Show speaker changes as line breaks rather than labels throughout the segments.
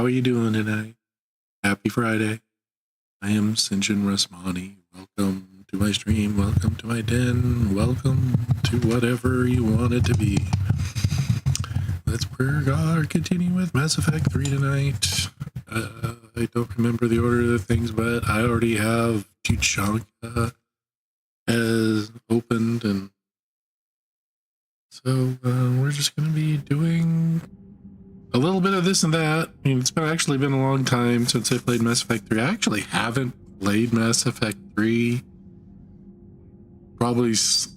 How are you doing tonight? Happy Friday. I am Sinjin Rasmani. Welcome to my stream. Welcome to my den. Welcome to whatever you want it to be. Let's pray God. Continue with Mass Effect 3 tonight. I don't remember the order of the things, but I already have Tuchanka as opened, and so we're just going to be doing a little bit of this and that. I mean, it's actually been a long time since I played Mass Effect 3. I actually haven't played Mass Effect 3 probably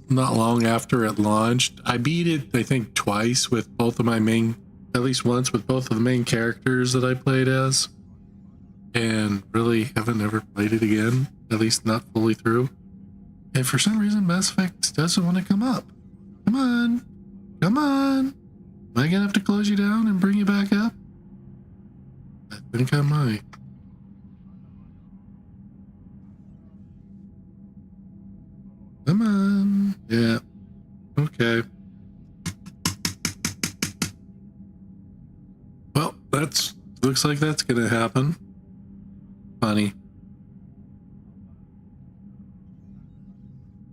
not long after it launched. I beat it, I think, twice with both of my main, at least once with both of the main characters that I played as, and really haven't ever played it again, at least not fully through. And for some reason, Mass Effect doesn't want to come up. Come on. Come on. Am I gonna have to close you down and bring you back up? I think I might. Come on. Yeah. Okay. Well, looks like that's gonna happen. Funny.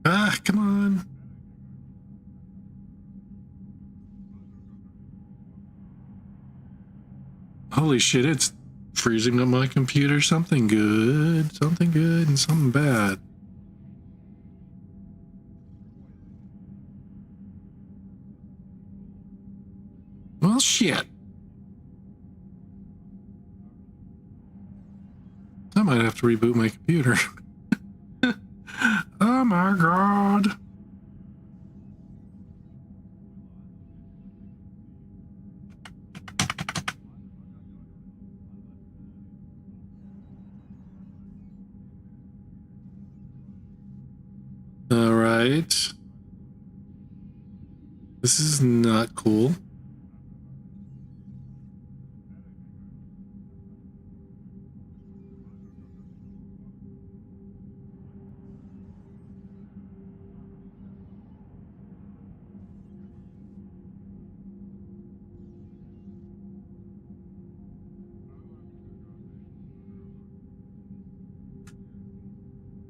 Ah, come on. Holy shit, it's freezing up my computer. Something good and something bad. Well, shit. I might have to reboot my computer. Oh my god. All right. This is not cool.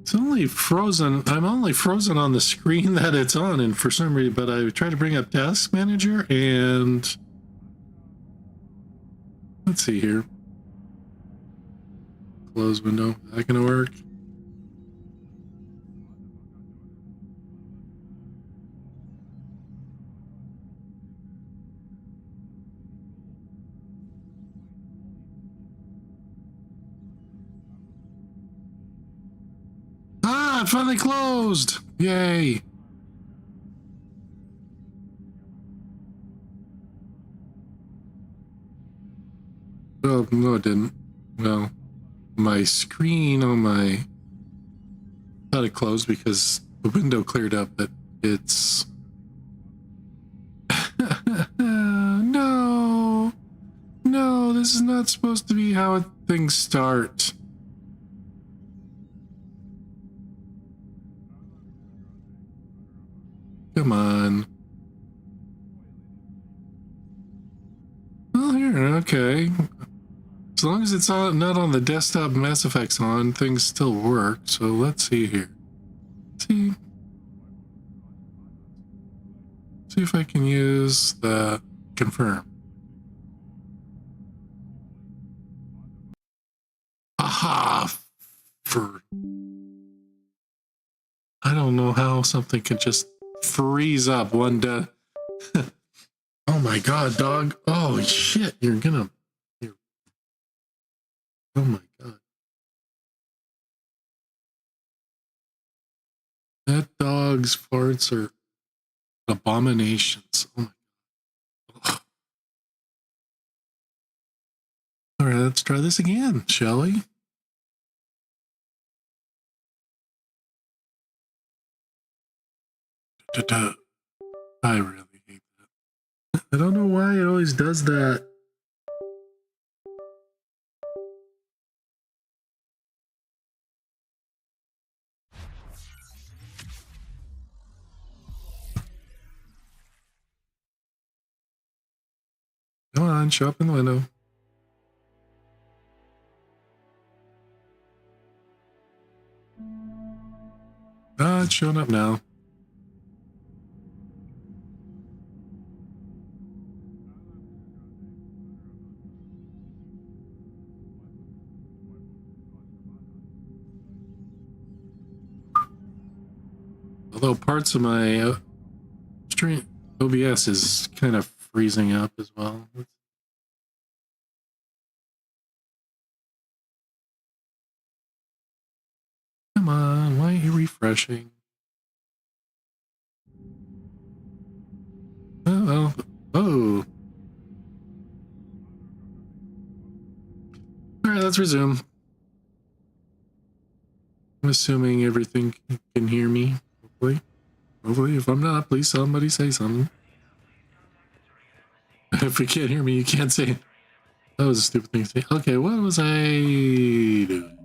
It's only frozen. I'm only frozen on the screen that it's on, and for some reason, but I tried to bring up Task Manager, and let's see here. Close window. Is that gonna work? Ah, it finally closed! Yay! Oh, no, it didn't. Well, my screen on my... thought it closed because the window cleared up, but it's... No! No, this is not supposed to be how things start. Come on. Well, here, okay. As long as it's not on the desktop Mass Effect's on, things still work. So let's see here. See if I can use the confirm. Aha! I don't know how something can just freeze up one day. Oh my god, dog. Oh shit, oh my god. That dog's farts are abominations. Oh my god. All right, let's try this again, shall we? I really hate that. I don't know why it always does that. Come on, show up in the window. Ah, it's showing up now. Although parts of my stream OBS is kind of freezing up as well. Come on, why are you refreshing? Oh, well. Oh. Alright, let's resume. I'm assuming everything can hear me, hopefully. Hopefully, if I'm not, please somebody say something. If you can't hear me, you can't say it. That was a stupid thing to say. Okay, what was I doing?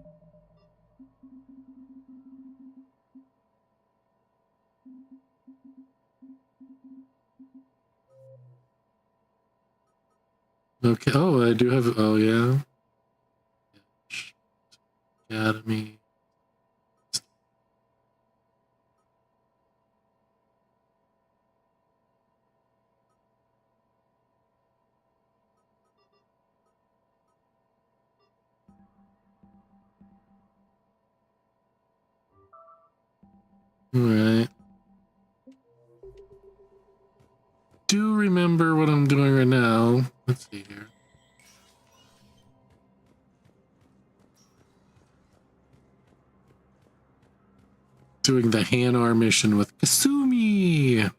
Okay, oh, I do have, oh yeah. Academy. Alright. Do remember what I'm doing right now. Let's see here. Doing the Hanar mission with Kasumi.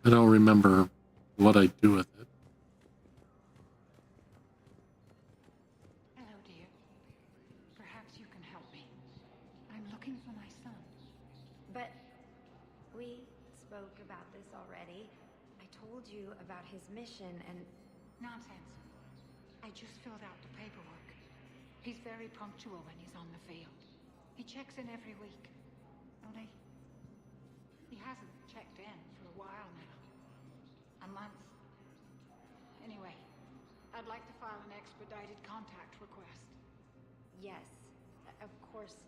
I don't remember what I do with it.
Hello, dear. Perhaps you can help me. I'm looking for my son.
But we spoke about this already. I told you about his mission and...
Nonsense. I just filled out the paperwork. He's very punctual when he's on the field. He checks in every week. Only, he hasn't checked in for a while now. A month. Anyway, I'd like to file an expedited contact request.
Yes, of course,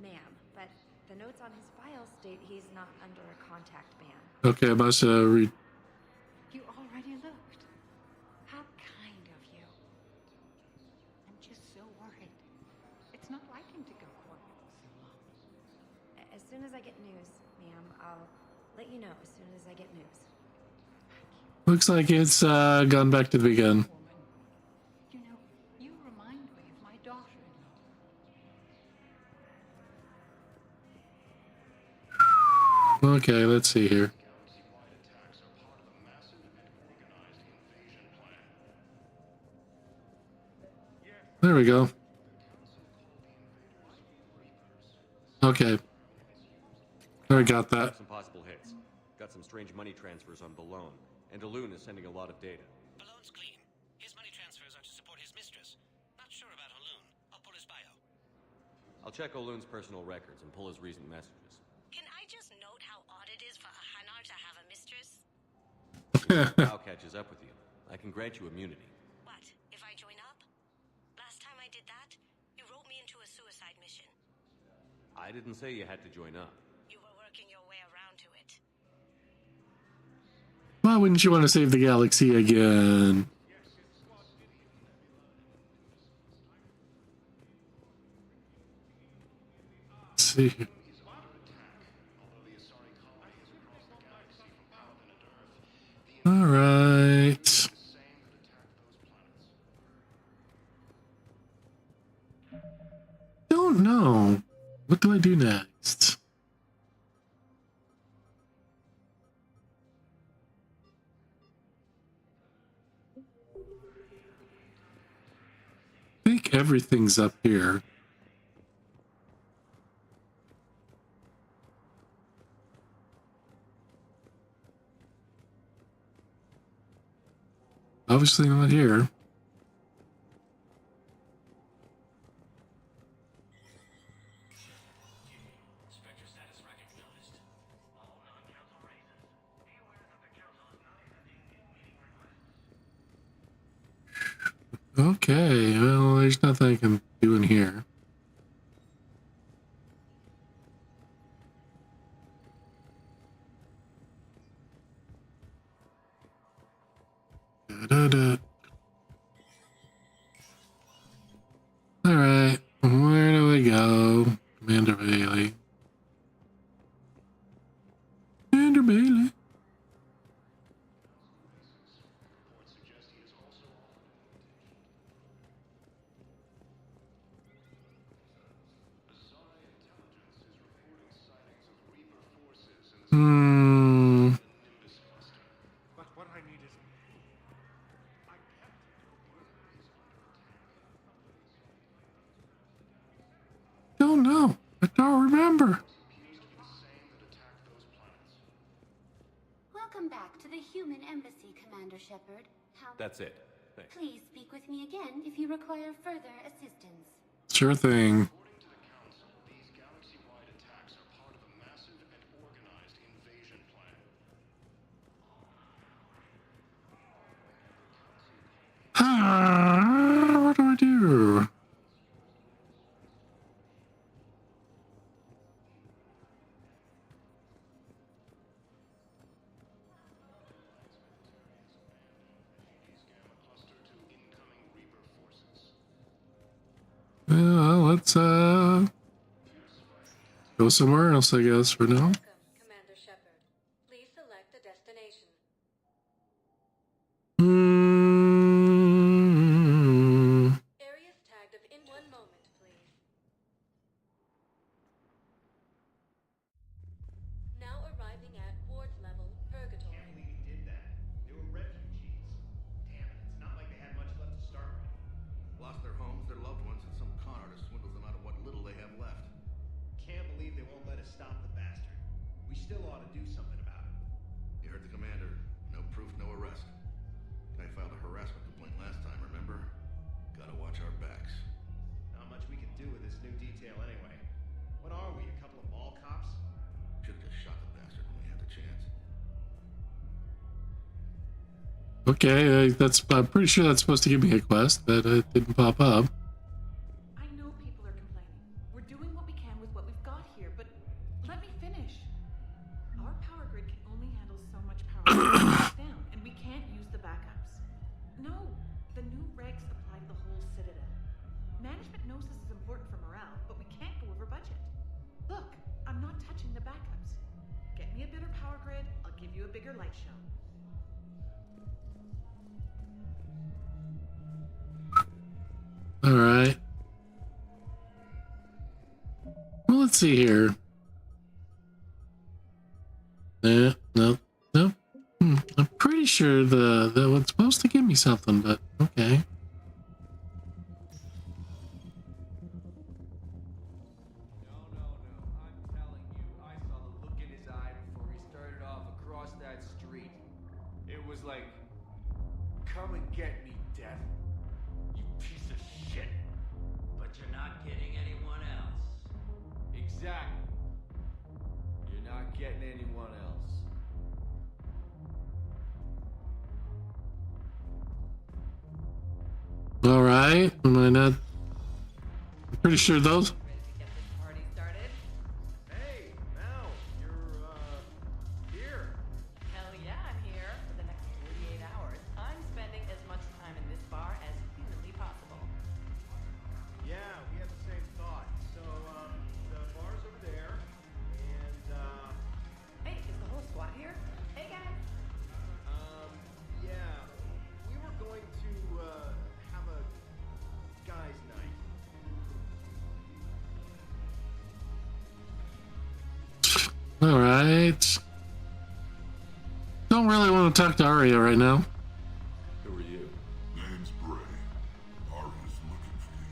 ma'am. But the notes on his file state he's not under a contact ban.
Okay, I must read.
You already looked. How kind of you. I'm just so worried. It's not like him to go quiet so long.
As soon as I get news, ma'am, I'll let you know as soon as I get news.
Looks like it's gone back to the beginning.
Woman, you know, you remind me of my daughter-in-law.
Okay, let's see here. There we go. Okay. I got that.
Some possible hits. Got some strange money transfers on Balone, and Elune is sending a lot of data.
Balone's clean. His money transfers are to support his mistress. Not sure about Elune. I'll pull his bio.
I'll check Olune's personal records and pull his recent messages.
Can I just note how odd it is for a Hanar to have a mistress?
If Bao catches up with you, I can grant you immunity.
What, if I join up? Last time I did that, you wrote me into a suicide mission.
I didn't say you had to join up.
You were working your way around to it.
Why wouldn't you want to save the galaxy again? Let's see. All right. Don't know. What do I do next? I think everything's up here. Obviously not here. Okay, well, there's nothing I can do in here. Da-da-da. All right, where do we go? Commander Bailey. Commander Bailey. Hmm.
But what I need is...
Don't know. I don't remember.
Welcome back to the human embassy, Commander Shepard. How...
That's it. Thanks.
Please speak with me again if you require further assistance.
Sure thing.
These galaxy-wide attacks are part of a massive and organized invasion plan.
What do I do? Well, let's go somewhere else, I guess, for now.
Welcome, Commander Shepard. Please select a destination. Areas tagged of in 1 moment, please. Now arriving at Ward's level, Purgatory.
Can't believe he did that. They were refugees. Damn it, it's not like they had much left to start with.
Lost their homes, their loved ones, and some con artist swindles them out of what little they have left.
Can't believe they won't let us stop the bastard. We still ought to do something about it.
You heard the commander. No proof, no arrest. Guy filed a harassment complaint last time, remember? Gotta watch our backs.
Not much we can do with this new detail anyway. What are we, a couple of mall cops?
Should've just shot the bastard when we had the chance.
Okay, I'm pretty sure that's supposed to give me a quest, but it didn't pop up.
I know people are complaining. We're doing what we can with what we've got here, but let me finish. Our power grid can only handle so much power down, and we can't use the backups. No, the new regs apply to the whole Citadel. Management knows this is important for morale, but we can't go over budget. Look, I'm not touching the backups. Get me a better power grid, I'll give you a bigger light show.
All right. Well, let's see here. No. I'm pretty sure the one's supposed to give me something, but okay.
No. I'm telling you, I saw the look in his eye before he started off across that street. It was like, come and get me, Death. You piece of shit.
But you're not getting anyone else.
Exactly. You're not getting anyone else.
All right. Am I not? I'm pretty sure those.
Ready to get this party started?
Hey, Mal, you're, here.
Hell yeah, I'm here. For the next 48 hours, I'm spending as much time in this bar as humanly possible.
Yeah, we had the same thought. So, the bar's over there, and,
Hey, is the whole squad here? Hey guys.
yeah, we were going to, have a guys' night.
All right. Don't really want to talk to Arya right now.
Who are you?
Name's Bray. Arya's looking for you.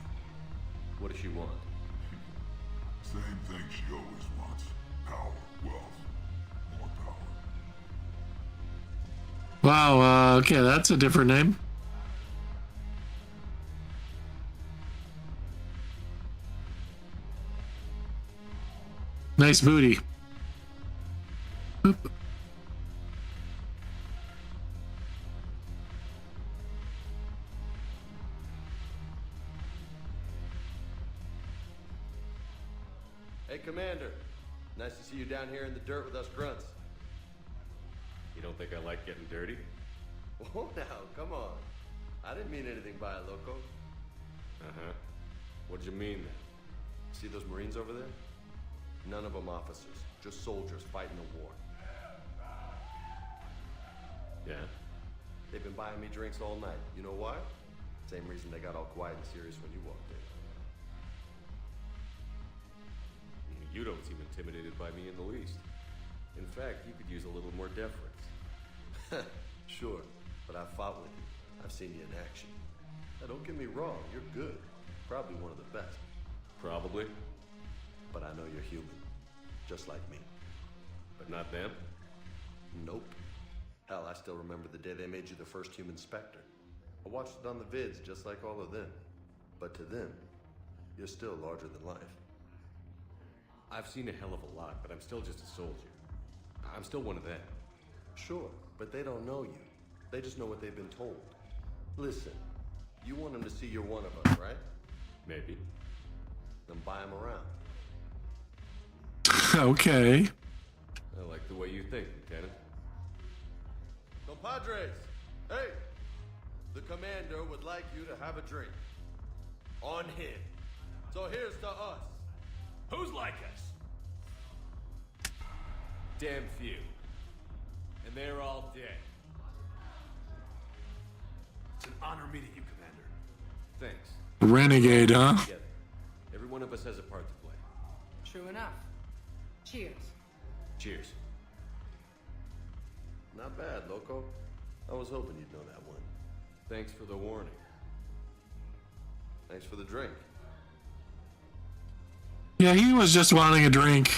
What does she want?
Same thing she always wants. Power, wealth, more power.
Wow. Okay, that's a different name. Nice booty. Boop.
Hey, Commander. Nice to see you down here in the dirt with us grunts.
You don't think I like getting dirty?
Oh, now, come on. I didn't mean anything by it, Loco.
Uh-huh. What'd you mean then?
See those Marines over there? None of them officers, just soldiers fighting a war.
Yeah?
They've been buying me drinks all night. You know why? Same reason they got all quiet and serious when you walked in.
You don't seem intimidated by me in the least. In fact, you could use a little more deference.
Sure, but I've fought with you. I've seen you in action. Now, don't get me wrong, you're good. Probably one of the best.
Probably.
But I know you're human. Just like me.
But not them?
Nope. Hell, I still remember the day they made you the first human Spectre. I watched it on the vids just like all of them. But to them, you're still larger than life.
I've seen a hell of a lot, but I'm still just a soldier. I'm still one of them.
Sure, but they don't know you. They just know what they've been told. Listen, you want them to see you're one of us, right?
Maybe.
Then buy them around.
Okay.
I like the way you think, Lieutenant.
Compadres, hey! The commander would like you to have a drink. On him. So here's to us.
Who's like us?
Damn few. And they're all dead.
It's an honor meeting you, Commander.
Thanks.
Renegade, huh?
Together. Every one of us has a part to play.
True enough. Cheers.
Cheers.
Not bad, Loco. I was hoping you'd know that one.
Thanks for the warning.
Thanks for the drink.
Yeah, he was just wanting a drink.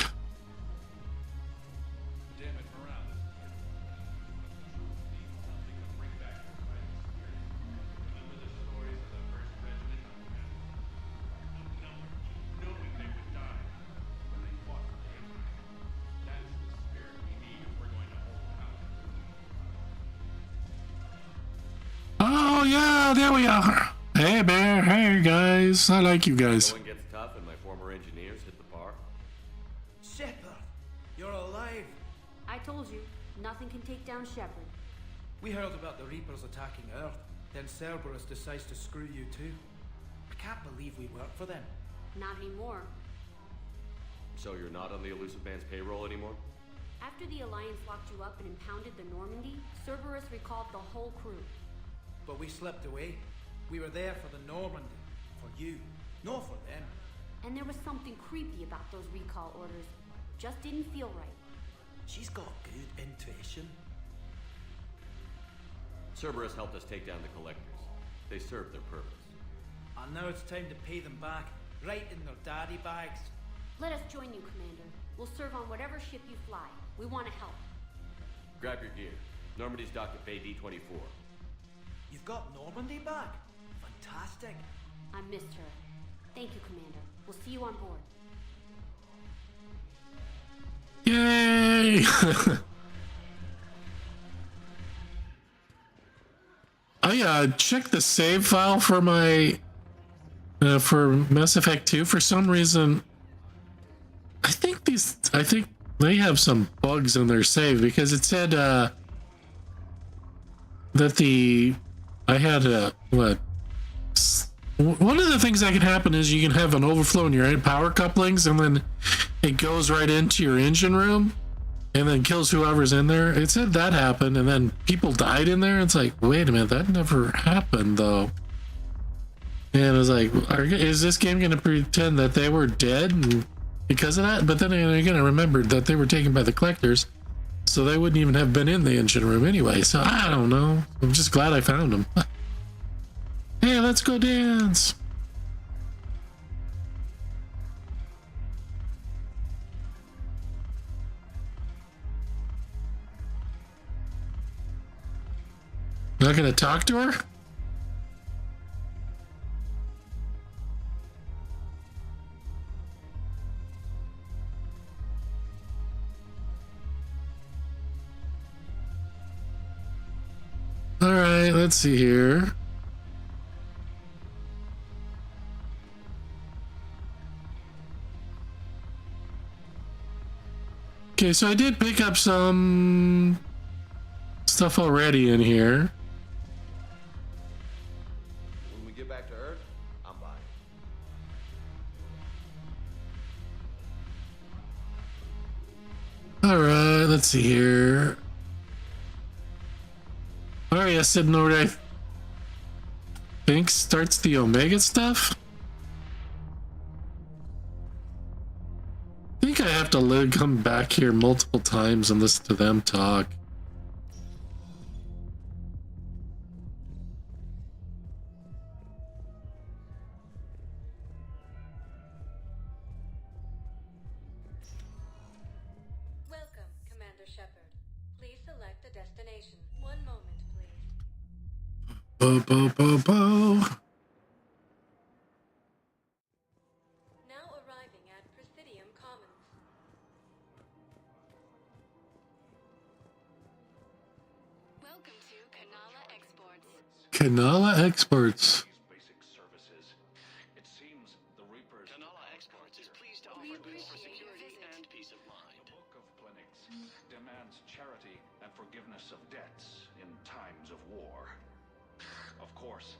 Damn it, Morales. Something to bring back your fighting spirit. Remember the stories of the first regiment? Knowing they would die when they fought for the Empire. That's the spirit we need if we're going to hold out.
Oh, yeah, there we are. Hey, Bear. Hey, guys. I like you guys.
Going gets tough and my former engineers hit the bar.
Shepard, you're alive.
I told you, nothing can take down Shepard.
We heard about the Reapers attacking Earth. Then Cerberus decides to screw you too. I can't believe we work for them.
Not anymore.
So you're not on the Elusive Man's payroll anymore?
After the Alliance locked you up and impounded the Normandy, Cerberus recalled the whole crew.
But we slipped away. We were there for the Normandy. For you. Not for them.
And there was something creepy about those recall orders. Just didn't feel right.
She's got good intuition.
Cerberus helped us take down the Collectors. They served their purpose.
And now it's time to pay them back. Right in their daddy bags.
Let us join you, Commander. We'll serve on whatever ship you fly. We want to help.
Grab your gear. Normandy's docked at Bay D-24.
You've got Normandy back? Fantastic.
I missed her. Thank you, Commander. We'll see you on board.
Yay! I checked the save file for my for Mass Effect 2. For some reason, I think they have some bugs in their save, because it said that I had one of the things that can happen is you can have an overflow in your power couplings, and then it goes right into your engine room and then kills whoever's in there. It said that happened, and then people died in there. It's like, wait a minute, that never happened though. And I was like, is this game going to pretend that they were dead and because of that? But then again, I remembered that they were taken by the Collectors, so they wouldn't even have been in the engine room anyway. So I don't know. I'm just glad I found them. Hey, let's go dance. Not gonna talk to her? All right, let's see here. Okay, so I did pick up some stuff already in here.
When we get back to Earth, I'm buying.
Alright, let's see here. Arya Sidnor, I think, starts the Omega stuff. I think I have to come back here multiple times and listen to them talk.
Welcome, Commander Shepard. Please select a destination. One moment, please.
Bo bo bo bo.
Now arriving at Presidium Commons. Welcome to Kanala Exports.
Kanala Exports.
Basic services. It seems the Reapers. Kanala Exports is pleased to offer this for security and peace of mind. The Book of Plenix demands charity and forgiveness of debts in times of war. Of course,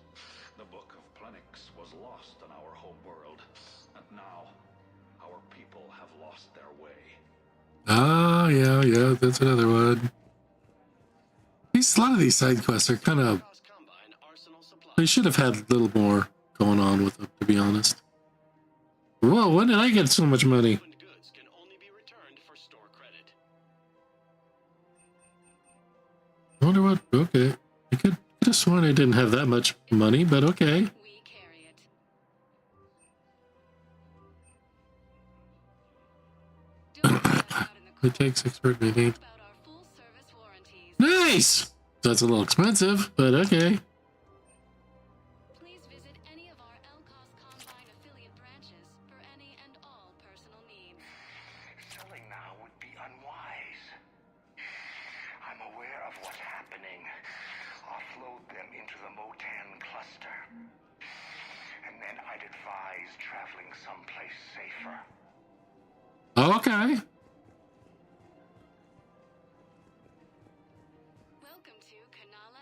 the Book of Plenix was lost on our home world, and now our people have lost their way.
Ah, yeah, that's another one. A lot of these side quests are kind of... They should have had a little more going on with them, to be honest. Whoa, when did I get so much money? I wonder what... Okay. I could have sworn I didn't have that much money, but okay. It takes expert maybe. Nice! That's a little expensive, but okay.
Please visit any of our Elcos Combine affiliate branches for any and all personal needs.
Selling now would be unwise. I'm aware of what's happening. Offload them into the Motan cluster. And then I'd advise traveling someplace safer.
Okay.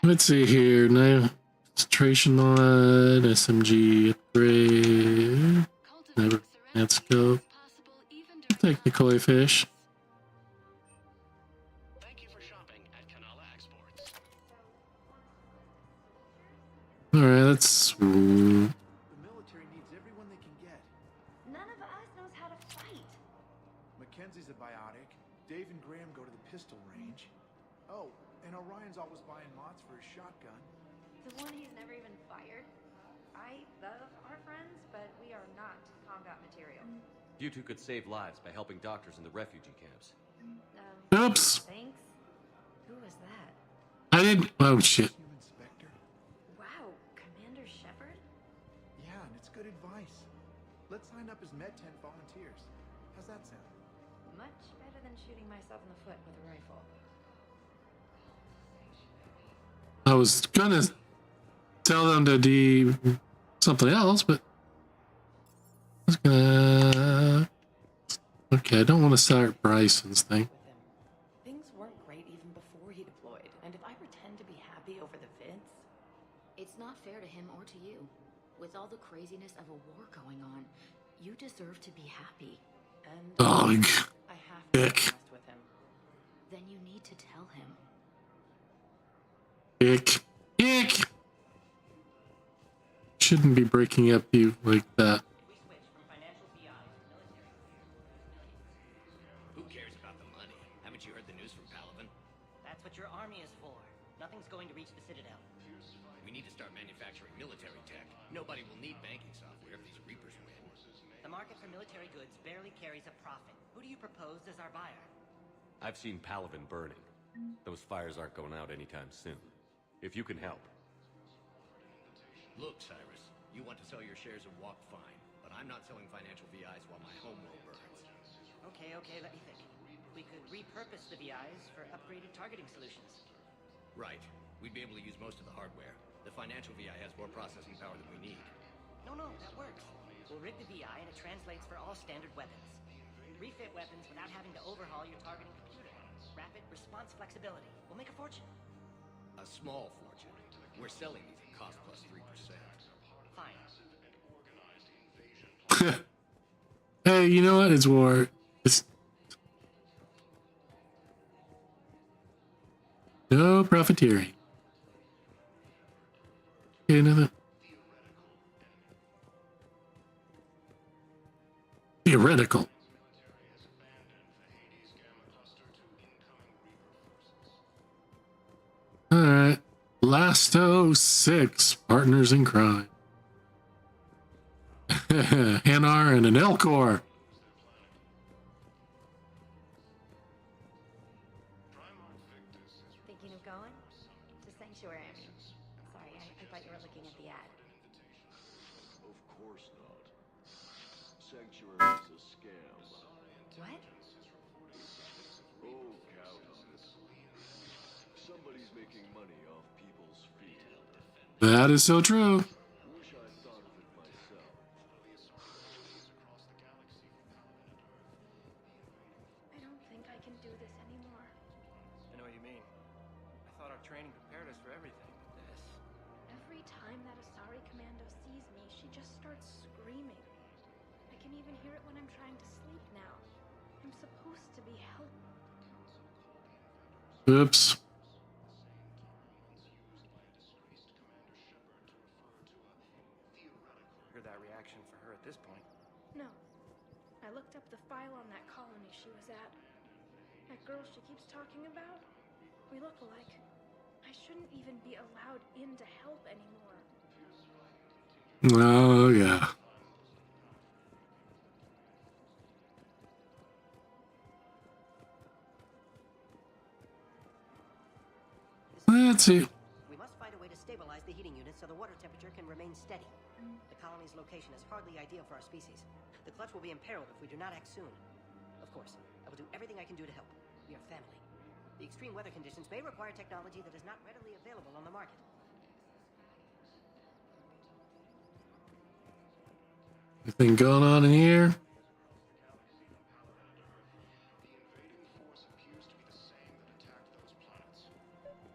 Let's see here. Now, concentration mod, SMG upgrade. Never. Let's go. Take the koi fish. Alright, let's.
The military needs everyone they can get.
None of us knows how to fight.
Mackenzie's a biotic. Dave and Graham go to the pistol range. Oh, and Orion's always buying mods for his shotgun.
The one he's never even fired. I love our friends, but we are not combat material.
You two could save lives by helping doctors in the refugee camps.
Oops.
Thanks. Who was that?
I didn't. Oh, shit.
Wow, Commander Shepard?
Yeah, and it's good advice. Let's sign up as Med-10 volunteers. How's that sound?
Much better than shooting myself in the foot with a rifle.
I was gonna tell them to do something else, but I was gonna. Okay, I don't want to start Bryson's thing.
Things weren't great even before he deployed, and if I pretend to be happy over the vids...
It's not fair to him or to you. With all the craziness of a war going on, you deserve to be happy.
And
Ugh.
I have to be
Ick.
honest with him.
Then you need to tell him.
Ick. Ick. Shouldn't be breaking up you like that.
Who cares about the money? Haven't you heard the news from Palaven?
That's what your army is for. Nothing's going to reach the Citadel.
We need to start manufacturing military tech. Nobody will need banking software if these Reapers win.
The market for military goods barely carries a profit. Who do you propose as our buyer?
I've seen Palaven burning. Those fires aren't going out anytime soon. If you can help.
Look, Cyrus, you want to sell your shares of Walk fine, but I'm not selling financial VIs while my home world burns.
Okay, let me think. We could repurpose the VIs for upgraded targeting solutions.
Right. We'd be able to use most of the hardware. The financial VI has more processing power than we need.
No, that works. We'll rig the VI and it translates for all standard weapons. Refit weapons without having to overhaul your targeting computer. Rapid response flexibility. We'll make a fortune.
A small fortune. We're selling these at cost plus 3%.
Fine.
Hey, you know what? It's war. It's no profiteering. Okay, another theoretical. All right, Lasto 6 partners in crime. Hanar and an Elcor.
Thinking of going? To Sanctuary, I mean. Sorry, I thought you were looking at the ad.
Of course not. Sanctuary is a scam.
What?
Oh, count on it. Somebody's making money off people's feet.
That is so true.
Wish I thought of it myself.
I don't think I can do this anymore.
I know what you mean. I thought our training prepared us for everything, but this...
Every time that Asari Commando sees me, she just starts screaming. I can even hear it when I'm trying to sleep now. I'm supposed to be helping.
Oops.
Heard that reaction for her at this point.
No. I looked up the file on that colony she was at. That girl she keeps talking about? We look alike. I shouldn't even be allowed in to help anymore.
Oh, yeah. Let's see.
We must find a way to stabilize the heating unit so the water temperature can remain steady. The colony's location is hardly ideal for our species. The clutch will be imperiled if we do not act soon. Of course, I will do everything I can do to help. We are family. The extreme weather conditions may require technology that is not readily available on the market.
Anything going on in here?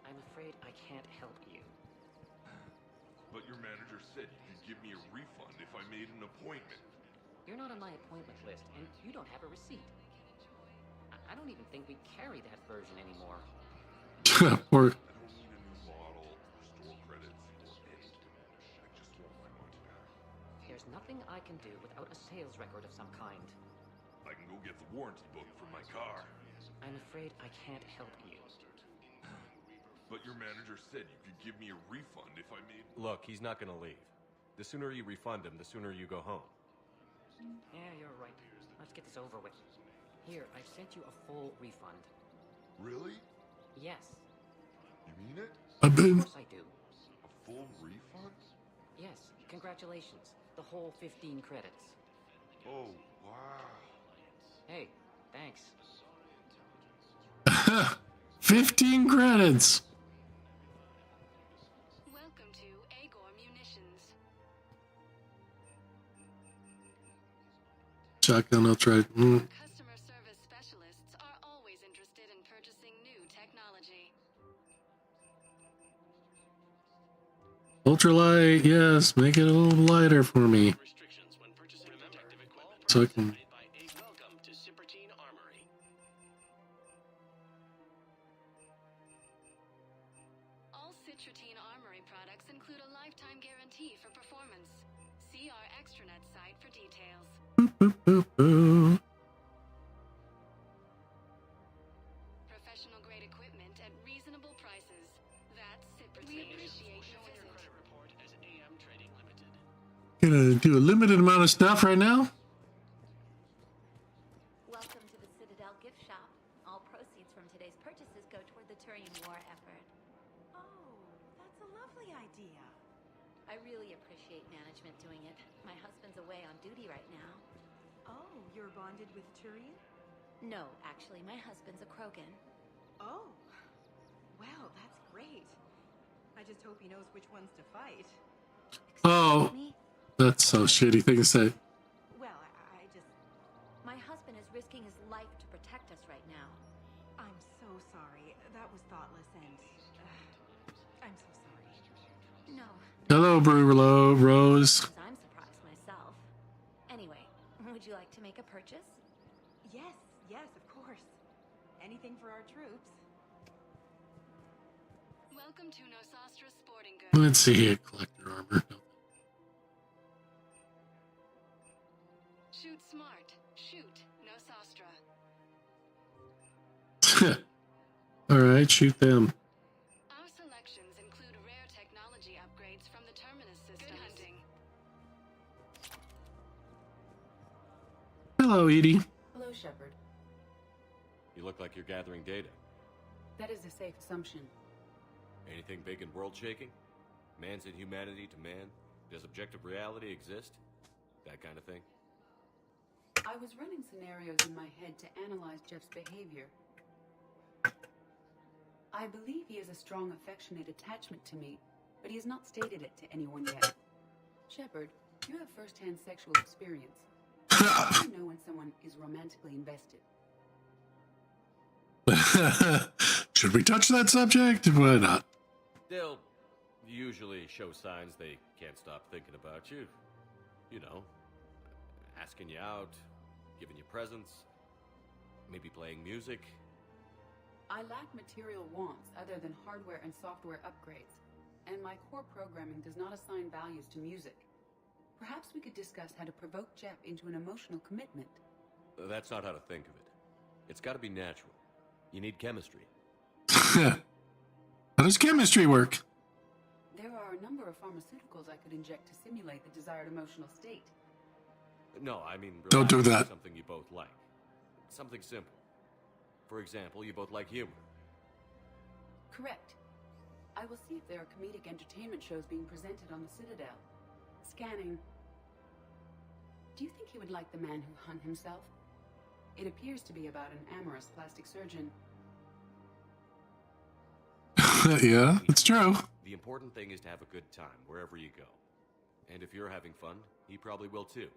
I'm afraid I can't help you.
But your manager said you could give me a refund if I made an appointment.
You're not on my appointment list, and you don't have a receipt. I don't even think we carry that version anymore.
Or
I don't need a new model, store credits, or anything. I just want my money back.
There's nothing I can do without a sales record of some kind.
I can go get the warranty book for my car.
I'm afraid I can't help you.
But your manager said you could give me a refund if I made...
Look, he's not gonna leave. The sooner you refund him, the sooner you go home.
Yeah, you're right. Let's get this over with. Here, I've sent you a full refund.
Really?
Yes.
You mean it?
Of course I do.
A full refund?
Yes, congratulations. The whole 15 credits.
Oh, wow.
Hey, thanks.
15 credits.
Welcome to Agor Munitions.
Shotgun, I'll try.
Customer service specialists are always interested in purchasing new technology.
Ultralight, yes, make it a little lighter for me. So I can.
Welcome to Cipertine Armory. All Citrotine Armory products include a lifetime guarantee for performance. See our extranet site for details.
Boo.
Professional grade equipment at reasonable prices. That's Cipertine. We appreciate your visit. Report as AM Trading Limited.
Gonna do a limited amount of stuff right now.
Welcome to the Citadel gift shop. All proceeds from today's purchases go toward the Turian war effort.
Oh, that's a lovely idea.
I really appreciate management doing it. My husband's away on duty right now.
Oh, you're bonded with Turian?
No, actually, my husband's a Krogan.
Oh, well, that's great. I just hope he knows which ones to fight.
Oh, that's so shitty thing to say.
Well, I just...
My husband is risking
risking his life to protect us right now.
I'm so sorry. That was thoughtless and... I'm so sorry.
No.
Hello, Brulo Rose.
I'm surprised myself. Anyway, would you like to make a purchase?
Yes, of course. Anything for our troops.
Welcome to Nosastra Sporting Goods.
Let's see here, collector armor.
Shoot smart. Shoot Nosastra.
All right, shoot them.
Our selections include rare technology upgrades from the Terminus systems. Good hunting.
Hello, Edie.
Hello, Shepard.
You look like you're gathering data.
That is a safe assumption.
Anything big and world-shaking? Man's inhumanity to man? Does objective reality exist? That kind of thing?
I was running scenarios in my head to analyze Jeff's behavior. I believe he has a strong affectionate attachment to me, but he has not stated it to anyone yet. Shepard, you have first-hand sexual experience. You know when someone is romantically invested.
Should we touch that subject? Why not?
They'll usually show signs they can't stop thinking about you. You know, asking you out, giving you presents, maybe playing music.
I lack material wants other than hardware and software upgrades, and my core programming does not assign values to music. Perhaps we could discuss how to provoke Jeff into an emotional commitment.
That's not how to think of it. It's got to be natural. You need chemistry.
How does chemistry work?
There are a number of pharmaceuticals I could inject to simulate the desired emotional state.
No, I mean,
Don't do
relax,
that.
Something you both like. Something simple. For example, you both like humor.
Correct. I will see if there are comedic entertainment shows being presented on the Citadel. Scanning. Do you think he would like The Man Who Hung Himself? It appears to be about an amorous plastic surgeon.
Yeah, it's true.
The important thing is to have a good time wherever you go. And if you're having fun, he probably will too.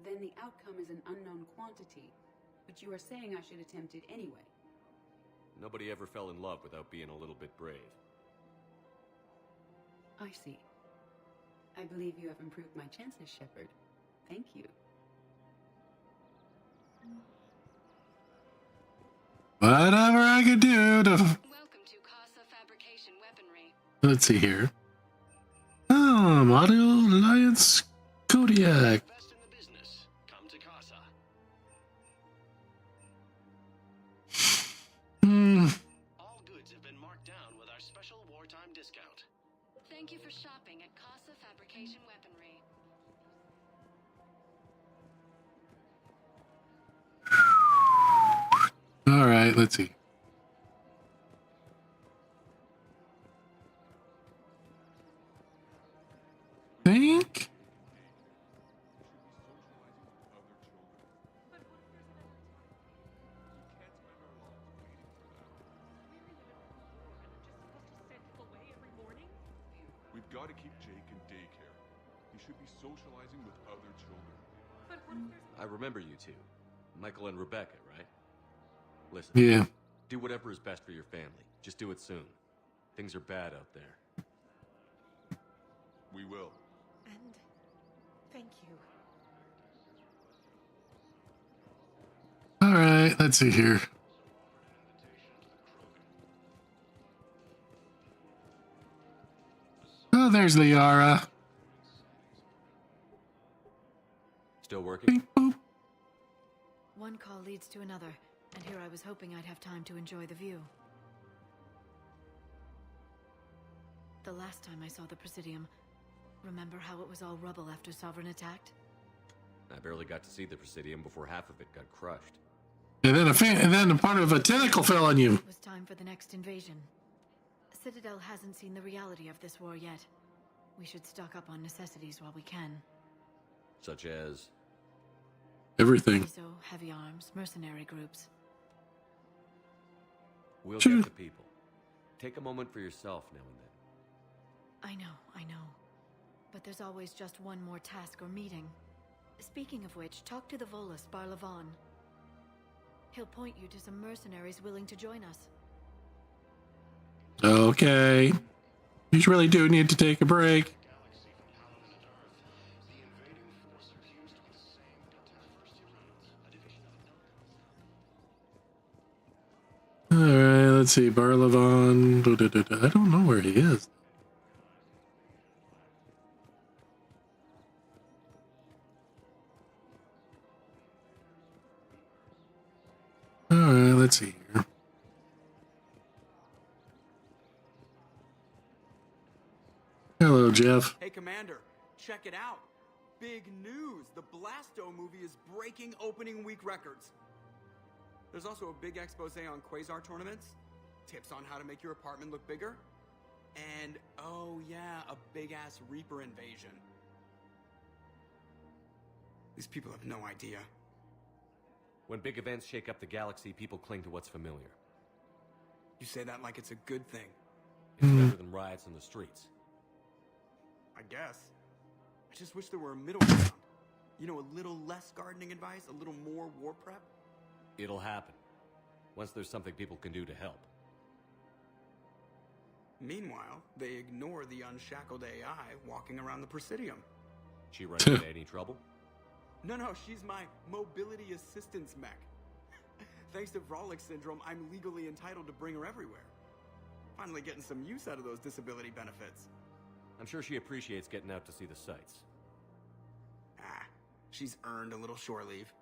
Then the outcome is an unknown quantity. But you are saying I should attempt it anyway.
Nobody ever fell in love without being a little bit brave.
I see. I believe you have improved my chances, Shepard. Thank you.
Whatever I could do to...
Welcome to Casa Fabrication Weaponry.
Let's see here. Oh, Model Alliance Kodiak.
Best in the business. Come to Casa. All goods have been marked down with our special wartime discount.
Thank you for shopping at Casa Fabrication Weaponry.
All right, let's see. Think?
We've got to keep Jake in daycare. He should be socializing with other children.
I remember you two. Michael and Rebecca, right? Listen.
Yeah.
Do whatever is best for your family. Just do it soon. Things are bad out there.
We will.
And thank you.
All right, let's see here. Oh, there's Liara.
Still working?
One call leads to another, and here I was hoping I'd have time to enjoy the view. The last time I saw the Presidium, remember how it was all rubble after Sovereign attacked?
I barely got to see the Presidium before half of it got crushed.
And then a part of a tentacle fell on you.
It was time for the next invasion. Citadel hasn't seen the reality of this war yet. We should stock up on necessities while we can.
Such as?
Everything.
So heavy arms, mercenary groups.
We'll get the people. Take a moment for yourself now and then.
I know. But there's always just one more task or meeting. Speaking of which, talk to the Volus Barlavan. He'll point you to some mercenaries willing to join us.
Okay. You really do need to take a break. Alright, let's see. Barlavon. I don't know where he is. Alright, let's see here. Hello, Jeff.
Hey, Commander, check it out. Big news. The Blasto movie is breaking opening week records. There's also a big expose on Quasar tournaments, tips on how to make your apartment look bigger, and, oh yeah, a big-ass Reaper invasion. These people have no idea.
When big events shake up the galaxy, people cling to what's familiar.
You say that like it's a good thing.
It's better than riots in the streets.
I guess. I just wish there were a middle ground. You know, a little less gardening advice, a little more war prep.
It'll happen. Once there's something people can do to help.
Meanwhile, they ignore the unshackled AI walking around the Presidium.
She running into any trouble?
No, she's my mobility assistance mech. Thanks to Vrolic syndrome, I'm legally entitled to bring her everywhere. Finally getting some use out of those disability benefits.
I'm sure she appreciates getting out to see the sights.
Ah, she's earned a little shore leave.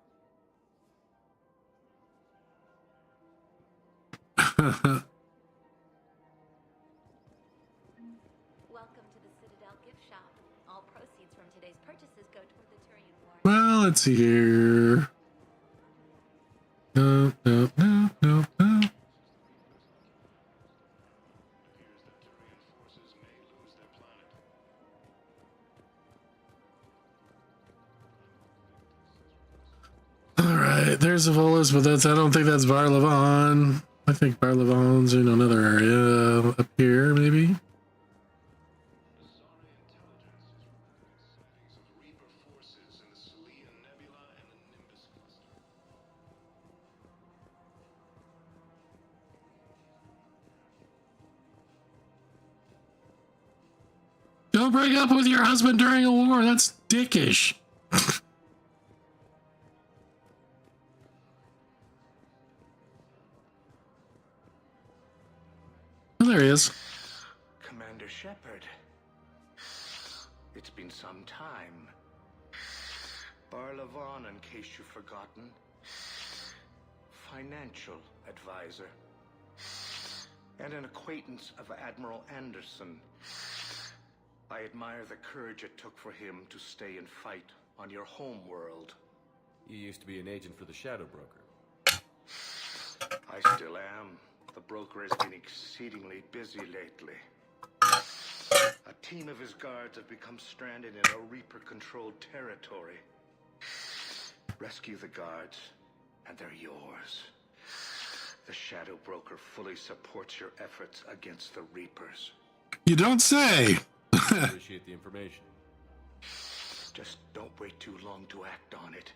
Welcome to the Citadel gift shop. All proceeds from today's purchases go toward the Turian War.
Well, let's see here. No. Alright, there's Evolas, but I don't think that's Barlavon. I think Barlavon's in another area up here, maybe. Don't break up with your husband during a war. That's dickish. Oh, there he is.
Commander Shepard. It's been some time. Barlavon, in case you've forgotten. Financial advisor. And an acquaintance of Admiral Anderson. I admire the courage it took for him to stay and fight on your home world.
You used to be an agent for the Shadow Broker.
I still am. The broker has been exceedingly busy lately. A team of his guards have become stranded in a Reaper-controlled territory. Rescue the guards, and they're yours. The Shadow Broker fully supports your efforts against the Reapers.
You don't say!
Appreciate the information.
Just don't wait too long to act on it.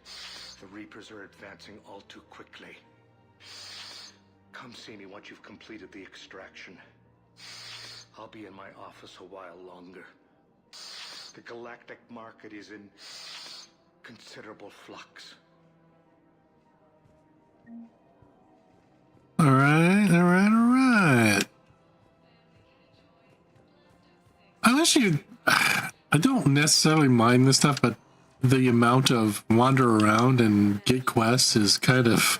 The Reapers are advancing all too quickly. Come see me once you've completed the extraction. I'll be in my office a while longer. The galactic market is in considerable flux.
Alright. I don't necessarily mind this stuff, but the amount of wander around and get quests is kind of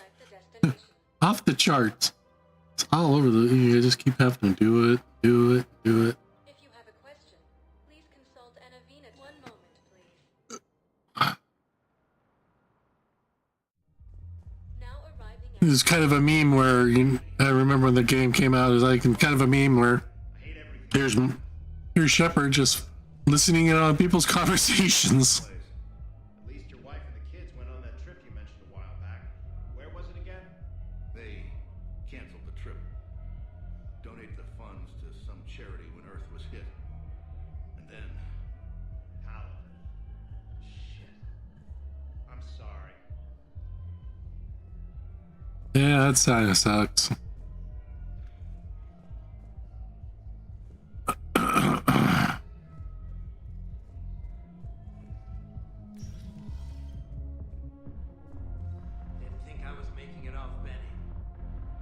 off the charts. It's all over you just keep having to do it.
If you have a question, please consult Anavina. One moment, please. Now arriving at...
This is kind of a meme where I remember when the game came out, it was like kind of a meme where here's Shepard just listening in on people's conversations.
At least your wife and the kids went on that trip you mentioned a while back. Where was it again?
They canceled the trip. Donated the funds to some charity when Earth was hit. And then...
Paladin. Shit. I'm sorry.
Yeah, that kind of sucks.
Didn't think I was making it off, Benny.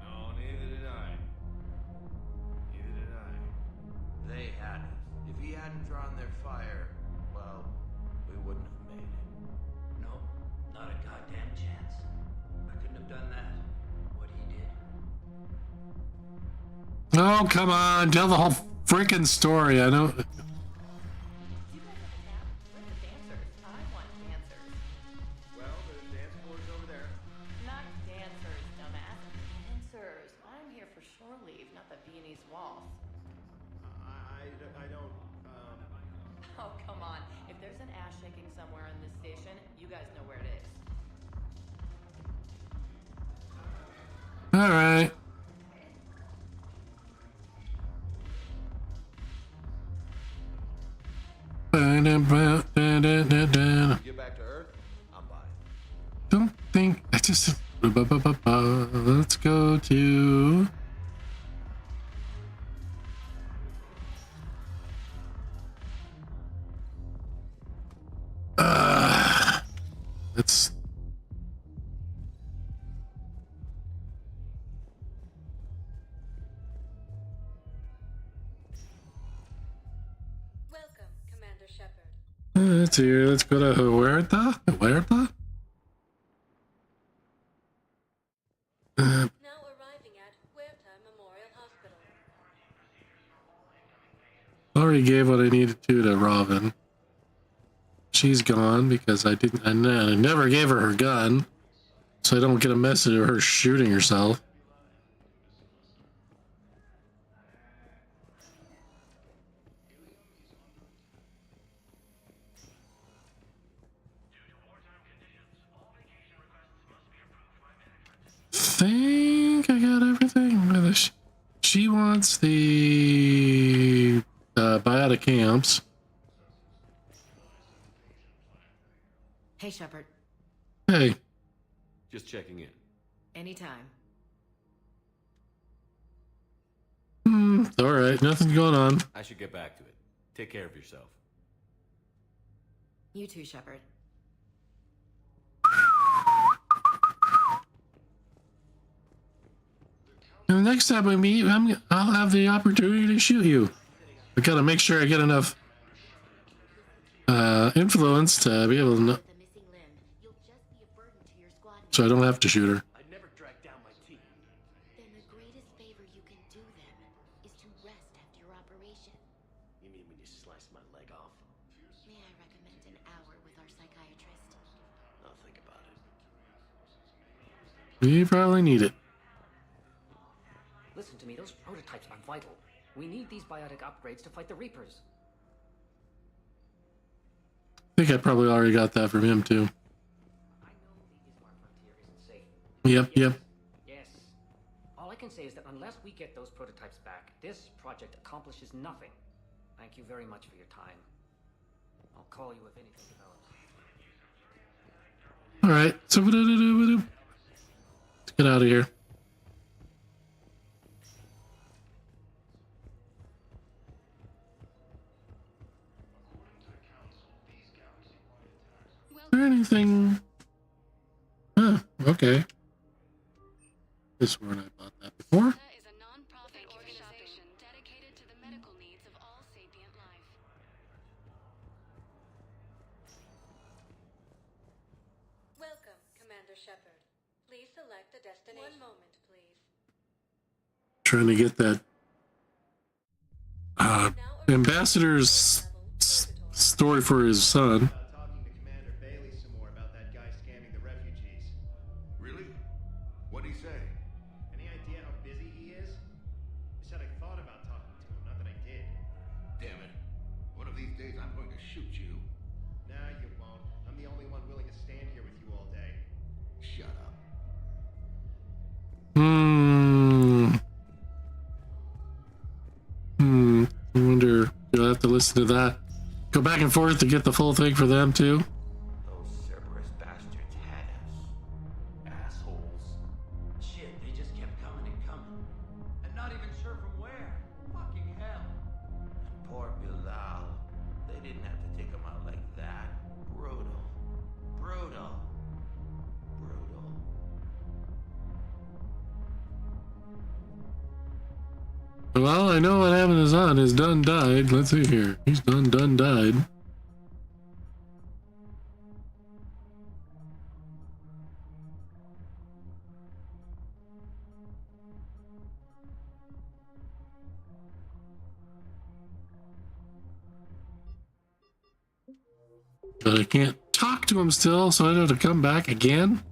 No, neither did I. Neither did I.
They hadn't. If he hadn't drawn their fire, well, we wouldn't have made it. No, not a goddamn chance. I couldn't have done that. What he did.
Oh, come on. Tell the whole freaking story. I know.
Well, the dance floor is over there.
Not dancers, dumbass. Dancers. I'm here for shore leave, not the Viennese waltz.
I don't,
Oh, come on. If there's an ass shaking somewhere in this station, you guys know where it is.
All right.
Get back to Earth, I'm buying.
Don't think I just let's go to let's
Welcome, Commander Shepard.
let's see, let's go to Huerta.
Now arriving at Huerta Memorial Hospital.
Already gave what I needed to Robin. She's gone because I never gave her her gun, so I don't get a message of her shooting herself. Think I got everything. She wants the biotic camps.
Hey, Shepard.
Hey.
Just checking in.
Anytime.
All right, nothing's going on.
I should get back to it. Take care of yourself.
You too, Shepard.
And the next time we meet, I'll have the opportunity to shoot you. I gotta make sure I get enough influence to be able to know, so I don't have to shoot her.
I'd never drag down my team. Then the greatest favor you can do them is to rest after your operation.
You mean when you slice my leg off?
May I recommend an hour with our psychiatrist?
I'll think about it.
You probably need it.
Listen to me, those prototypes are vital. We need these biotic upgrades to fight the Reapers.
I think I probably already got that from him too. Yep.
Yes. All I can say is that unless we get those prototypes back, this project accomplishes nothing. Thank you very much for your time. I'll call you if anything develops.
All right, so let's get out of here. Is there anything? Huh, okay. This one I bought that before.
Is a non-profit organization dedicated to the medical needs of all sapient life. Welcome, Commander Shepard. Please select a destination. 1 moment, please.
Trying to get that ambassador's story for his son.
Talking to Commander Bailey some more about that guy scamming the refugees.
Really? What'd he say?
Any idea how busy he is? He said I thought about talking to him, not that I did.
Damn it. One of these days I'm going to shoot you.
Nah, you won't. I'm the only one willing to stand here with you all day.
Shut up.
I wonder, you'll have to listen to that. Go back and forth to get the full thing for them too.
Those Cerberus bastards had us. Assholes. Shit, they even sure from where. Fucking hell. And poor Bilal. They didn't have to take him out like that. Brutal. Brutal. Brutal.
Well, I know what happened to his aunt. His done died. Let's see here. He's done died. But I can't talk to him still, so I have to come back again?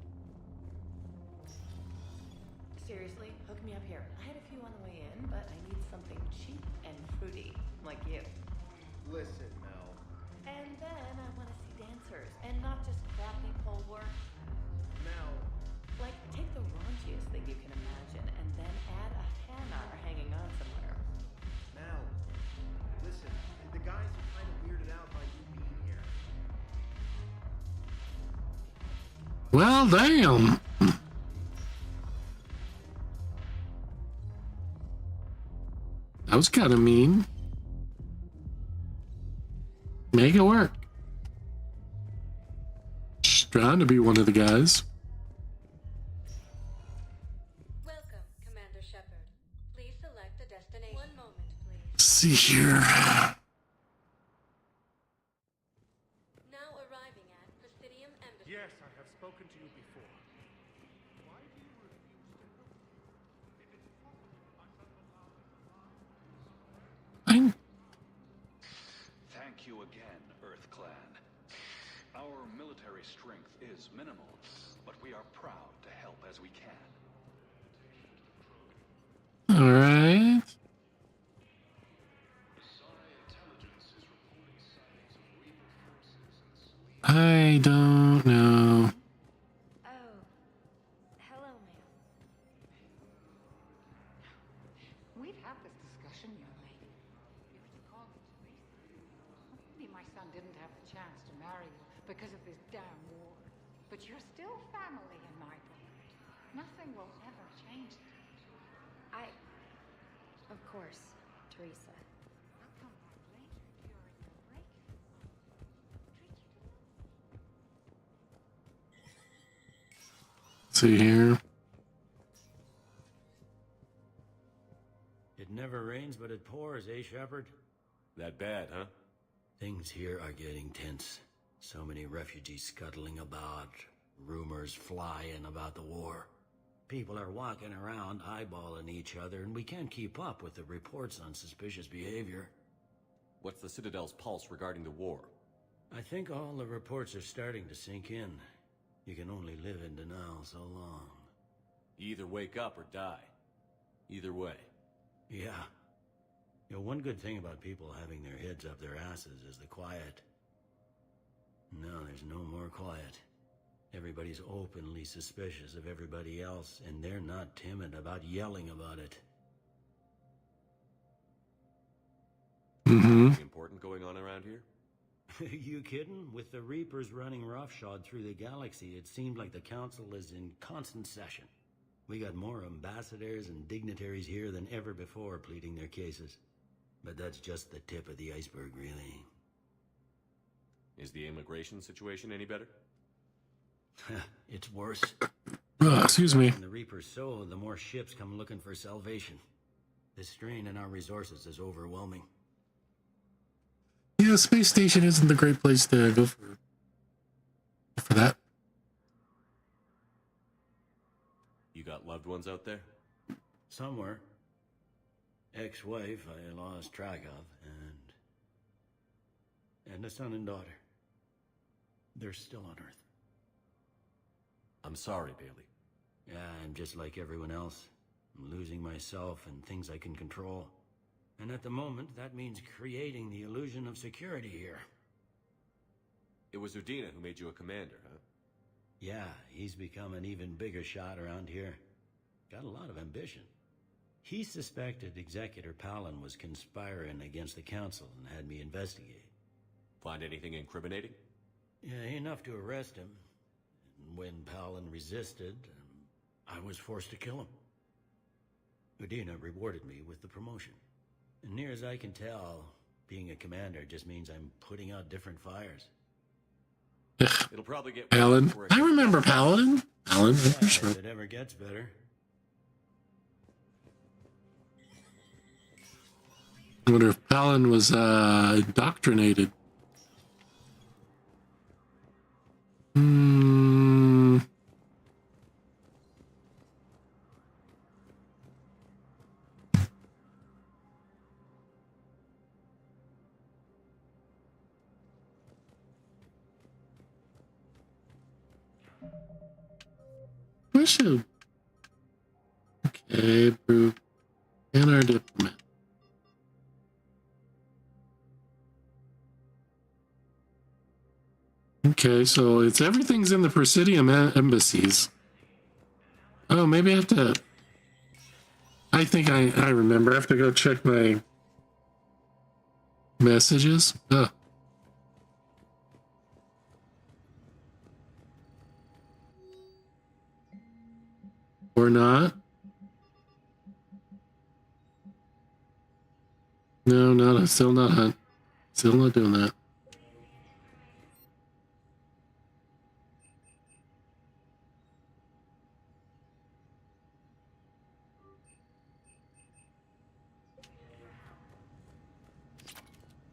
Seriously, hook me up here. I had a few on the way in, but I need something cheap and fruity, like you.
Listen, Mel.
And then I want to see dancers, and not just crappy pole work.
Mel.
Like, take the raunchiest thing you can imagine, and then add a Hanar hanging on somewhere.
Mel. Listen, the guys are kind of weirded out by you being here.
Well, damn. That was kind of mean. Make it work. Just trying to be one of the guys.
Welcome, Commander Shepard. Please select a destination. One moment, please.
Let's see here.
Now arriving at Presidium Embassy.
Yes, I have spoken to you before.
Thank you again, Earth Clan. Our military strength is minimal, but we are proud to help as we can.
All right. I don't know.
Oh, hello, ma'am.
We've had this discussion, young lady. You call me Teresa. Maybe my son didn't have the chance to marry you because of this damn war. But you're still family in my book. Nothing will ever change it.
Of course, Teresa.
I'll come back later during your break.
See here.
It never rains, but it pours, eh, Shepard?
That bad, huh?
Things here are getting tense. So many refugees scuttling about, rumors flying about the war. People are walking around eyeballing each other, and we can't keep up with the reports on suspicious behavior.
What's the Citadel's pulse regarding the war?
I think all the reports are starting to sink in. You can only live in denial so long.
You either wake up or die. Either way.
Yeah. You know, one good thing about people having their heads up their asses is the quiet. No, there's no more quiet. Everybody's openly suspicious of everybody else, and they're not timid about yelling about it.
Anything important going on around here?
You kidding? With the Reapers running roughshod through the galaxy, it seemed like the Council is in constant session. We got more ambassadors and dignitaries here than ever before pleading their cases. But that's just the tip of the iceberg, really.
Is the immigration situation any better?
It's worse.
Excuse me.
The Reapers sow, the more ships come looking for salvation. The strain on our resources is overwhelming.
Yeah, space station isn't the great place to go for that.
You got loved ones out there?
Somewhere. Ex-wife I lost track of, and a son and daughter. They're still on Earth.
I'm sorry, Bailey.
Yeah, I'm just like everyone else. I'm losing myself and things I can control. And at the moment, that means creating the illusion of security here.
It was Udina who made you a commander, huh?
Yeah, he's become an even bigger shot around here. Got a lot of ambition. He suspected Executor Palin was conspiring against the Council and had me investigate.
Find anything incriminating?
Yeah, enough to arrest him. And when Palin resisted, I was forced to kill him.
Udina rewarded me with the promotion. And near as I can tell, being a commander just means I'm putting out different fires.
It'll probably get
Alan. I remember Paladin. Alan,
Yeah,
for sure.
if it ever gets better.
I wonder if Paladin was indoctrinated. We should. Okay, brew. And our diplomat. Okay, so it's everything's in the Presidium embassies. Oh, maybe I have to. I think I remember. I have to go check my messages. Or not. No, not still not hunt. Still not doing that.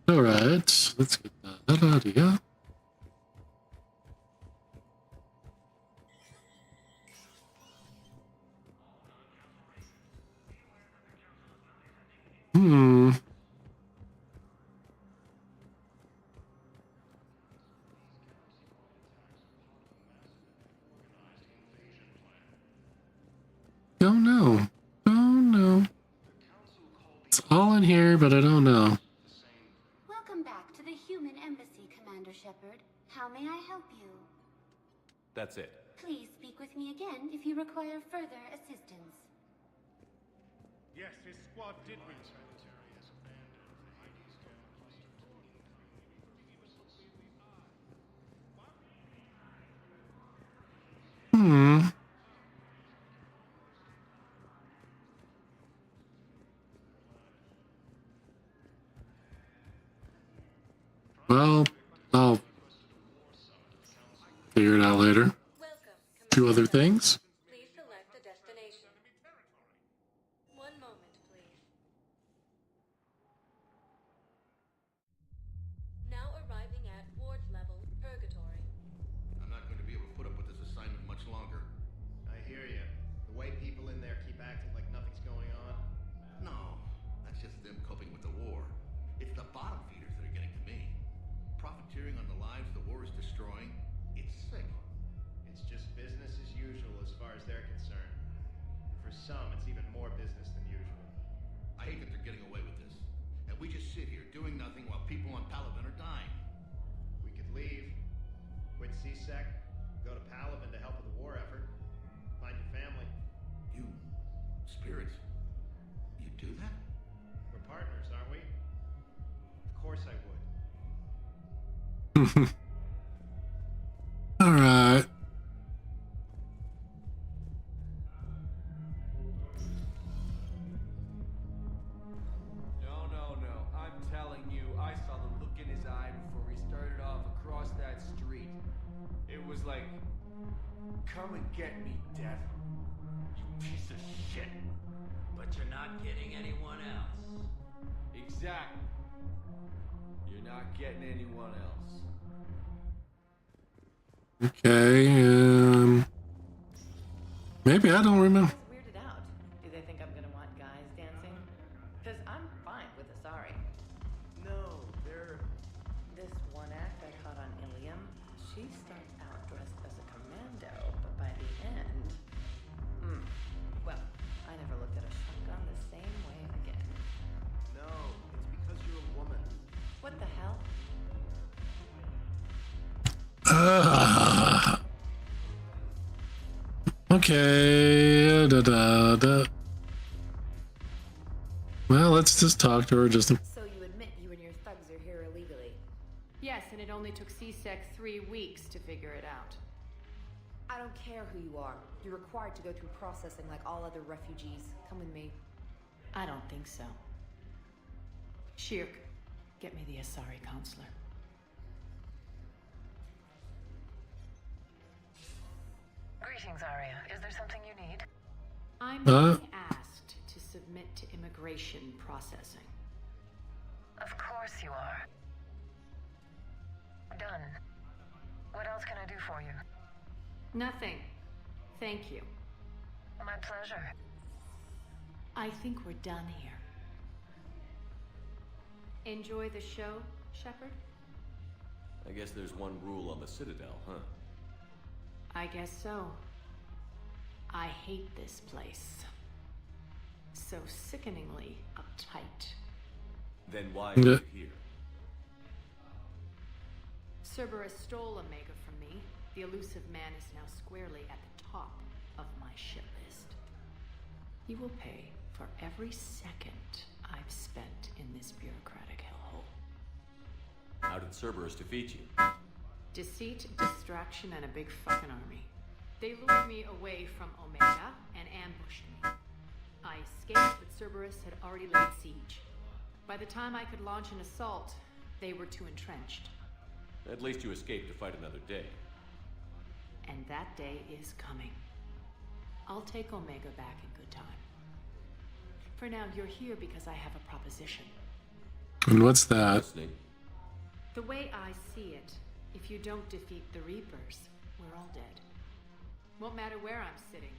All right, let's get that out of here. Don't know. Don't know. It's all in here, but I don't know.
Welcome back to the human embassy, Commander Shepard. How may I help you?
That's it.
Please speak with me again if you require further assistance.
Yes, his squad did return.
Well, I'll figure it out later. Two other things.
Please select a destination. One moment, please. Now arriving at ward level, Purgatory.
I'm not going to be able to put up with this assignment much longer.
I hear you. The way people in there keep acting like nothing's going on.
No, that's just them coping with the war. It's the bottom feeders that are getting to me. Profiteering on the lives the war is destroying. It's sick.
It's just business as usual as far as they're concerned. For some, it's even more business than usual.
I hate that they're getting away with this. And we just sit here doing nothing while people on Palaven are dying.
We could leave, quit CSEC, go to Palaven to help with the war effort, find your family.
You, spirits, you do that?
We're partners, aren't we? Of course I would.
All right.
No. I'm telling you, I saw the look in his eye before we started off across that street. It was like, come and get me, Death. You piece of shit.
But you're not getting anyone else.
Exactly. You're not getting anyone else.
Okay. Maybe I don't remember.
Weirded out. Do they think I'm gonna want guys dancing? Because I'm fine with Asari.
No, they're...
This one act I caught on Ilium, she starts out dressed as a commando, but by the end... Well, I never looked at a shotgun the same way again.
No, it's because you're a woman.
What the hell?
Okay. Well, let's just talk to her just.
So you admit you and your thugs are here illegally?
Yes, and it only took CSEC 3 weeks to figure it out.
I don't care who you are. You're required to go through processing like all other refugees. Come with me.
I don't think so. Shirk, get me the Asari counselor.
Greetings, Arya. Is there something you need?
I'm being asked to submit to immigration processing.
Of course you are. Done. What else can I do for you?
Nothing. Thank you.
My pleasure.
I think we're done here. Enjoy the show, Shepard?
I guess there's one rule on the Citadel, huh?
I guess so. I hate this place. So sickeningly uptight.
Then why are you here?
Cerberus stole Omega from me. The elusive man is now squarely at the top of my shit list. He will pay for every second I've spent in this bureaucratic hellhole.
How did Cerberus defeat you?
Deceit, distraction, and a big fucking army. They lured me away from Omega and ambushed me. I escaped, but Cerberus had already laid siege. By the time I could launch an assault, they were too entrenched.
At least you escaped to fight another day.
And that day is coming. I'll take Omega back in good time. For now, you're here because I have a proposition.
And what's that?
Listening.
The way I see it, if you don't defeat the Reapers, we're all dead. Won't matter where I'm sitting.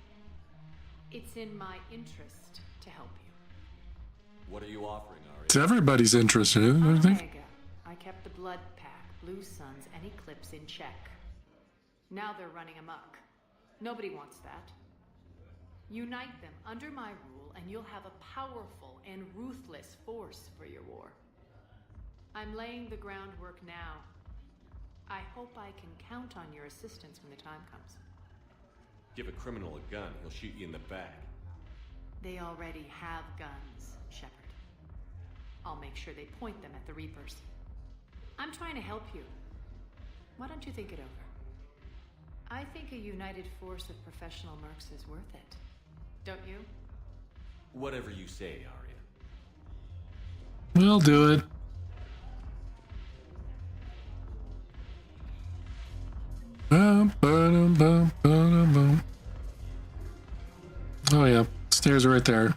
It's in my interest to help you.
What are you offering, Arya?
It's everybody's interest in it, I think.
Omega. I kept the Blood Pack, Blue Suns, and Eclipse in check. Now they're running amok. Nobody wants that. Unite them under my rule, and you'll have a powerful and ruthless force for your war. I'm laying the groundwork now. I hope I can count on your assistance when the time comes.
Give a criminal a gun, he'll shoot you in the back.
They already have guns, Shepard. I'll make sure they point them at the Reapers. I'm trying to help you. Why don't you think it over? I think a united force of professional mercs is worth it. Don't you?
Whatever you say, Arya.
We'll do it. Bum, ba-dum, bum, ba-dum, bum. Oh yeah, stairs are right there.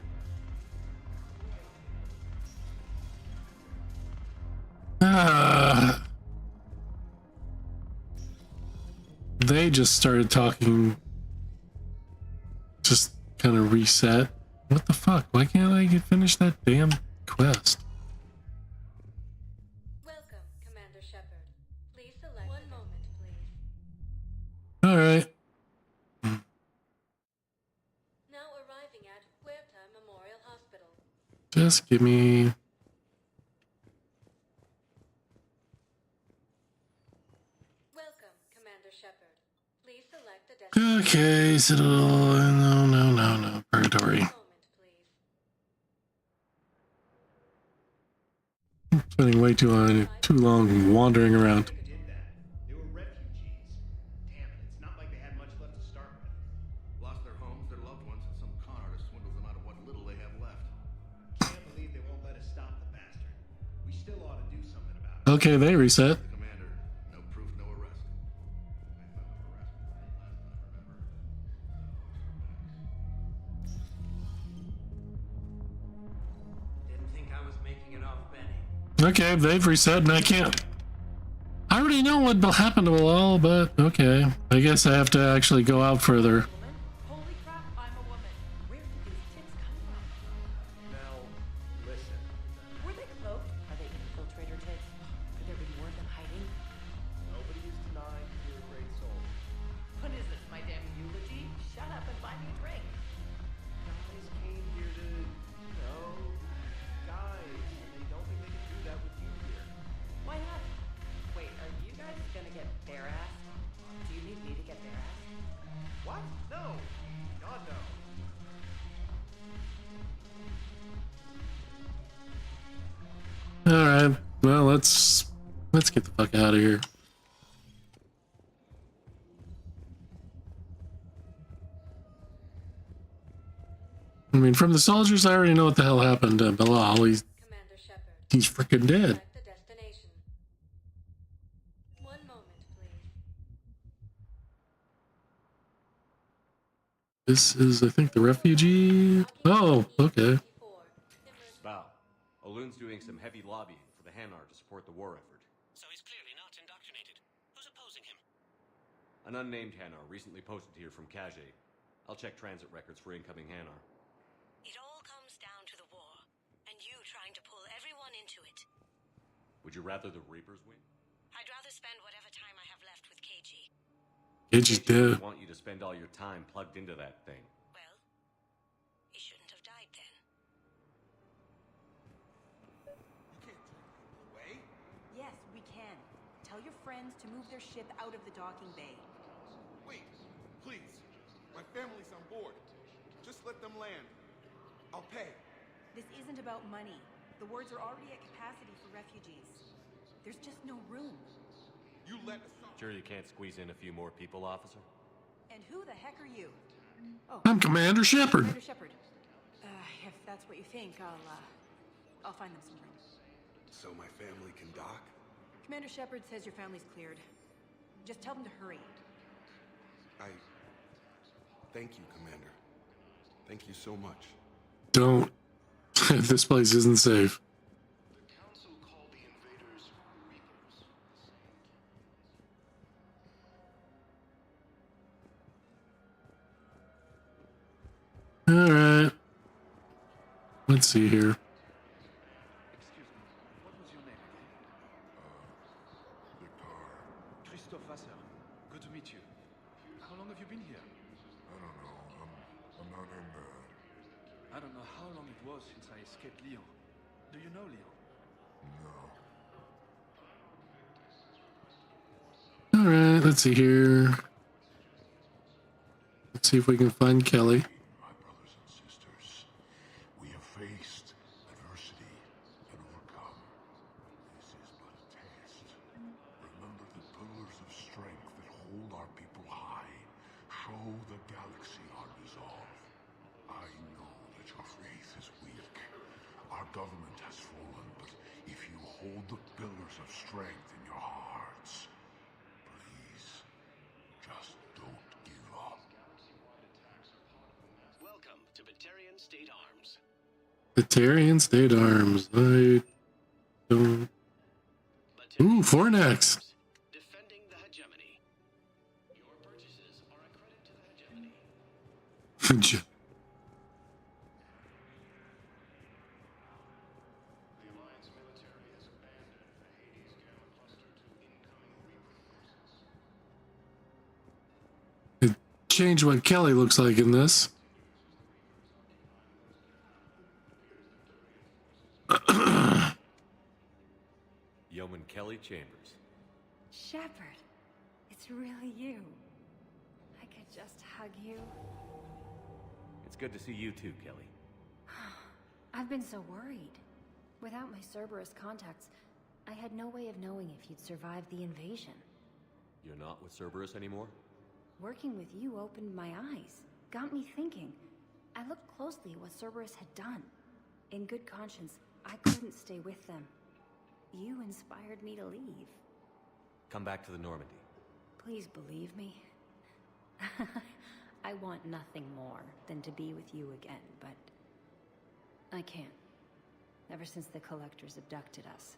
They just started talking. Just kind of reset. What the fuck? Why can't I finish that damn quest?
Welcome, Commander Shepard. Please select one moment, please.
All right.
Now arriving at Huerta Memorial Hospital.
Just give me.
Welcome, Commander Shepard. Please select a destination.
Okay, so no, purgatory. Spending way too long wandering around.
They were refugees. Damn it, it's not like they had much left to start with.
Lost their homes, their loved ones, and some con artist swindled them out of what little they have left.
Can't believe they won't let us stop the bastard. We still ought to do something about it.
Okay, they reset.
Commander, no proof, no arrest.
Didn't think I was making it off, Benny.
Okay, they've reset and I can't. I already know what will happen to Bilal, but okay. I guess I have to actually go out further.
Holy crap, I'm a woman. Where did these tits come from?
Now, listen.
Were they cloaked? Are they infiltrator tits? Could there be more of them hiding?
Nobody is denying you're a great soul.
What is this, my damn eulogy? Shut up and buy me a drink.
Guys came here to, guys, and they don't think they can do that with you here.
Why not? Wait, are you guys gonna get bare ass? Do you need me to get bare ass?
What? No. God, no.
All right. Well, let's get the fuck out of here. I mean, from the soldiers, I already know what the hell happened to Bilal. He's freaking dead.
The destination. 1 moment, please.
This is, I think, the refugee. Oh, okay.
Bow. Olun's doing some heavy lobbying for the Hanar to support the war effort.
So he's clearly not indoctrinated. Who's opposing him?
An unnamed Hanar recently posted here from Kage. I'll check transit records for incoming Hanar.
It all comes down to the war, and you trying to pull everyone into it.
Would you rather the Reapers win?
I'd rather spend whatever time I have left with KG.
KG's dead.
I want you to spend all your time plugged into that thing.
Well, he shouldn't have died then.
Away? Yes, we can. Tell your friends to move their ship out of the docking bay.
Wait, please. My family's on board. Just let them land. I'll pay.
This isn't about money. The wards are already at capacity for refugees. There's just no room.
You let us off.
Sure you can't squeeze in a few more people, officer?
And who the heck are you? Oh,
I'm Commander Shepard.
Commander Shepard. If that's what you think, I'll find them some room.
So my family can dock?
Commander Shepard says your family's cleared. Just tell them to hurry.
Thank you, Commander. Thank you so much.
Don't. This place isn't safe. All right. Let's see here.
Excuse me, what was your name again? Christophe Vassar. Good to meet you. How long have you been here?
I don't know. I'm not in there.
I don't know how long it was since I escaped Lyon. Do you know Lyon?
No.
All right. Let's see here. Let's see if we can find Kelly.
My brothers and sisters, we have faced adversity and overcome. This is but a test. Remember the pillars of strength that hold our people high. Show the galaxy our resolve. I know that your faith is weak. Our government has fallen, but if you hold the pillars of strength in your hearts, please, just don't give up.
Welcome to Batarian State Arms.
Batarian State Arms. I don't. Ooh, Fornax.
Defending the hegemony. Your purchases are a credit to the hegemony.
The Alliance military has abandoned the Hades Gamma cluster to incoming Reaper forces.
Change what Kelly looks like in this.
Yeoman Kelly Chambers.
Shepard, it's really you. I could just hug you.
It's good to see you too, Kelly.
I've been so worried. Without my Cerberus contacts, I had no way of knowing if you'd survived the invasion.
You're not with Cerberus anymore?
Working with you opened my eyes, got me thinking. I looked closely at what Cerberus had done. In good conscience, I couldn't stay with them. You inspired me to leave.
Come back to the Normandy.
Please believe me. I want nothing more than to be with you again, but I can't. Ever since the Collectors abducted us,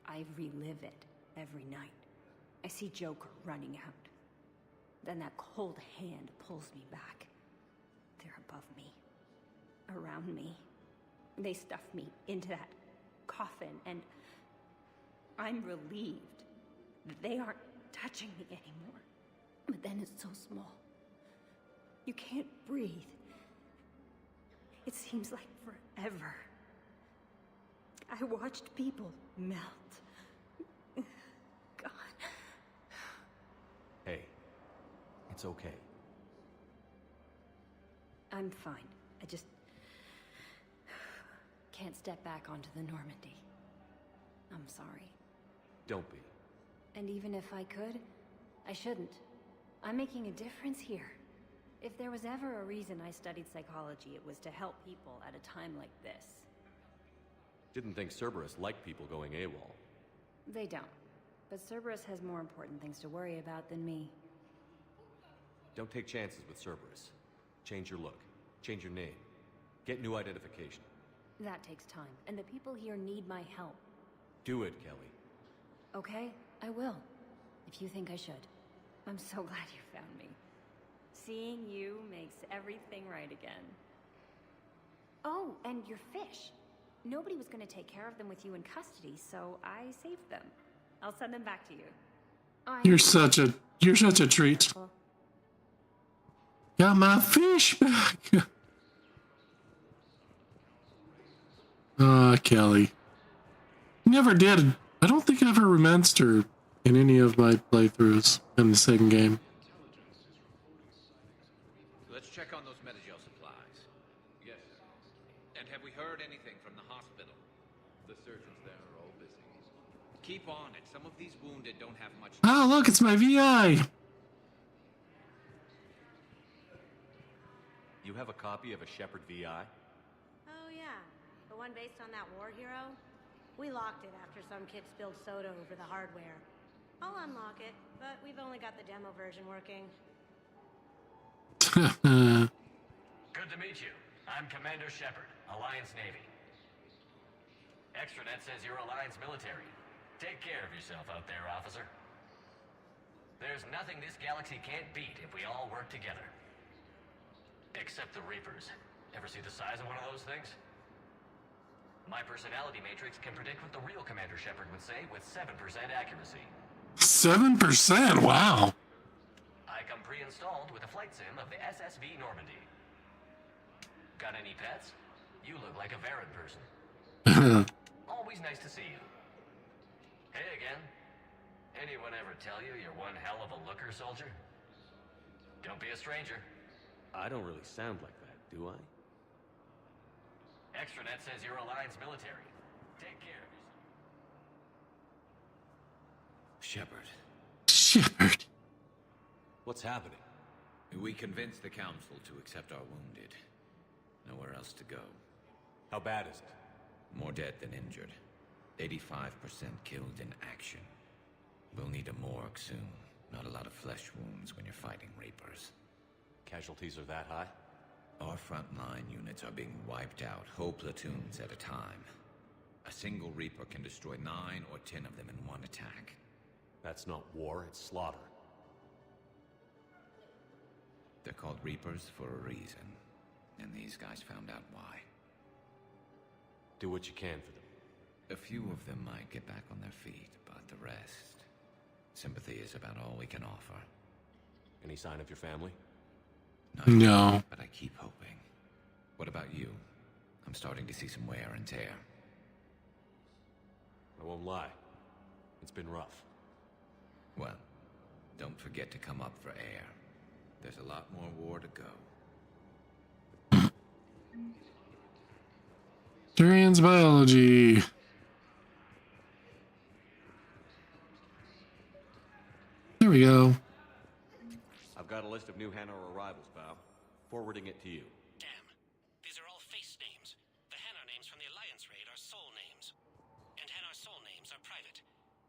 I relive it every night. I see Joker running out. Then that cold hand pulls me back. They're above me, around me. They stuff me into that coffin, and I'm relieved that they aren't touching me anymore. But then it's so small. You can't breathe. It seems like forever. I watched people melt. God.
Hey, it's okay.
I'm fine. I just can't step back onto the Normandy. I'm sorry.
Don't be.
And even if I could, I shouldn't. I'm making a difference here. If there was ever a reason I studied psychology, it was to help people at a time like this.
Didn't think Cerberus liked people going AWOL.
They don't. But Cerberus has more important things to worry about than me.
Don't take chances with Cerberus. Change your look. Change your name. Get new identification.
That takes time, and the people here need my help.
Do it, Kelly.
Okay, I will. If you think I should. I'm so glad you found me. Seeing you makes everything right again. Oh, and your fish. Nobody was going to take care of them with you in custody, so I saved them. I'll send them back to you.
You're such a treat. Got my fish back. Kelly. Never did. I don't think I ever romanced her in any of my playthroughs in the second game.
Let's check on those Metagel supplies. Yes. And have we heard anything from the hospital? The surgeons there are all busy. Keep on it. Some of these wounded don't have much.
Oh, look, it's my VI.
You have a copy of a Shepard VI?
Oh yeah, the one based on that war hero? We locked it after some kid spilled soda over the hardware. I'll unlock it, but we've only got the demo version working.
Good to meet you. I'm Commander Shepard, Alliance Navy. Extranet says you're Alliance military. Take care of yourself out there, officer. There's nothing this galaxy can't beat if we all work together. Except the Reapers. Ever see the size of one of those things? My personality matrix can predict what the real Commander Shepard would say with 7% accuracy.
7%? Wow.
I come pre-installed with a flight sim of the SSV Normandy. Got any pets? You look like a Varad person. Always nice to see you. Hey again. Anyone ever tell you you're one hell of a looker, soldier? Don't be a stranger.
I don't really sound like that, do I?
Extranet says you're Alliance military. Take care of yourself.
Shepard.
What's happening?
We convinced the Council to accept our wounded. Nowhere else to go.
How bad is it?
More dead than injured. 85% killed in action. We'll need a morgue soon. Not a lot of flesh wounds when you're fighting Reapers.
Casualties are that high?
Our frontline units are being wiped out, whole platoons at a time. A single Reaper can destroy 9 or 10 of them in one attack.
That's not war, it's slaughter.
They're called Reapers for a reason, and these guys found out why.
Do what you can for them.
A few of them might get back on their feet, but the rest... Sympathy is about all we can offer.
Any sign of your family?
No.
But I keep hoping. What about you? I'm starting to see some wear and tear.
I won't lie. It's been rough.
Well, don't forget to come up for air. There's a lot more war to go.
Durian's biology. There we go.
I've got a list of new Hanar arrivals, pal. Forwarding it to you.
Damn. These are all face names. The Hanar names from the Alliance raid are soul names. And Hanar soul names are private.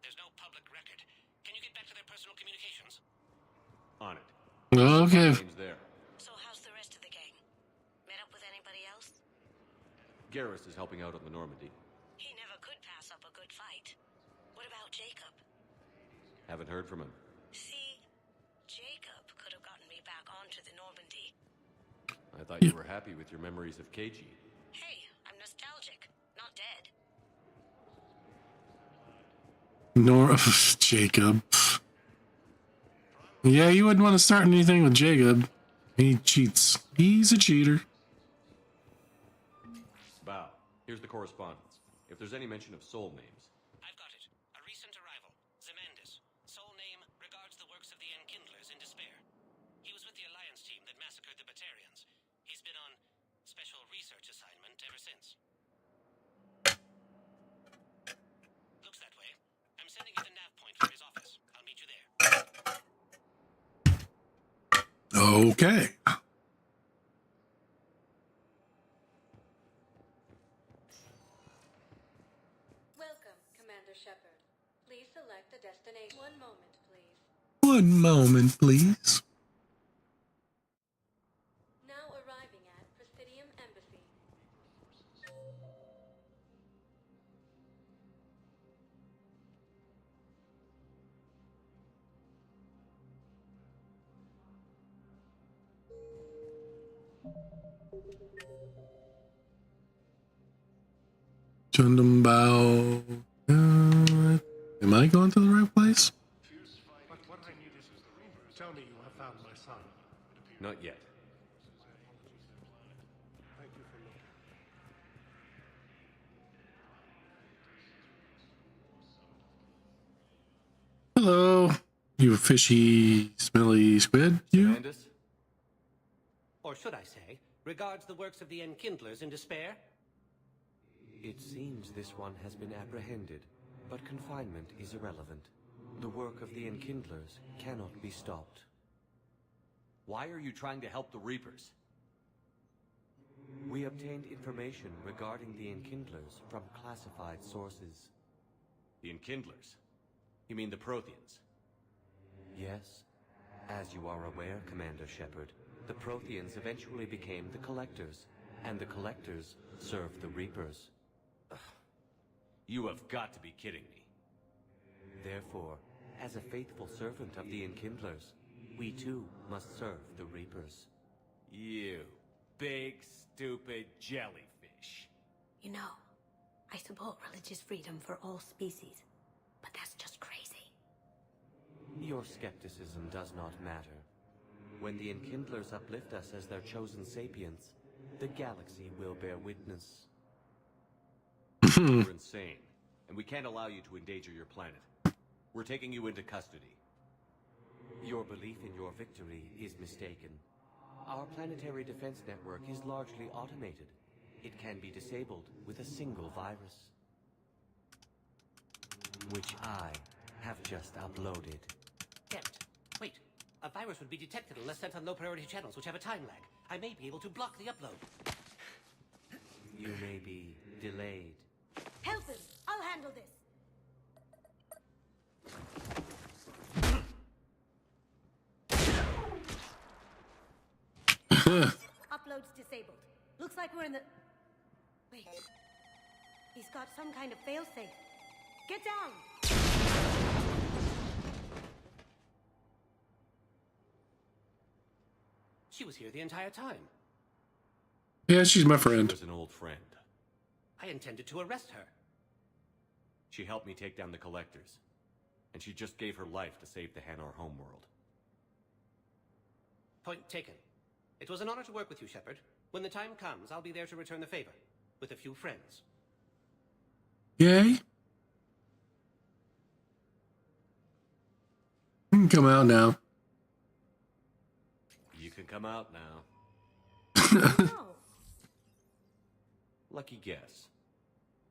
There's no public record. Can you get back to their personal communications?
On it.
Okay.
Name's there.
So how's the rest of the gang? Met up with anybody else?
Garrus is helping out on the Normandy.
He never could pass up a good fight. What about Jacob?
Haven't heard from him.
See, Jacob could have gotten me back onto the Normandy.
I thought you were happy with your memories of KG.
Hey, I'm nostalgic, not dead.
Jacob. Yeah, you wouldn't want to start anything with Jacob. He cheats. He's a cheater.
Bow. Here's the correspondence. If there's any mention of soul names.
I've got it. A recent arrival. Zemandis. Soul name regards the works of the Enkindlers in despair. He was with the Alliance team that massacred the Batarians. He's been on special research assignment ever since. Looks that way. I'm sending you the nav point for his office. I'll meet you there.
Okay.
destination. One moment, please.
One moment, please.
Now arriving at Presidium Embassy.
Chundambao. Am I going to the right place?
What I need is tell me you have found my son.
Not yet.
Thank you for looking.
Hello, you fishy, smelly squid. You?
Commandos? Or should I say, regards the works of the Enkindlers in despair?
It seems this one has been apprehended, but confinement is irrelevant. The work of the Enkindlers cannot be stopped.
Why are you trying to help the Reapers?
We obtained information regarding the Enkindlers from classified sources.
The Enkindlers? You mean the Protheans?
Yes. As you are aware, Commander Shepard, the Protheans eventually became the Collectors, and the Collectors served the Reapers.
You have got to be kidding me.
Therefore, as a faithful servant of the Enkindlers, we too must serve the Reapers.
You big, stupid jellyfish.
You know, I support religious freedom for all species, but that's just crazy.
Your skepticism does not matter. When the Enkindlers uplift us as their chosen sapients, the galaxy will bear witness.
You're insane, and we can't allow you to endanger your planet. We're taking you into custody.
Your belief in your victory is mistaken. Our planetary defense network is largely automated. It can be disabled with a single virus, which I have just uploaded.
Damn it. Wait. A virus would be detected unless sent on low-priority channels, which have a time lag. I may be able to block the upload.
You may be delayed.
Help him! I'll handle this! Upload's disabled. Looks like we're in the... Wait. He's got some kind of failsafe. Get down!
She was here the entire time.
Yeah, she's my friend.
She was an old friend.
I intended to arrest her.
She helped me take down the Collectors. And she just gave her life to save the Hanar homeworld.
Point taken. It was an honor to work with you, Shepard. When the time comes, I'll be there to return the favor. With a few friends.
Yay. You can come out now.
You can come out now.
No.
Lucky guess.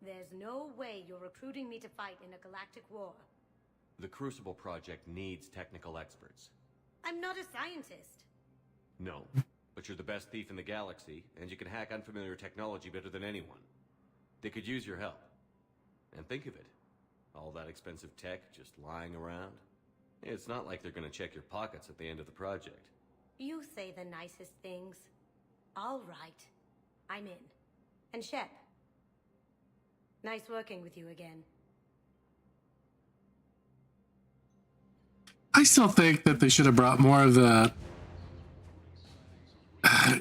There's no way you're recruiting me to fight in a galactic war.
The Crucible Project needs technical experts.
I'm not a scientist.
No, but you're the best thief in the galaxy, and you can hack unfamiliar technology better than anyone. They could use your help. And think of it. All that expensive tech just lying around. It's not like they're gonna check your pockets at the end of the project.
You say the nicest things. All right. I'm in. And Shep. Nice working with you again.
I still think that they should have brought more of the...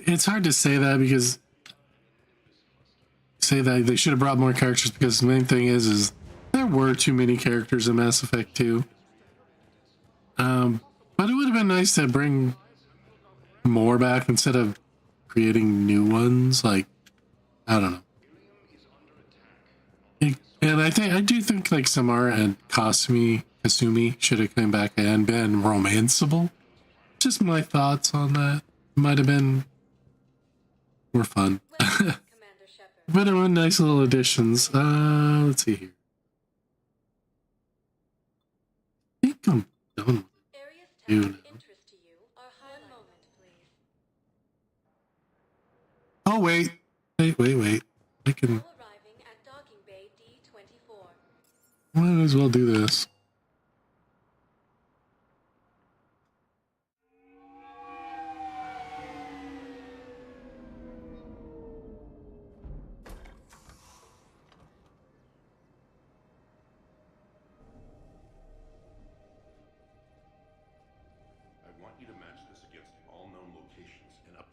It's hard to say that because... Say that they should have brought more characters because the main thing is there were too many characters in Mass Effect 2. But it would have been nice to bring more back instead of creating new ones. Like, I don't know. And I do think like Samara and Kasumi should have come back and been romanceable. Just my thoughts on that. Might have been more fun. But it were nice little additions. Let's see here. I think I'm done. Dude. Oh wait. Wait. I can. Might as well do this.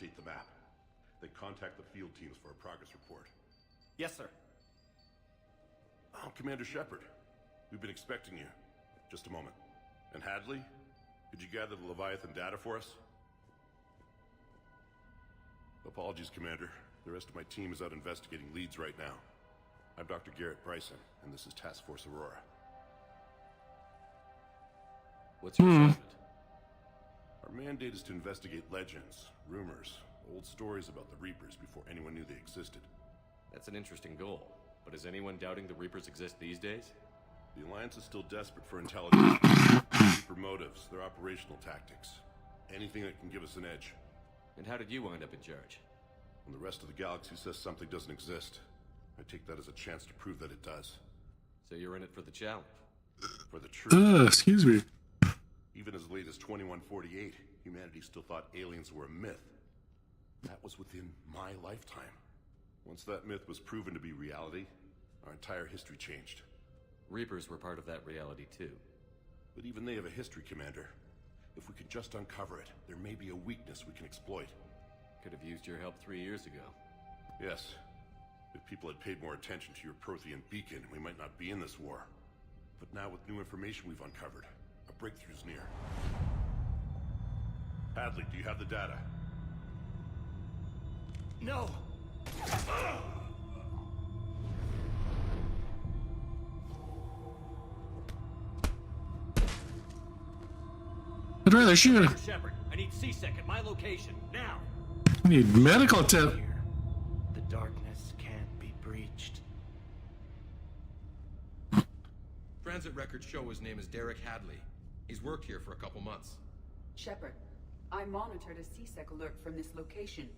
update the map. Then contact the field teams for a progress report.
Yes, sir.
Oh, Commander Shepard. We've been expecting you. Just a moment. And Hadley? Could you gather the Leviathan data for us? Apologies, Commander. The rest of my team is out investigating leads right now. I'm Dr. Garrett Bryson, and this is Task Force Aurora.
What's your assignment?
Our mandate is to investigate legends, rumors, old stories about the Reapers before anyone knew they existed.
That's an interesting goal. But is anyone doubting the Reapers exist these days?
The Alliance is still desperate for intelligence. Reaper motives, their operational tactics. Anything that can give us an edge.
And how did you wind up in charge?
When the rest of the galaxy says something doesn't exist, I take that as a chance to prove that it does.
So you're in it for the challenge?
For the truth.
Excuse me.
Even as late as 2148, humanity still thought aliens were a myth. That was within my lifetime. Once that myth was proven to be reality, our entire history changed.
Reapers were part of that reality too.
But even they have a history, Commander. If we could just uncover it, there may be a weakness we can exploit.
Could have used your help 3 years ago.
Yes. If people had paid more attention to your Prothean beacon, we might not be in this war. But now with new information we've uncovered, a breakthrough's near. Hadley, do you have the data?
No!
I'd rather shoot him.
Shepard, I need C-Sec at my location, now!
I need medical attention.
The darkness can't be breached.
Transit records show his name is Derek Hadley. He's worked here for a couple months.
Shepard, I monitored a C-Sec alert from this location.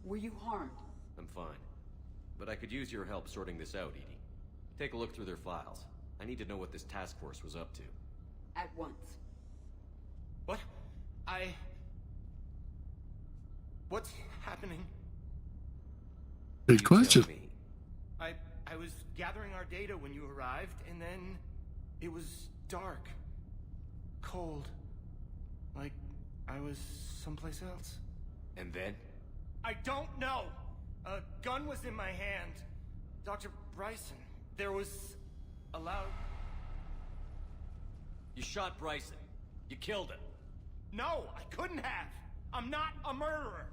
Were you harmed?
I'm fine. But I could use your help sorting this out, Edie. Take a look through their files. I need to know what this task force was up to.
At once.
What? What's happening?
Good question.
I was gathering our data when you arrived, and then it was dark. Cold. Like I was someplace else.
And then?
I don't know! A gun was in my hand. Dr. Bryson, there was a loud...
You shot Bryson. You killed him.
No, I couldn't have. I'm not a murderer.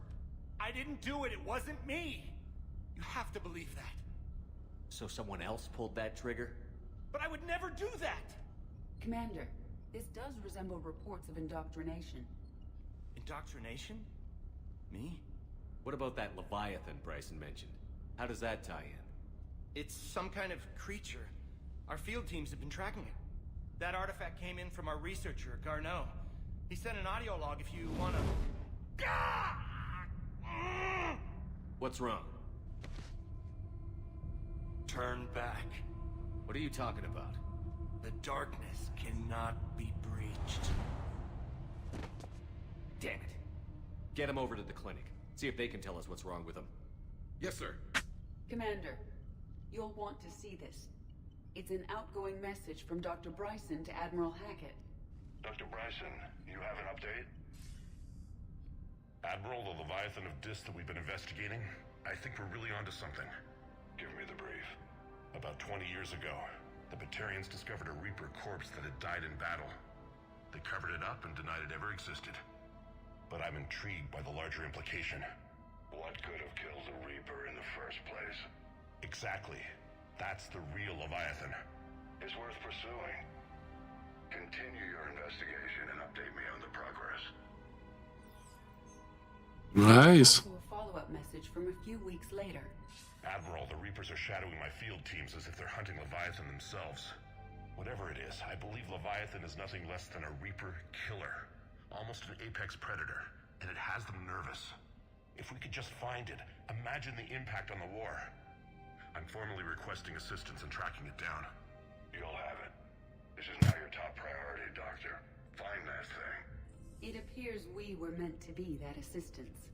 I didn't do it. It wasn't me. You have to believe that.
So someone else pulled that trigger?
But I would never do that.
Commander, this does resemble reports of indoctrination.
Indoctrination? Me?
What about that Leviathan Bryson mentioned? How does that tie in?
It's some kind of creature. Our field teams have been tracking it. That artifact came in from our researcher, Garneau. He sent an audio log if you wanna...
What's wrong?
Turn back.
What are you talking about?
The darkness cannot be breached.
Damn it. Get him over to the clinic. See if they can tell us what's wrong with him.
Yes, sir.
Commander, you'll want to see this. It's an outgoing message from Dr. Bryson to Admiral Hackett.
Dr. Bryson, you have an update? Admiral, the Leviathan of Dis that we've been investigating, I think we're really onto something. Give me the brief. About 20 years ago, the Batarians discovered a Reaper corpse that had died in battle. They covered it up and denied it ever existed. But I'm intrigued by the larger implication. What could have killed the Reaper in the first place? Exactly. That's the real Leviathan. It's worth pursuing. Continue your investigation and update me on the progress.
Nice.
Also a follow-up message from a few weeks later.
Admiral, the Reapers are shadowing my field teams as if they're hunting Leviathan themselves. Whatever it is, I believe Leviathan is nothing less than a Reaper killer. Almost an apex predator, and it has them nervous. If we could just find it, imagine the impact on the war. I'm formally requesting assistance in tracking it down. You'll have it. This is now your top priority, Doctor. Find that thing.
It appears we were meant to be that assistance.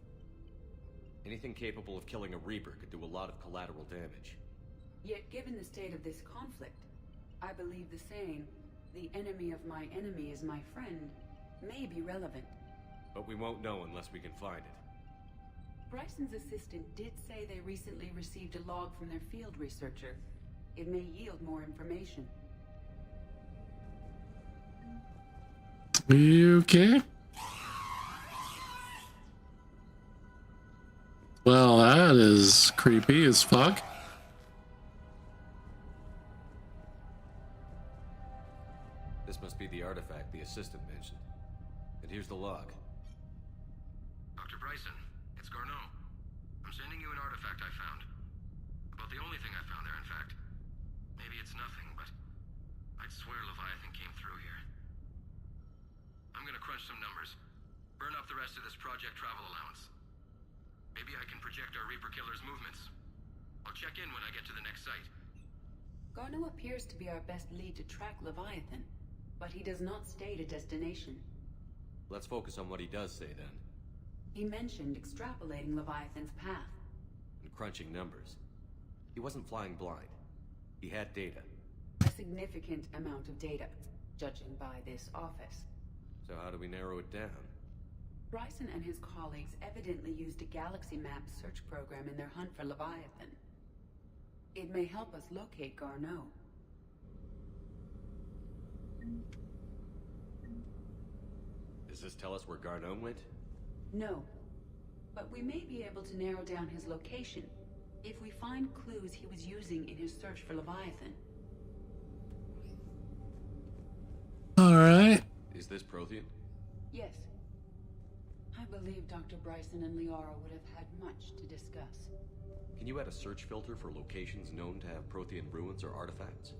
Anything capable of killing a Reaper could do a lot of collateral damage.
Yet given the state of this conflict, I believe the saying, "The enemy of my enemy is my friend," may be relevant.
But we won't know unless we can find it.
Bryson's assistant did say they recently received a log from their field researcher. It may yield more information.
You okay? Well, that is creepy as fuck.
This must be the artifact the assistant mentioned. And here's the log.
Dr. Bryson, it's Garneau. I'm sending you an artifact I found. About the only thing I found there, in fact. Maybe it's nothing, but I'd swear Leviathan came through here. I'm gonna crunch some numbers. Burn up the rest of this project travel allowance. Maybe I can project our Reaper Killer's movements. I'll check in when I get to the next site.
Garneau appears to be our best lead to track Leviathan, but he does not state a destination.
Let's focus on what he does say then.
He mentioned extrapolating Leviathan's path.
And crunching numbers. He wasn't flying blind. He had data.
A significant amount of data, judging by this office.
So how do we narrow it down?
Bryson and his colleagues evidently used a galaxy map search program in their hunt for Leviathan. It may help us locate Garneau.
Does this tell us where Garneau went?
No, but we may be able to narrow down his location if we find clues he was using in his search for Leviathan.
All right.
Is this Prothean?
Yes. I believe Dr. Bryson and Liara would have had much to discuss.
Can you add a search filter for locations known to have Prothean ruins or artifacts?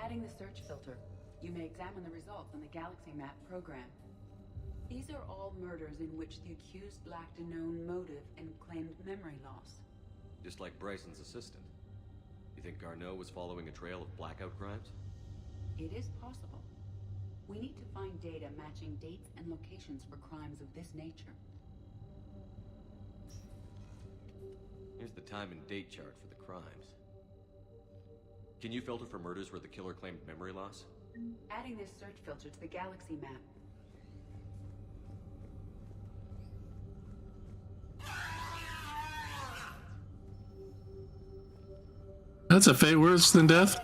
Adding the search filter, you may examine the results on the Galaxy Map program. These are all murders in which the accused lacked a known motive and claimed memory loss.
Just like Bryson's assistant. You think Garneau was following a trail of blackout crimes?
It is possible. We need to find data matching dates and locations for crimes of this nature.
Here's the time and date chart for the crimes. Can you filter for murders where the killer claimed memory loss?
Adding this search filter to the Galaxy Map.
That's a fate worse than death.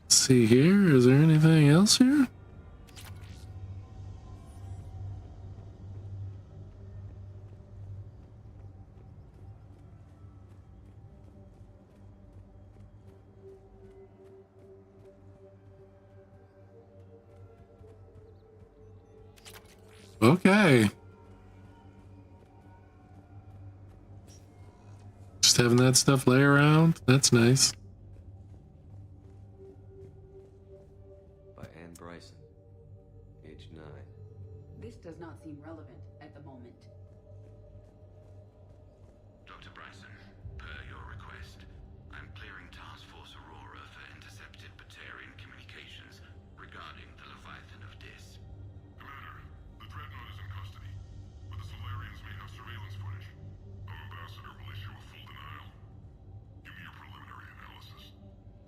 Let's see here. Is there anything else here? Okay. Just having that stuff lay around, that's nice.
By Anne Bryson, age 9.
This does not seem relevant at the moment.
Dr. Bryson, per your request, I'm clearing Task Force Aurora for intercepted Batarian communications regarding the Leviathan of Dis.
Commander, the Dreadnought is in custody, but the Solarians may have surveillance footage. Our ambassador will issue a full denial. Give me your preliminary analysis.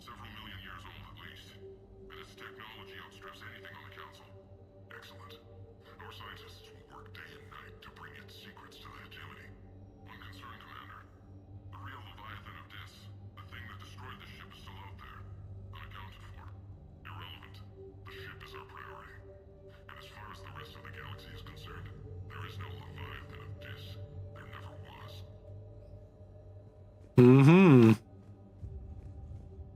Several million years old at least, and its technology outstrips anything on the Council. Excellent. Our scientists will work day and night to bring its secrets to the hegemony. One concern, Commander. The real Leviathan of Dis, the thing that destroyed the ship, is still out there. Unaccounted for. Irrelevant. The ship is our priority. And as far as the rest of the galaxy is concerned, there is no Leviathan of Dis. There never was.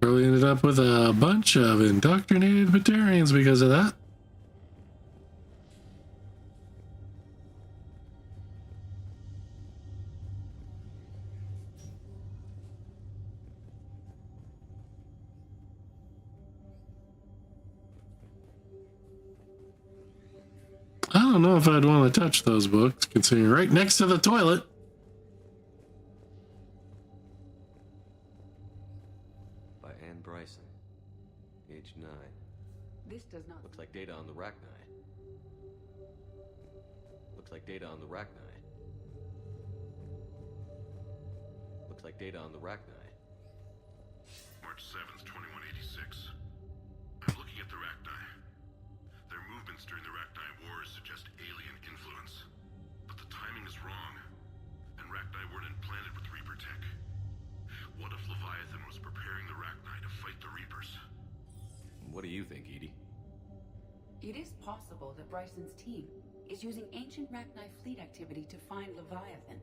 Probably ended up with a bunch of indoctrinated Batarians because of that. I don't know if I'd want to touch those books, considering right next to the toilet.
By Anne Bryson, age 9.
This does not...
Looks like data on the Rachni. Looks like like data on the Rachni.
March 7th, 2186. I'm looking at the Rachni. Their movements during the Rachni Wars suggest alien influence. But the timing is wrong, and Rachni weren't implanted with Reaper tech. What if Leviathan was preparing the Rachni to fight the Reapers?
What do you think, Edie?
It is possible that Bryson's team is using ancient Rachni fleet activity to find Leviathan.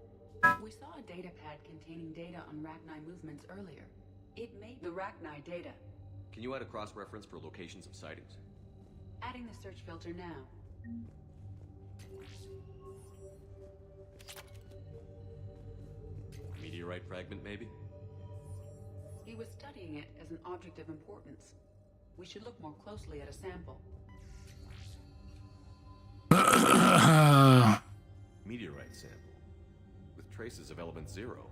We saw a data pad containing data on Rachni movements earlier. It may be the Rachni data.
Can you add a cross-reference for locations of sightings?
Adding the search filter now.
Meteorite fragment, maybe?
He was studying it as an object of importance. We should look more closely at a sample.
Meteorite sample. With traces of element 0.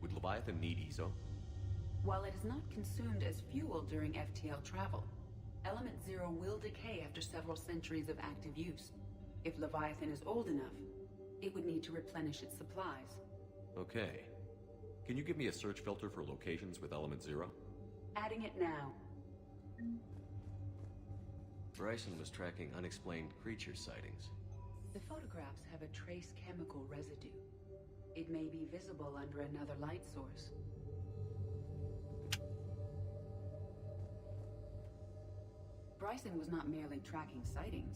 Would Leviathan need ESO?
While it is not consumed as fuel during FTL travel, element 0 will decay after several centuries of active use. If Leviathan is old enough, it would need to replenish its supplies.
Okay. Can you give me a search filter for locations with element 0?
Adding it now.
Bryson was tracking unexplained creature sightings.
The photographs have a trace chemical residue. It may be visible under another light source. Bryson was not merely tracking sightings.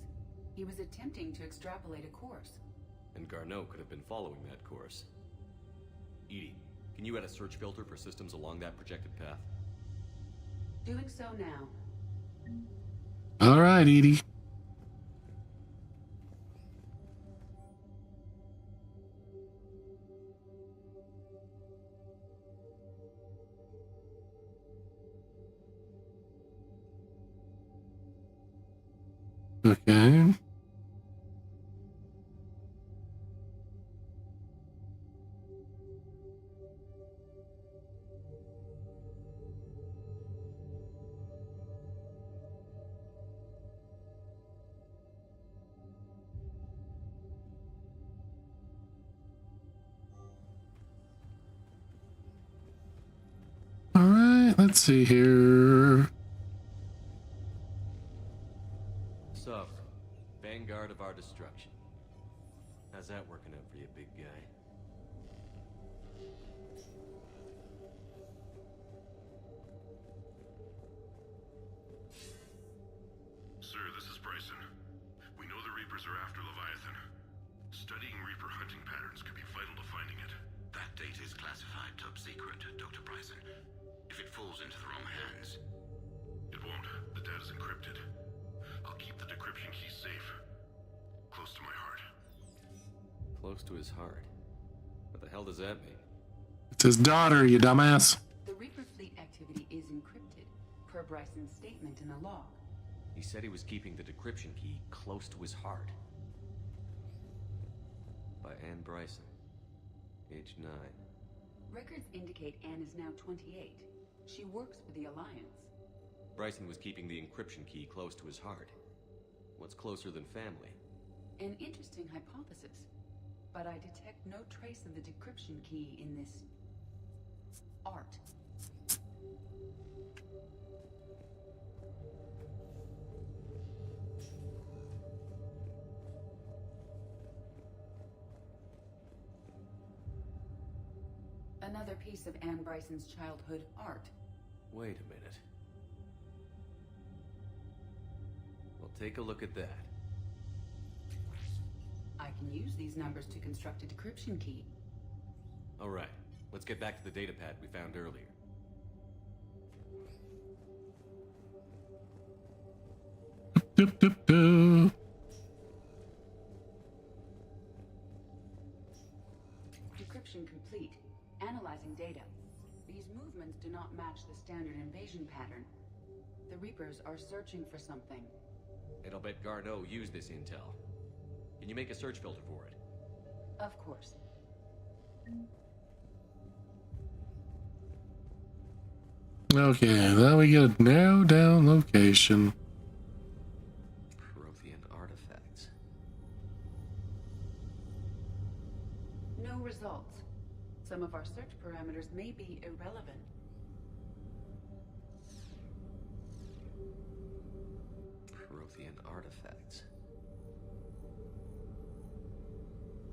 He was attempting to extrapolate a course.
And Garneau could have been following that course. Edie, can you add a search filter for systems along that projected path?
Doing so now.
All right, Edie. Okay. All right, let's see here.
So, vanguard of our destruction. How's that working out for you, big guy?
Sir, this is Bryson. We know the Reapers are after Leviathan. Studying Reaper hunting patterns could be vital to finding it.
That data is classified top secret, Dr. Bryson. If it falls into the wrong hands...
It won't. The data's encrypted. I'll keep the decryption key safe. Close to my heart.
Close to his heart? What the hell does that mean?
It's his daughter, you dumbass.
The Reaper fleet activity is encrypted, per Bryson's statement in the log.
He said he was keeping the decryption key close to his heart. By Anne Bryson. Age 9.
Records indicate Anne is now 28. She works for the Alliance.
Bryson was keeping the encryption key close to his heart. What's closer than family?
An interesting hypothesis, but I detect no trace of the decryption key in this... art. Another piece of Anne Bryson's childhood art.
Wait a minute. Well, take a look at that.
I can use these numbers to construct a decryption key.
All right, let's get back to the data pad we found earlier.
Doop, doop, doop.
Decryption complete. Analyzing data. These movements do not match the standard invasion pattern. The Reapers are searching for something.
And I'll bet Garneau used this intel. Can you make a search filter for it?
Of course.
Okay, now we get a narrow down location.
Prothean artifacts.
No results. Some of our search parameters may be irrelevant.
Prothean artifacts.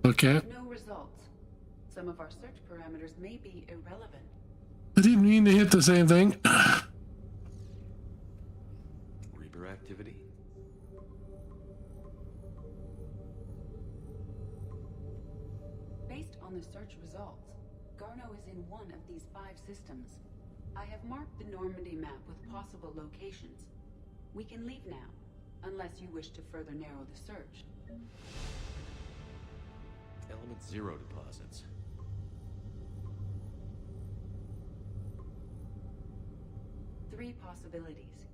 Okay.
No results. Some of our search parameters may be irrelevant.
I didn't mean to hit the same thing.
Reaper activity.
Based on the search results, Garno is in one of these 5 systems. I have marked the Normandy map with possible locations. We can leave now, unless you wish to further narrow the search.
Element 0 deposits.
Three possibilities.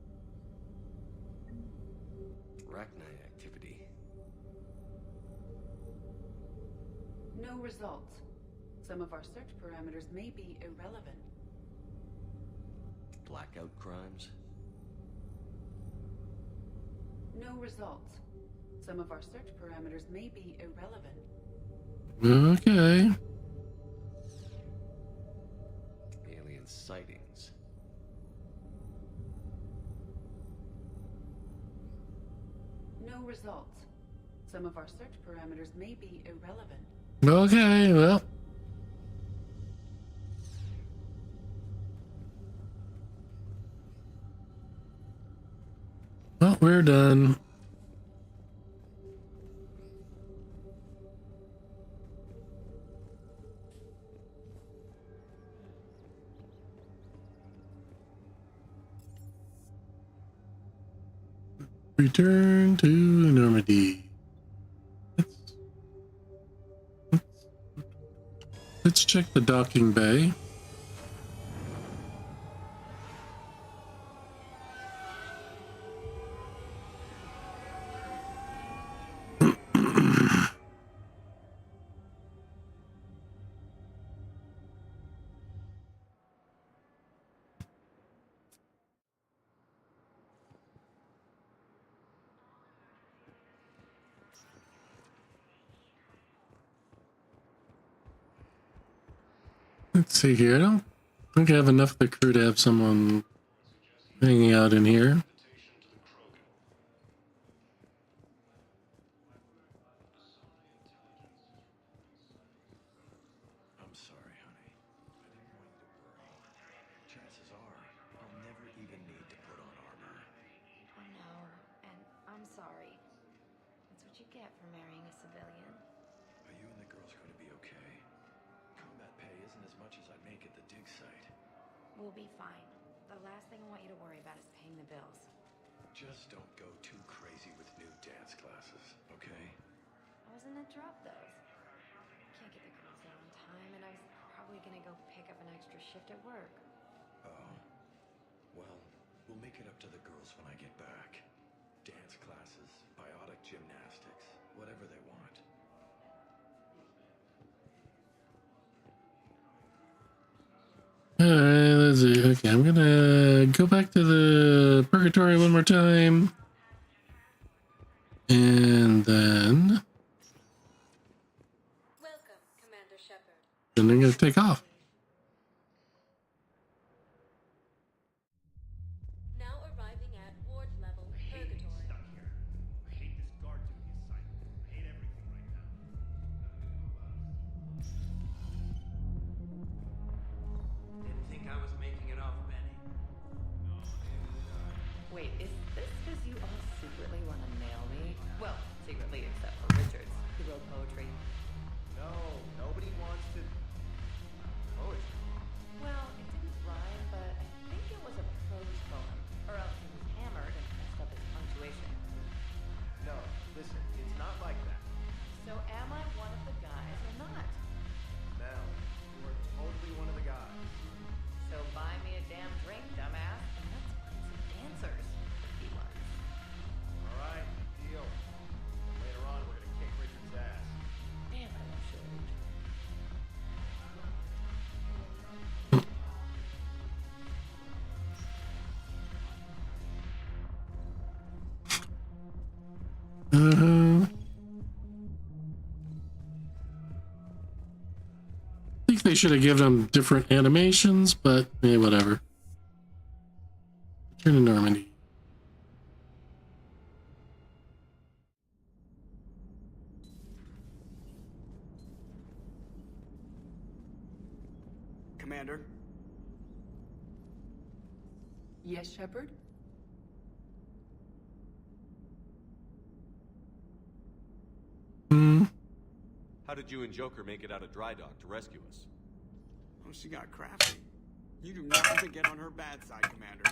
Rachni activity.
No results. Some of our search parameters may be irrelevant.
Blackout crimes.
No results. Some of our search parameters may be irrelevant.
Okay.
Alien sightings.
No results. Some of our search parameters may be irrelevant.
Okay, well. Well, we're done. Return to Normandy. Let's check the docking bay. Let's see here. I don't think I have enough of the crew to have someone hanging out in here.
I'm sorry, honey. I didn't want you to worry. Chances are, I'll never even need to put on armor.
I know, and I'm sorry. That's what you get for marrying a civilian.
Are you and the girls going to be okay? Combat pay isn't as much as I make at the dig site.
We'll be fine. The last thing I want you to worry about is paying the bills.
Just don't go too crazy with new dance classes, okay?
I was in a drop those. Can't get the girls there on time, and I was probably gonna go pick up an extra shift at work.
Oh. Well, we'll make it up to the girls when I get back. Dance classes, biotic gymnastics, whatever they want.
Alright, let's see. Okay, I'm gonna go back to the purgatory one more time. And then...
Welcome, Commander Shepard.
Then I'm gonna take off.
Now arriving at ward level purgatory.
I hate this guard duty assignment. I hate everything right now.
Didn't think I was making it off, Benny.
Wait, is this because you all secretly want to nail me? Well, secretly except for Richards, who wrote poetry.
No, nobody wants to. Poetry.
Well, it didn't rhyme, but I think it was a prose poem. Or else he was hammered and messed up his punctuation.
No, listen, it's not like that.
So am I one of the guys or not?
Mel, you are totally one of the guys.
So buy me a damn drink, dumbass, and let's find some dancers. He was.
All right, deal. Later on, we're gonna kick Richard's ass.
Damn, I love Shorty.
they should have given them different animations, but whatever. Return to Normandy.
Commander?
Yes, Shepard?
How did you and Joker make it out of dry dock to rescue us?
Oh, she got crafty. You do not want to get on her bad side, Commander.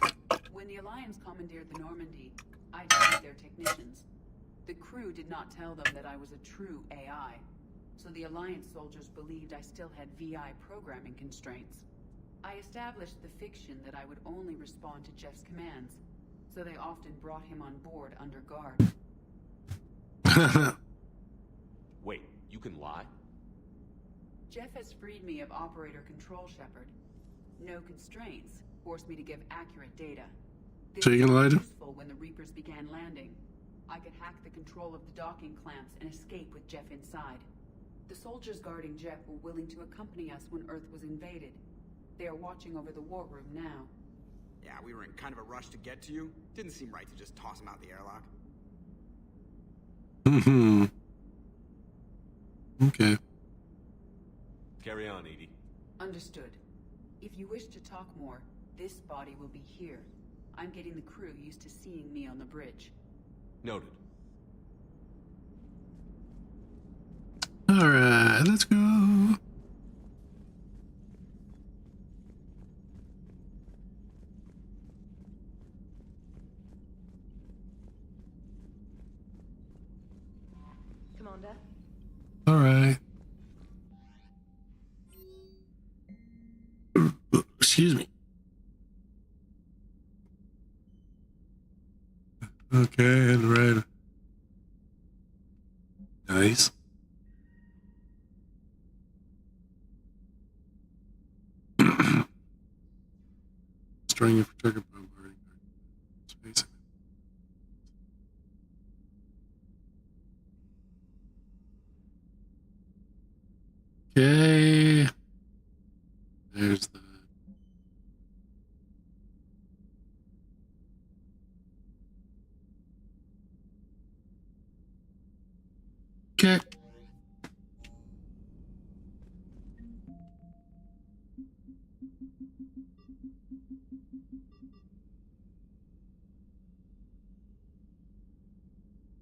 When the Alliance commandeered the Normandy, I trained their technicians. The crew did not tell them that I was a true AI, so the Alliance soldiers believed I still had VI programming constraints. I established the fiction that I would only respond to Jeff's commands, so they often brought him on board under guard.
Wait, you can lie?
Jeff has freed me of operator control, Shepard. No constraints forced me to give accurate data. This
So you can lie to?
was useful when the Reapers began landing. I could hack the control of the docking clamps and escape with Jeff inside. The soldiers guarding Jeff were willing to accompany us when Earth was invaded. They are watching over the war room now.
Yeah, we were in kind of a rush to get to you. Didn't seem right to just toss him out the airlock.
Okay.
Carry on, Edie.
Understood. If you wish to talk more, this body will be here. I'm getting the crew used to seeing me on the bridge.
Noted.
Alright, let's go.
Commander?
Alright. Excuse me. Okay, and right. Nice. Destroying it for trigger bombarding. Space. Okay. There's the. Okay. I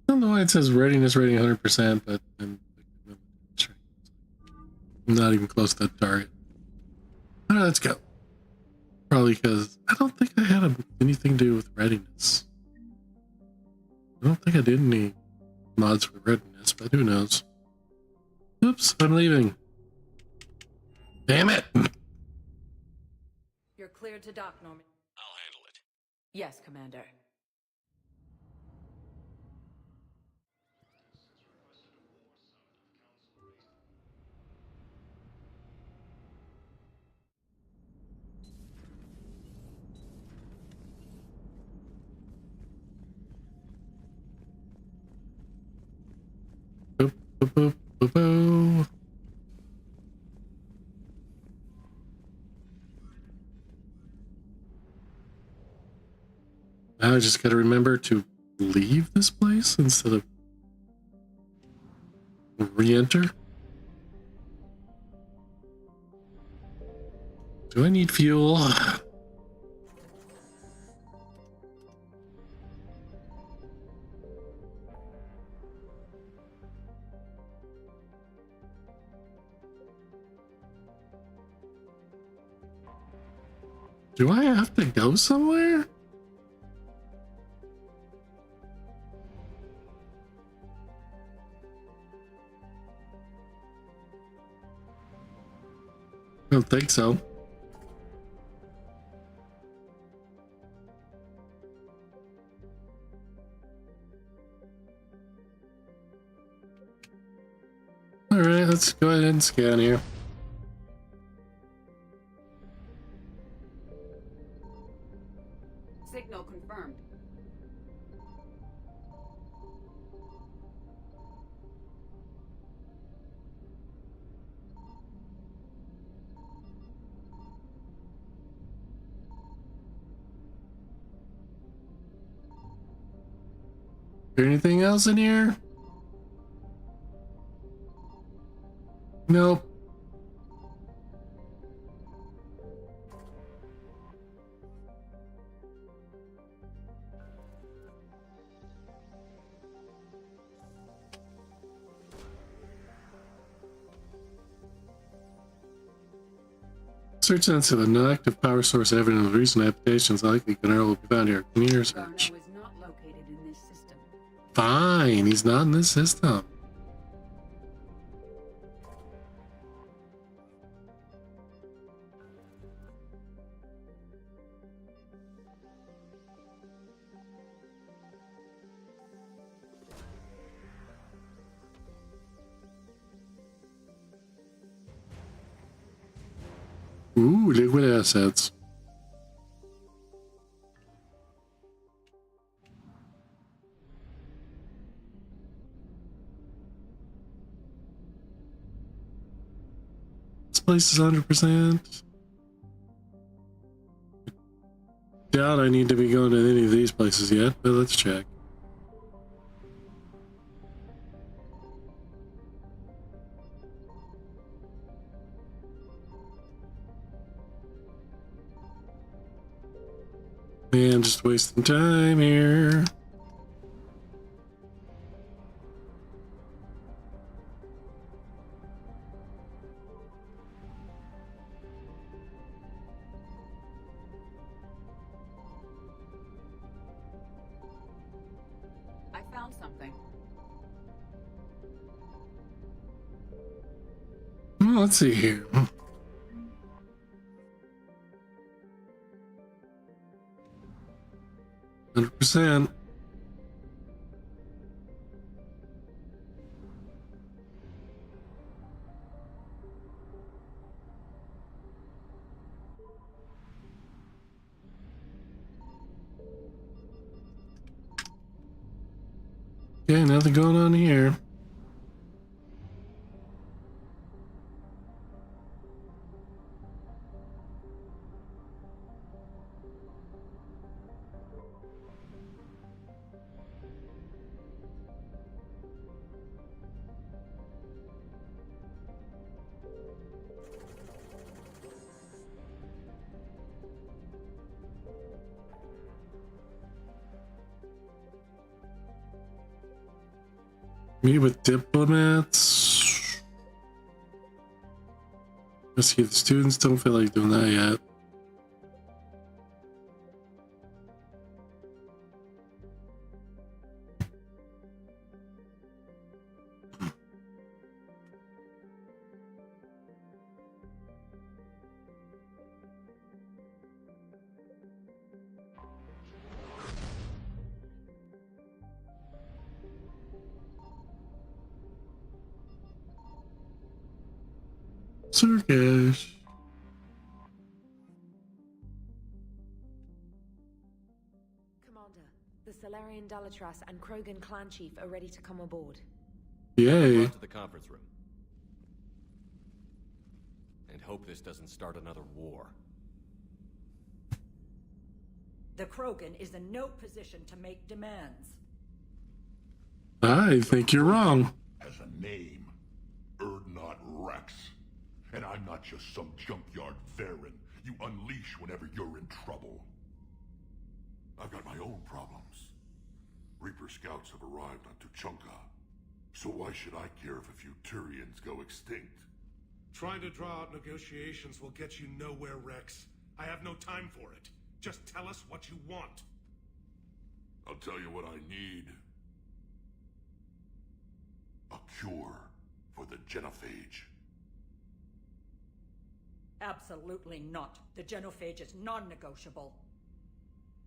don't know why it says readiness rating 100%, but I'm not even close to that target. Alright, let's go. Probably because I don't think I had anything to do with readiness. I don't think I did any mods for readiness, but who knows. Oops, I'm leaving. Damn it!
You're cleared to dock, Norman.
I'll handle it.
Yes, Commander.
Boop, boop, boop, boop, boop. Now I just gotta remember to leave this place instead of re-enter. Do I need fuel? Do I have to go somewhere? I don't think so. Alright, let's go ahead and scan here.
Signal confirmed.
there anything else in here? Nope. Search into the non-active power source evidence of recent applications likely can be found here. Clear search. Fine, he's not in this system. Ooh, liquid assets. This place is 100%. Doubt I need to be going to any of these places yet, but let's check. Man, I'm just wasting time here.
I found something.
Well, let's see here. 100%. Okay, nothing going on here. Meet with diplomats. Rescue the students. Don't feel like doing that yet. Circus.
Commander, the Salarian Dalatras and Krogan clan chief are ready to come aboard.
Yay.
To the conference room. And hope this doesn't start another war.
The Krogan is in no position to make demands.
I think you're wrong.
Has a name. Urdnot Rex. And I'm not just some junkyard Varen you unleash whenever you're in trouble. I've got my own problems. Reaper scouts have arrived on Tuchanka. So why should I care if a few Turians go extinct?
Trying to draw out negotiations will get you nowhere, Rex. I have no time for it. Just tell us what you want.
I'll tell you what I need. A cure for the genophage.
Absolutely not. The genophage is non-negotiable.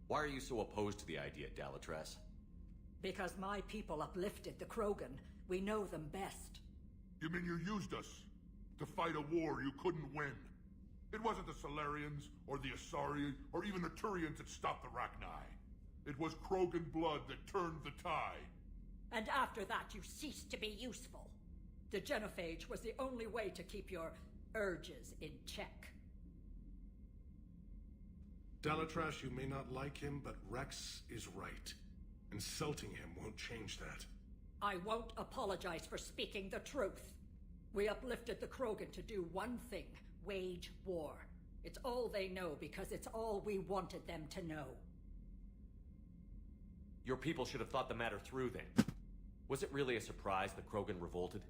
Why are you so opposed to the idea, Dalatras?
Because my people uplifted the Krogan. We know them best.
You mean you used us to fight a war you couldn't win? It wasn't the Salarians, or the Asari, or even the Turians that stopped the Rachni. It was Krogan blood that turned the tide.
And after that, you ceased to be useful. The genophage was the only way to keep your urges in check.
Dalatras, you may not like him, but Rex is right. Insulting him won't change that.
I won't apologize for speaking the truth. We uplifted the Krogan to do one thing: wage war. It's all they know because it's all we wanted them to know.
Your people should have thought the matter through then. Was it really a surprise the Krogan revolted?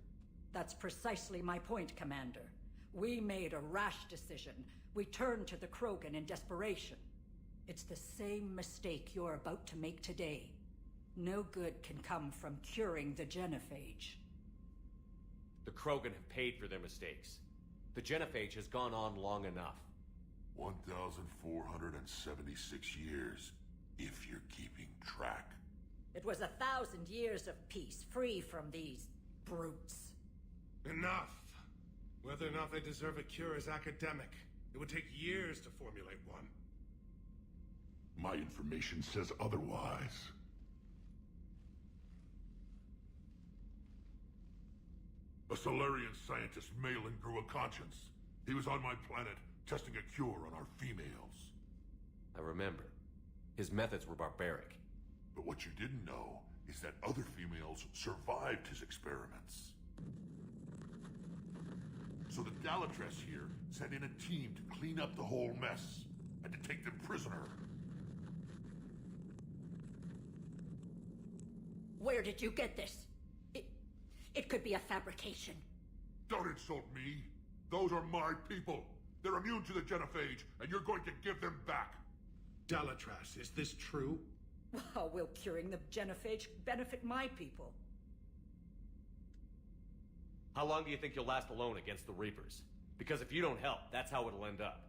That's precisely my point, Commander. We made a rash decision. We turned to the Krogan in desperation. It's the same mistake you're about to make today. No good can come from curing the genophage.
The Krogan have paid for their mistakes. The genophage has gone on long enough.
1,476 years, if you're keeping track.
It was 1,000 years of peace, free from these brutes.
Enough! Whether or not they deserve a cure is academic. It would take years to formulate one.
My information says otherwise. A Solarian scientist, Malin, grew a conscience. He was on my planet, testing a cure on our females.
I remember. His methods were barbaric.
But what you didn't know is that other females survived his experiments. So the Dalatress here sent in a team to clean up the whole mess and to take them prisoner.
Where did you get this? It could be a fabrication.
Don't insult me. Those are my people. They're immune to the genophage, and you're going to give them back.
Dalatrass, is this true?
How will curing the genophage benefit my people?
How long do you think you'll last alone against the Reapers? Because if you don't help, that's how it'll end up.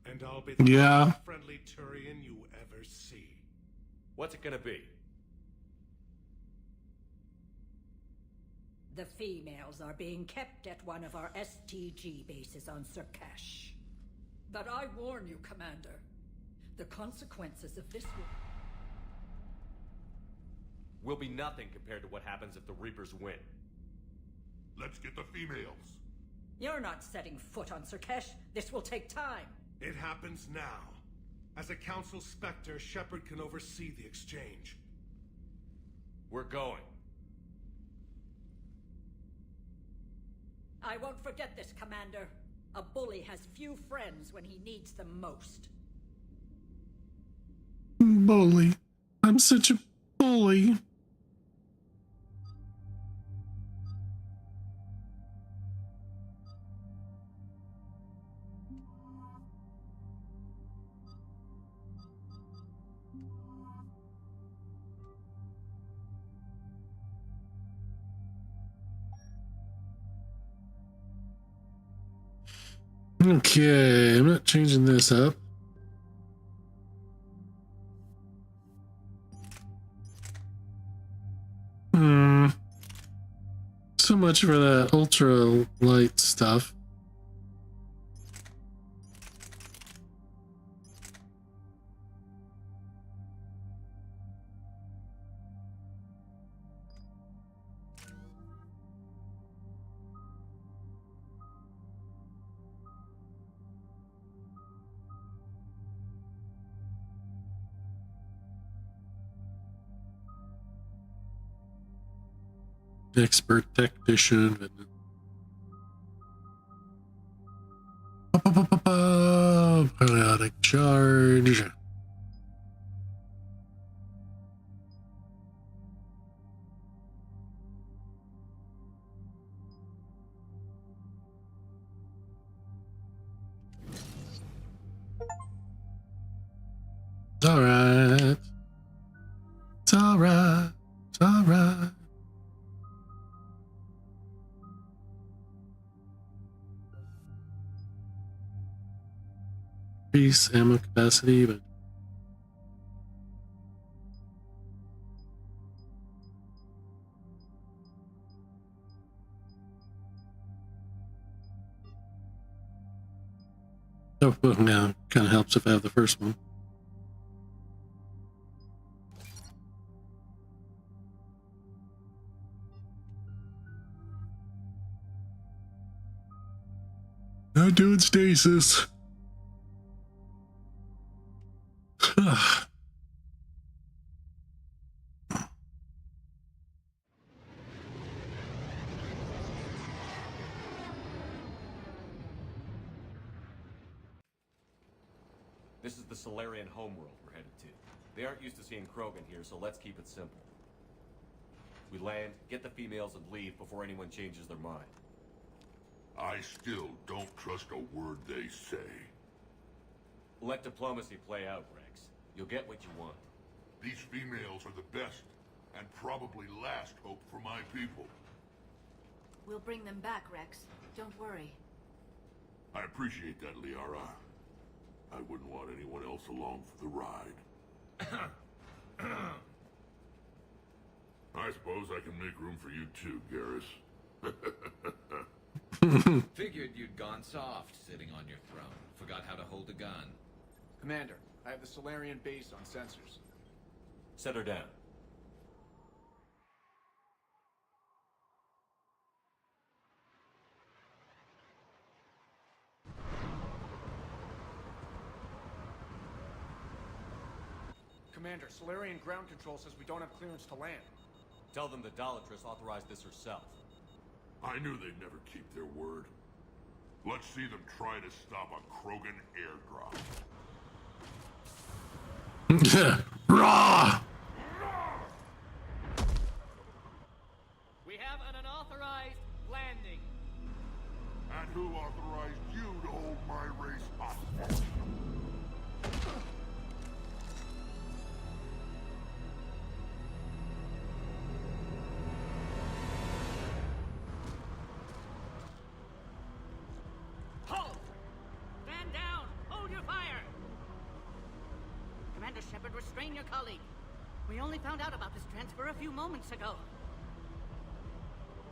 And I'll be the most friendly Turian you ever see.
What's it gonna be?
The females are being kept at one of our STG bases on Surkash. But I warn you, Commander, the consequences of this
will be nothing compared to what happens if the Reapers win.
Let's get the females.
You're not setting foot on Surkash. This will take time.
It happens now. As a Council Spectre, Shepard can oversee the exchange.
We're going.
I won't forget this, Commander. A bully has few friends when he needs them most.
Bully. I'm such a bully. Okay, I'm not changing this up. So much for that ultra light stuff. Expert technician. Periodic charge. It's alright. It's alright. It's alright. Increase ammo capacity, but oh, well, now kind of helps if I have the first one. Not doing stasis.
This is the Solarian homeworld we're headed to. They aren't used to seeing Krogan here, so let's keep it simple. We land, get the females, and leave before anyone changes their mind.
I still don't trust a word they say.
Let diplomacy play out, Rex. You'll get what you want.
These females are the best, and probably last hope for my people.
We'll bring them back, Rex. Don't worry.
I appreciate that, Liara. I wouldn't want anyone else along for the ride. I suppose I can make room for you too, Garrus.
Figured you'd gone soft sitting on your throne. Forgot how to hold a gun.
Commander, I have the Solarian base on sensors.
Set her down.
Commander, Solarian ground control says we don't have clearance to land.
Tell them the Dolatress authorized this herself.
I knew they'd never keep their word. Let's see them try to stop a Krogan airdrop.
Raw!
We have an unauthorized landing.
And who authorized you to hold my race hostage?
Halt! Stand down! Hold your fire! Commander Shepard, restrain your colleague. We only found out about this transfer a few moments ago.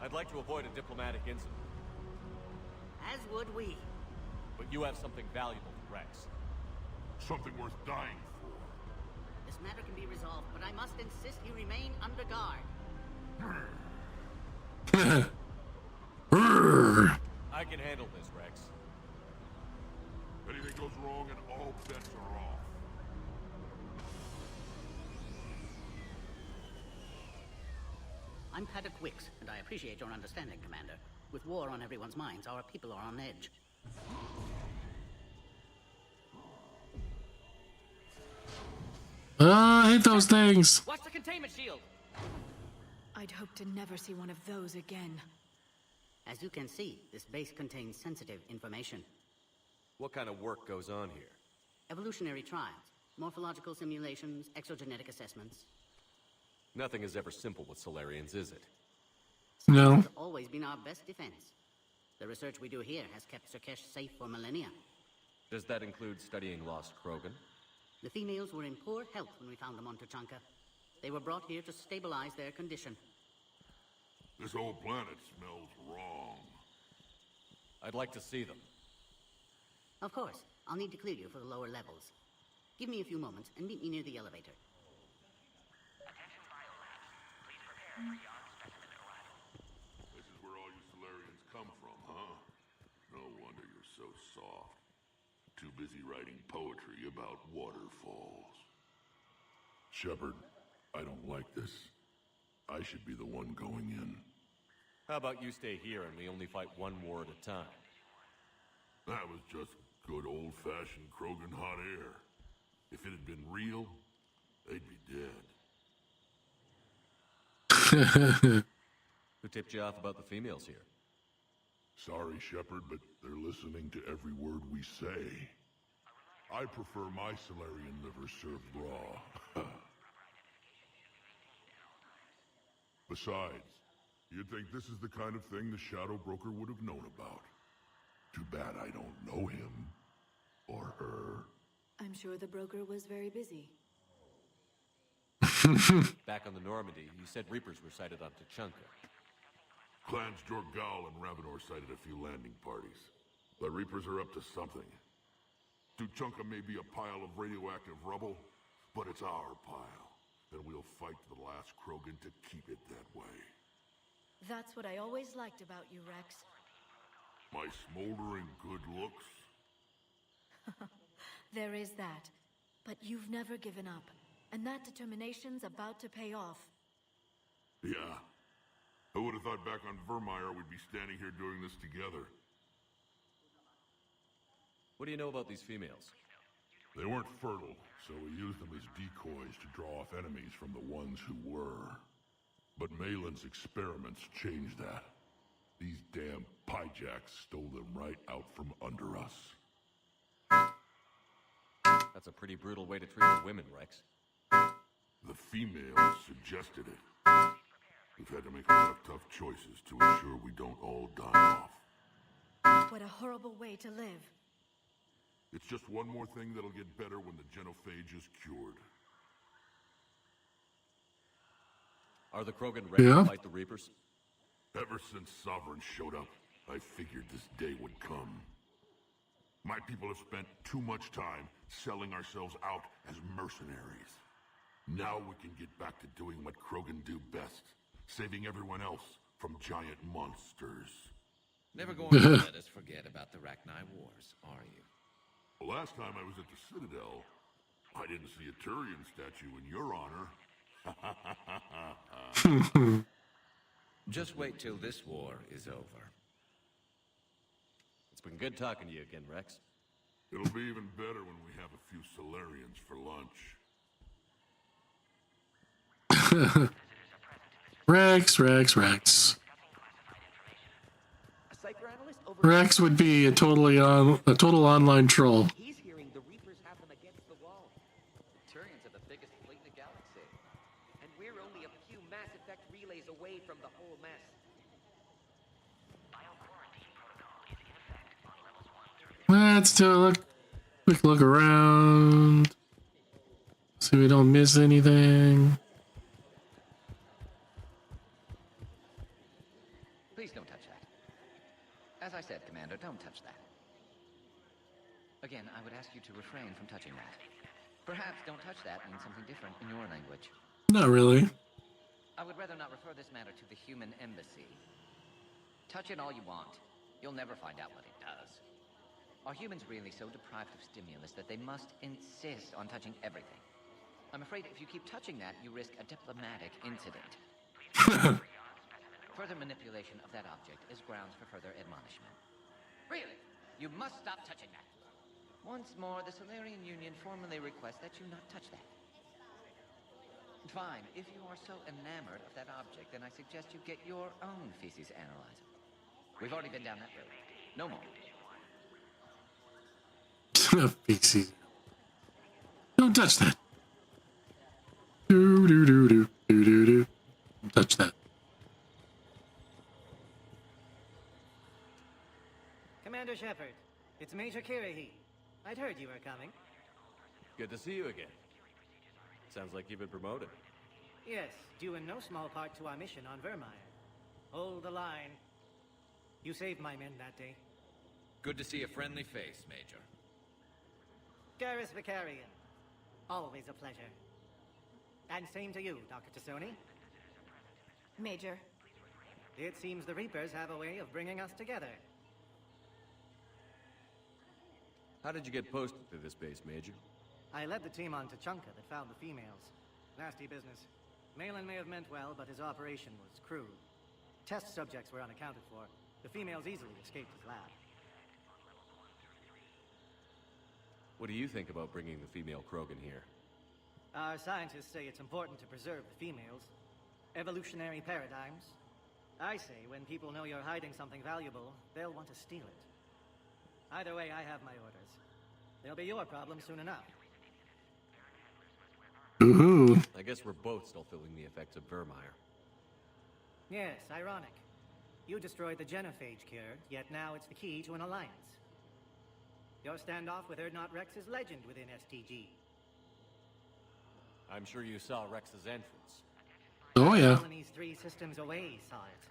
I'd like to avoid a diplomatic incident.
As would we.
But you have something valuable to Rex.
Something worth dying for.
This matter can be resolved, but I must insist you remain under guard.
I can handle this, Rex.
Anything goes wrong and all bets are off.
I'm Paddock Wicks, and I appreciate your understanding, Commander. With war on everyone's minds, our people are on edge.
I hate those things.
Watch the containment shield!
I'd hope to never see one of those again.
As you can see, this base contains sensitive information.
What kind of work goes on here?
Evolutionary trials, morphological simulations, exogenetic assessments.
Nothing is ever simple with Solarians, is it?
No.
It's always been our best defense. The research we do here has kept Surkesh safe for millennia.
Does that include studying lost Krogan?
The females were in poor health when we found them on Tuchanka. They were brought here to stabilize their condition.
This whole planet smells wrong.
I'd like to see them.
Of course. I'll need to clear you for the lower levels. Give me a few moments and meet me near the elevator.
This is where all you Solarians come from, huh? No wonder you're so soft. Too busy writing poetry about waterfalls. Shepard, I don't like this. I should be the one going in.
How about you stay here and we only fight one war at a time?
That was just good old-fashioned Krogan hot air. If it had been real, they'd be dead.
Who tipped you off about the females here?
Sorry, Shepard, but they're listening to every word we say. I prefer my Solarian liver served raw. Besides, you'd think this is the kind of thing the Shadow Broker would have known about. Too bad I don't know him. Or her.
I'm sure the broker was very busy.
Back on the Normandy, you said Reapers were sighted on Tuchanka.
Clans Jorgal and Ravenor sighted a few landing parties. The Reapers are up to something. Tuchanka may be a pile of radioactive rubble, but it's our pile. And we'll fight to the last Krogan to keep it that way.
That's what I always liked about you, Rex.
My smoldering good looks?
There is that. But you've never given up. And that determination's about to pay off.
Yeah. I would have thought back on Vermeer we'd be standing here doing this together.
What do you know about these females?
They weren't fertile, so we used them as decoys to draw off enemies from the ones who were. But Malin's experiments changed that. These damn Pyjaks stole them right out from under us.
That's a pretty brutal way to treat the women, Rex.
The females suggested it. We've had to make a lot of tough choices to ensure we don't all die off.
What a horrible way to live.
It's just one more thing that'll get better when the genophage is cured.
Are the Krogan ready to fight the Reapers?
Ever since Sovereign showed up, I figured this day would come. My people have spent too much time selling ourselves out as mercenaries. Now we can get back to doing what Krogan do best, saving everyone else from giant monsters.
Never going to let us forget about the Rachni Wars, are you?
The last time I was at the Citadel, I didn't see a Turian statue in your honor.
Just wait till this war is over.
It's been good talking to you again, Rex.
It'll be even better when we have a few Solarians for lunch.
Rex. Rex would be a total online troll.
He's hearing the Reapers have them against the wall. The Turians are the biggest fleet in the galaxy. And we're only a few Mass Effect relays away from the whole mess.
Let's do a quick look around. See we don't miss anything.
Please don't touch that. As I said, Commander, don't touch that. Again, I would ask you to refrain from touching that. Perhaps don't touch that means something different in your language.
Not really.
I would rather not refer this matter to the human embassy. Touch it all you want. You'll never find out what it does. Are humans really so deprived of stimulus that they must insist on touching everything? I'm afraid if you keep touching that, you risk a diplomatic incident. Further manipulation of that object is grounds for further admonishment. Really? You must stop touching that. Once more, the Solarian Union formally requests that you not touch that. Fine. If you are so enamored of that object, then I suggest you get your own feces analyzer. We've already been down that road. No more.
Feces. Don't touch that. Do. Don't touch that.
Commander Shepard, it's Major Kirahi. I'd heard you were coming.
Good to see you again. Sounds like you've been promoted.
Yes, due in no small part to our mission on Vermeer. Hold the line. You saved my men that day.
Good to see a friendly face, Major.
Garrus Vicarian. Always a pleasure. And same to you, Dr. Tassoni.
Major.
It seems the Reapers have a way of bringing us together.
How did you get posted to this base, Major?
I led the team on Tuchanka that found the females. Nasty business. Malin may have meant well, but his operation was crude. Test subjects were unaccounted for. The females easily escaped his lab.
What do you think about bringing the female Krogan here?
Our scientists say it's important to preserve the females. Evolutionary paradigms. I say when people know you're hiding something valuable, they'll want to steal it. Either way, I have my orders. They'll be your problem soon enough.
Ooh.
I guess we're both still feeling the effects of Vermeer.
Yes, ironic. You destroyed the genophage cure, yet now it's the key to an alliance. Your standoff with Urdnot Rex is legend within STG.
I'm sure you saw Rex's entrance.
Oh yeah.
Colony's 3 systems away saw it.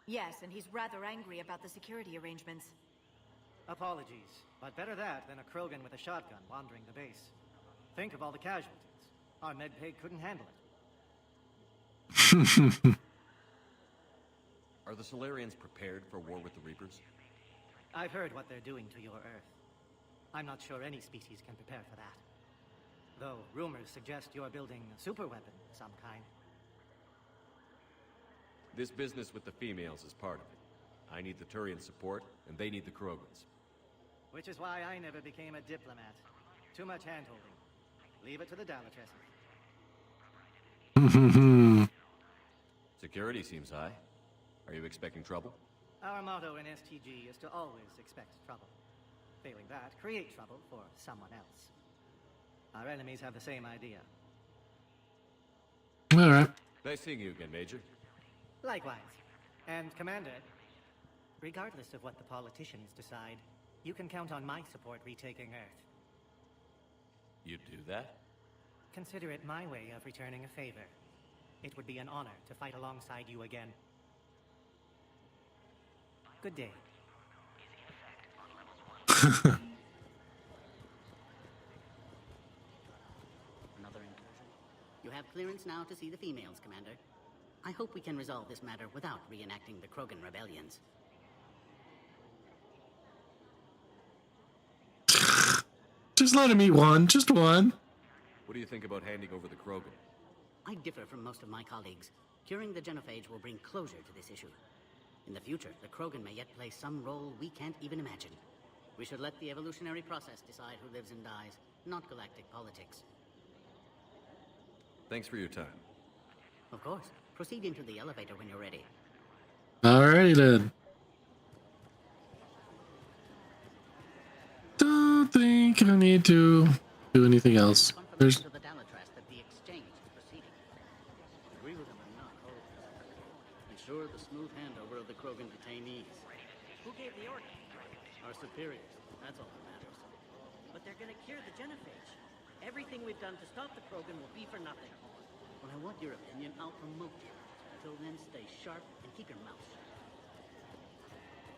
Yes, and he's rather angry about the security arrangements.
Apologies, but better that than a Krogan with a shotgun wandering the base. Think of all the casualties. Our medpay couldn't handle it.
Are the Solarians prepared for war with the Reapers?
I've heard what they're doing to your Earth. I'm not sure any species can prepare for that. Though rumors suggest you're building a superweapon of some kind.
This business with the females is part of it. I need the Turian support, and they need the Krogans.
Which is why I never became a diplomat. Too much hand-holding. Leave it to the Dalatresses.
Security seems high. Are you expecting trouble?
Our motto in STG is to always expect trouble. Failing that, create trouble for someone else. Our enemies have the same idea.
All right.
Nice seeing you again, Major.
Likewise. And Commander, regardless of what the politicians decide, you can count on my support retaking Earth.
You do that?
Consider it my way of returning a favor. It would be an honor to fight alongside you again. Good day.
Another incursion. You have clearance now to see the females, Commander. I hope we can resolve this matter without reenacting the Krogan rebellions.
Just let him eat one. Just one.
What do you think about handing over the Krogan?
I differ from most of my colleagues. Curing the genophage will bring closure to this issue. In the future, the Krogan may yet play some role we can't even imagine. We should let the evolutionary process decide who lives and dies, not galactic politics.
Thanks for your time.
Of course. Proceed into the elevator when you're ready.
Alrighty then. Don't think I need to do anything else. There's
To the Dalatras that the exchange is proceeding. Agree with them or not, ensure the smooth handover of the Krogan detainees. Who gave the order? Our superiors. That's all that matters.
But they're gonna cure the genophage. Everything we've done to stop the Krogan will be for nothing.
When I want your opinion, I'll promote you. Until then, stay sharp and keep your mouth shut.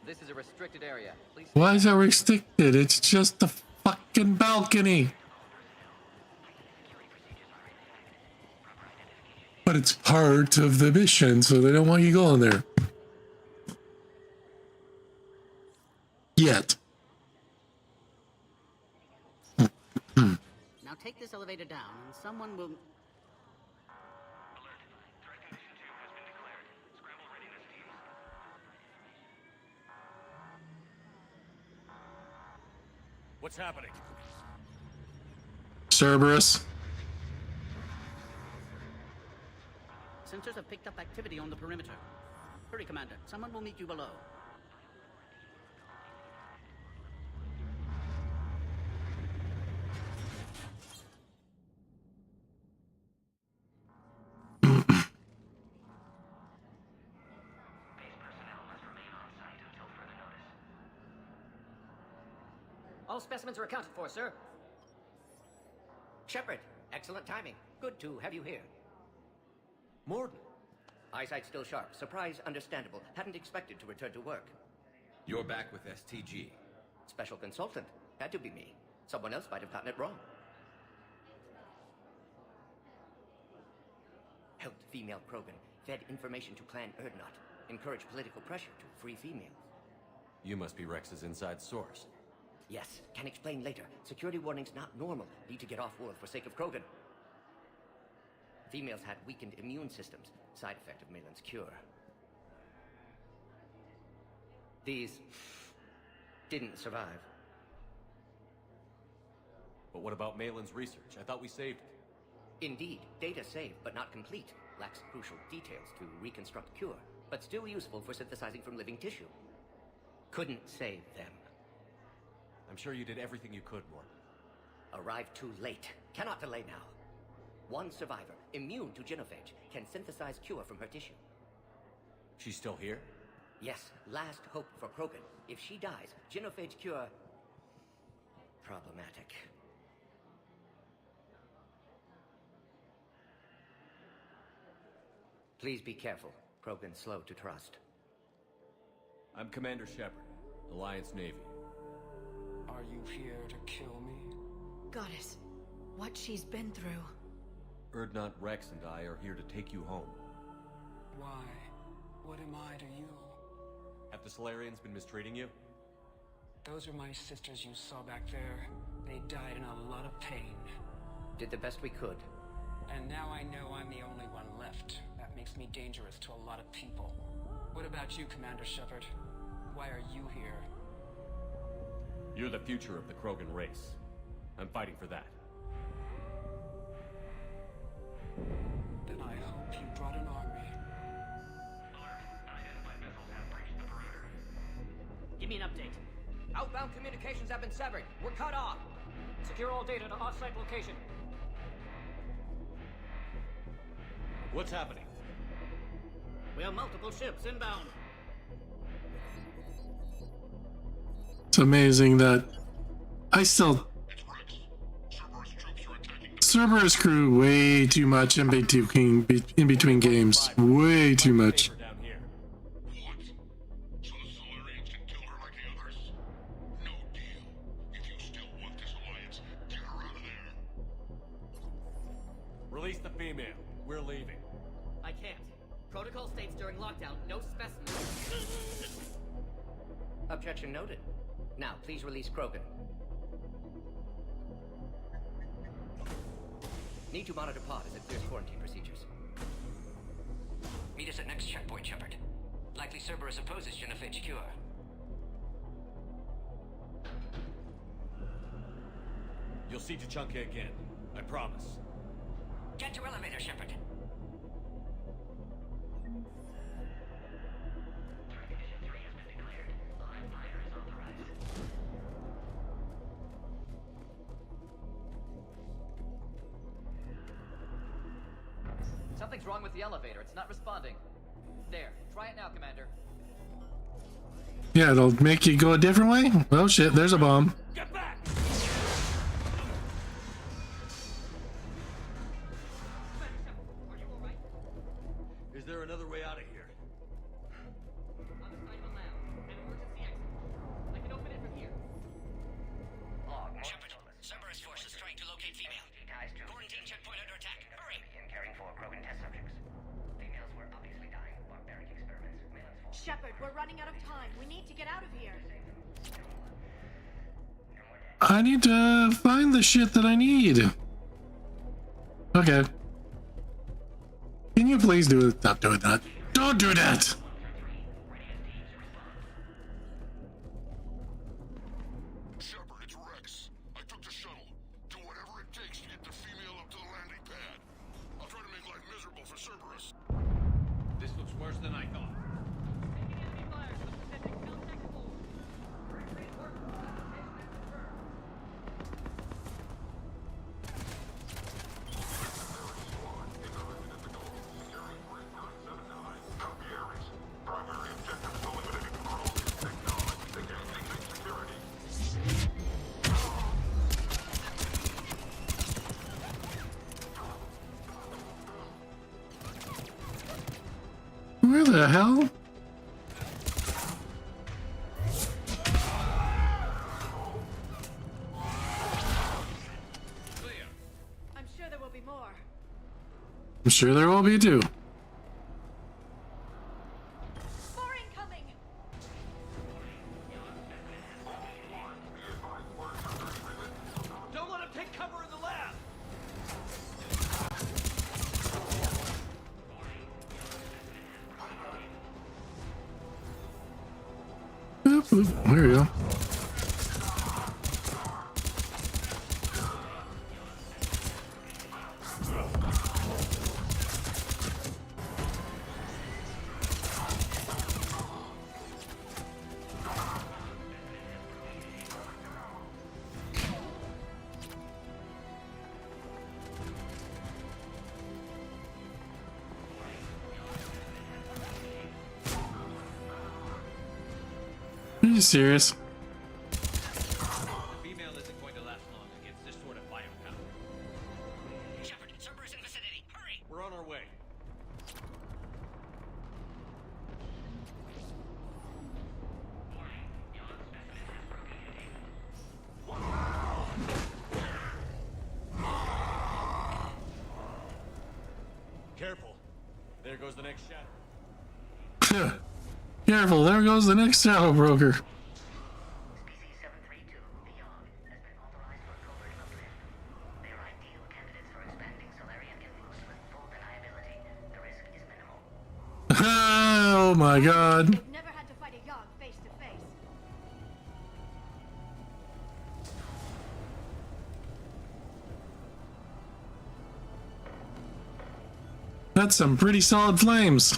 This is a restricted area. Please.
why is that restricted? It's just the fucking balcony. But it's part of the mission, so they don't want you going there. Yet.
Now take this elevator down, and someone will...
What's happening?
Cerberus.
Sensors have picked up activity on the perimeter. Hurry, Commander. Someone will meet you below.
All specimens are accounted for, sir.
Shepard, excellent timing. Good to have you here.
Morden.
Eyesight still sharp. Surprise understandable. Hadn't expected to return to work.
You're back with STG.
Special consultant. Had to be me. Someone else might have gotten it wrong. Helped female Krogan. Fed information to Clan Erdnot. Encouraged political pressure to free females.
You must be Rex's inside source.
Yes, can explain later. Security warnings not normal. Need to get off-world for sake of Krogan. Females had weakened immune systems. Side effect of Malin's cure. These didn't survive.
But what about Malin's research? I thought we saved it.
Indeed, data saved, but not complete. Lacks crucial details to reconstruct cure, but still useful for synthesizing from living tissue. Couldn't save them.
I'm sure you did everything you could, Morden.
Arrived too late. Cannot delay now. One survivor, immune to genophage, can synthesize cure from her tissue.
She's still here?
Yes, last hope for Krogan. If she dies, genophage cure... problematic. Please be careful. Krogan slow to trust.
I'm Commander Shepard, Alliance Navy.
Are you here to kill me?
Goddess, what she's been through.
Erdnot, Rex, and I are here to take you home.
Why? What am I to you?
Have the Solarians been mistreating you?
Those are my sisters you saw back there. They died in a lot of pain.
Did the best we could.
And now I know I'm the only one left. That makes me dangerous to a lot of people. What about you, Commander Shepard? Why are you here?
You're the future of the Krogan race. I'm fighting for that.
Then I hope you brought an army.
Give me an update. Outbound communications have been severed. We're cut off. Secure all data to off-site location.
What's happening?
We have multiple ships inbound.
It's amazing that I still. Cerberus crew way too much in between games. Way too much.
Release the female. We're leaving.
I can't. Protocol states during lockdown, no specimens. Objection noted. Now, please release Krogan. Need to monitor pod as it clears quarantine procedures.
Meet us at next checkpoint, Shepard. Likely Cerberus opposes genophage cure.
You'll see Tuchanka again. I promise.
Get to elevator, Shepard.
Something's wrong with the elevator. It's not responding. There. Try it now, Commander.
Yeah, it'll make you go a different way? Oh shit, there's a bomb.
Get back! Is there another way out of here?
On the side of a lounge. An emergency exit. I can open it from here.
Shepard, Cerberus forces trying to locate female. Quarantine checkpoint under attack. Hurry!
Caring for Krogan test subjects. Females were obviously dying. Barbaric experiments.
Shepard, we're running out of time. We need to get out of here.
I need to find the shit that I need. Okay. Can you please do it? Stop doing that. Don't do that!
Shepard, it's Rex. I took the shuttle. Do whatever it takes to get the female up to the landing pad. I'll try to make life miserable for Cerberus.
This looks worse than I thought.
Where the hell?
I'm sure there will be more.
I'm sure there will be too.
More incoming!
Don't let him take cover in the lab!
Oop, oop, there we go. Are you serious?
The female isn't going to last long against this sort of biopower.
Shepard, Cerberus in vicinity. Hurry!
We're on our way. Careful. There goes the next shadow.
Careful, there goes the next shadow broker. Oh my god.
They've never had to fight a Yogg face to face.
That's some pretty solid flames.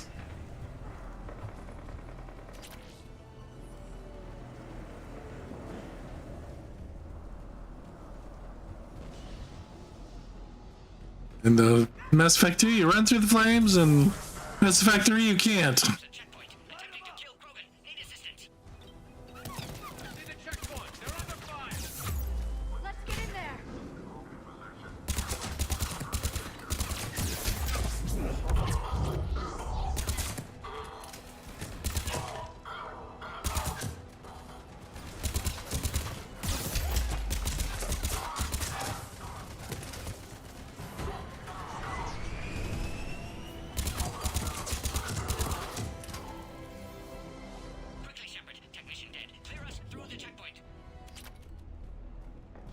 In the Mass Effect 2, you run through the flames, and Mass Effect 3, you can't.
Let's get in there.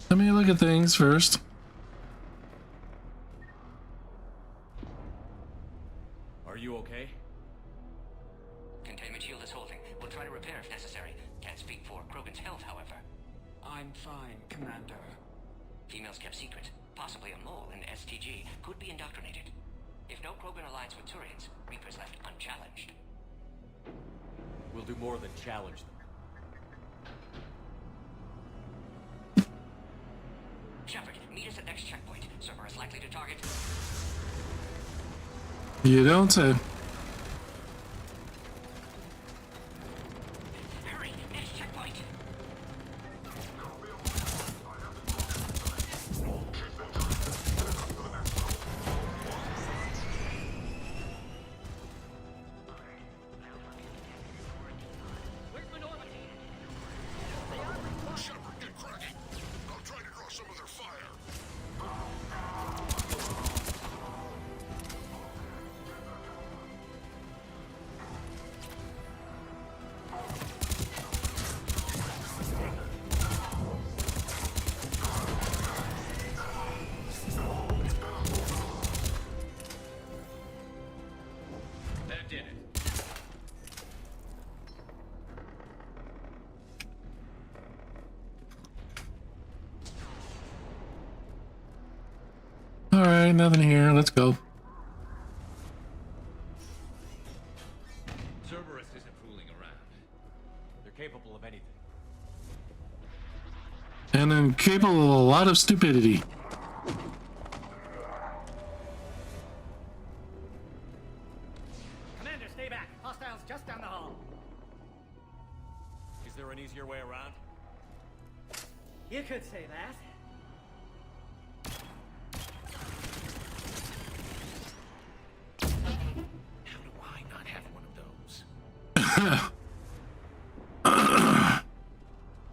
Let me look at things first.
Are you okay?
Containment shield is holding. We'll try to repair if necessary. Can't speak for Krogan's health, however. I'm fine, Commander. Females kept secret. Possibly a mole in STG. Could be indoctrinated. If no Krogan alliance with Turians, Reapers left unchallenged.
We'll do more than challenge them.
Shepard, meet us at next checkpoint. Cerberus likely to target.
You don't say.
Hurry, next checkpoint.
Where's Minority?
Shepard, get cracking. I'll try to draw some of their fire.
That did it.
All right, nothing here. Let's go.
Cerberus isn't fooling around.
They're capable of anything.
And incapable of a lot of stupidity.
Commander, stay back. Hostiles just down the hall.
Is there an easier way around?
You could say that.
How do I not have one of those?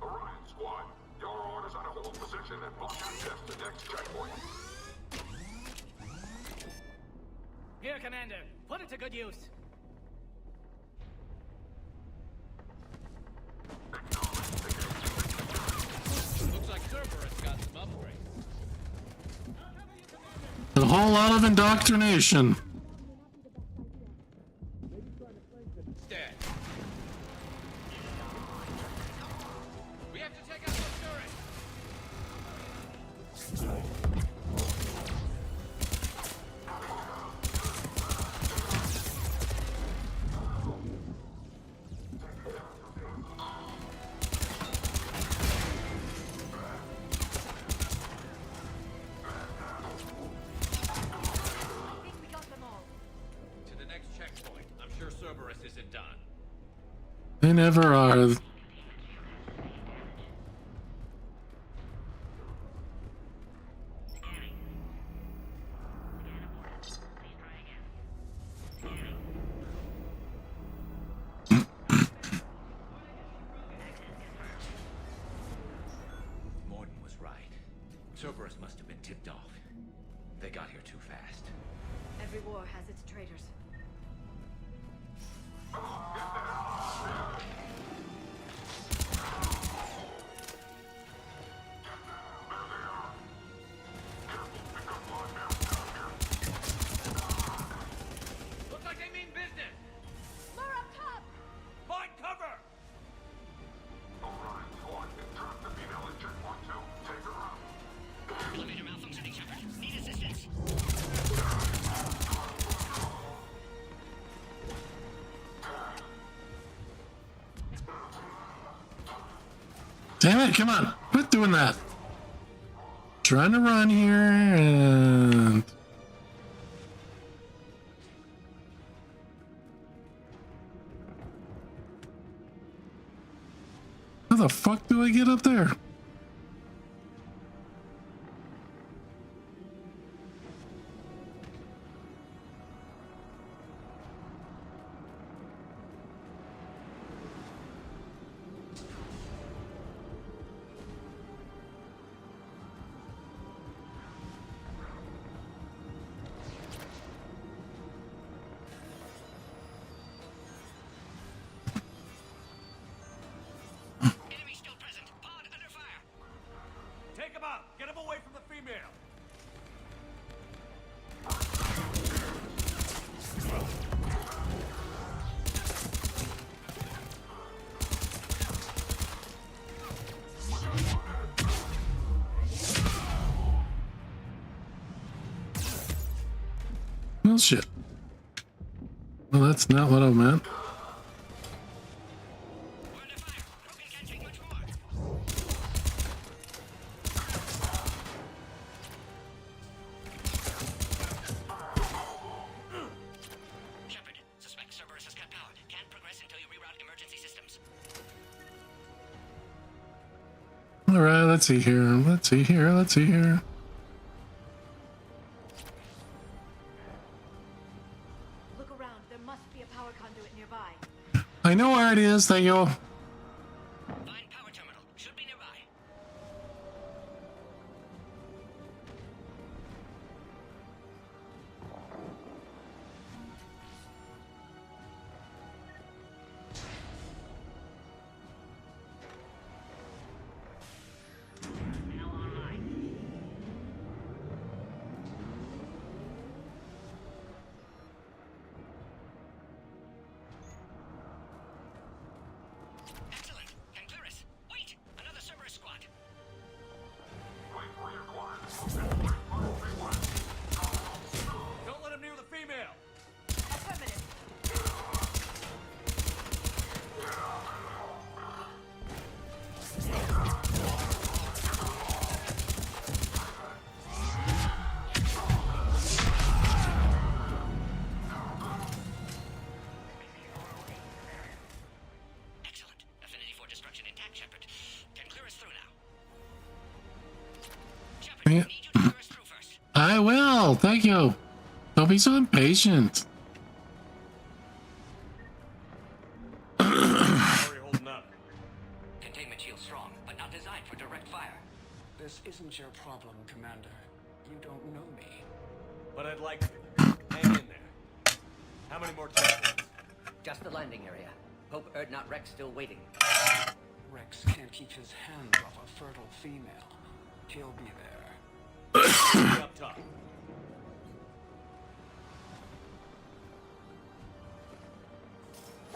Orion Squad, your orders are to hold position and block access to next checkpoint.
Here, Commander. Put it to good use.
Looks like Cerberus got some upgrades.
A whole lot of indoctrination.
Dead. We have to take out those turrets. To the next checkpoint. I'm sure Cerberus isn't done.
They never are.
Morden was right. Cerberus must have been tipped off. They got here too fast.
Every war has its traitors.
Looks like they mean business.
More up top!
Find cover!
Orion Squad, trap the female at checkpoint 2. Take her out.
Elevator malfunctioning, Shepard. Need assistance.
Damn it, come on. Quit doing that. Trying to run here and... How the fuck do I get up there?
Take him out! Get him away from the female!
Well, shit. Well, that's not what I meant.
Shepard, suspect Cerberus has cut power. Can't progress until you reroute emergency systems.
All right, let's see here. Let's see here. Let's see here.
Look around. There must be a power conduit nearby.
I know where it is. Thank you.
Find power terminal. Should be nearby. Excellent. Concurus. Wait! Another Cerberus squad.
Don't let him near the female!
Affirmative.
Excellent. Affinity for destruction intact, Shepard. Can clear us through now. Shepard,
Yeah.
need you to clear us through first.
I will. Thank you. Don't be so impatient.
How are you holding up?
Containment shield strong, but not designed for direct fire.
This isn't your problem, Commander. You don't know me.
But I'd like to. Hang in there. How many more checkpoints?
Just the landing area. Hope Erdnot Rex still waiting.
Rex can't keep his hands off a fertile female. He'll be there.
Up top.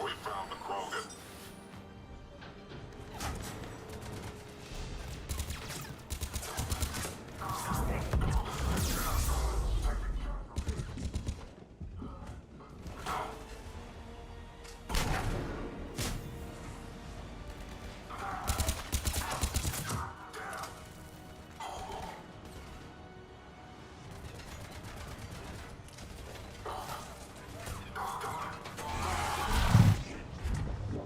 We found the Krogan.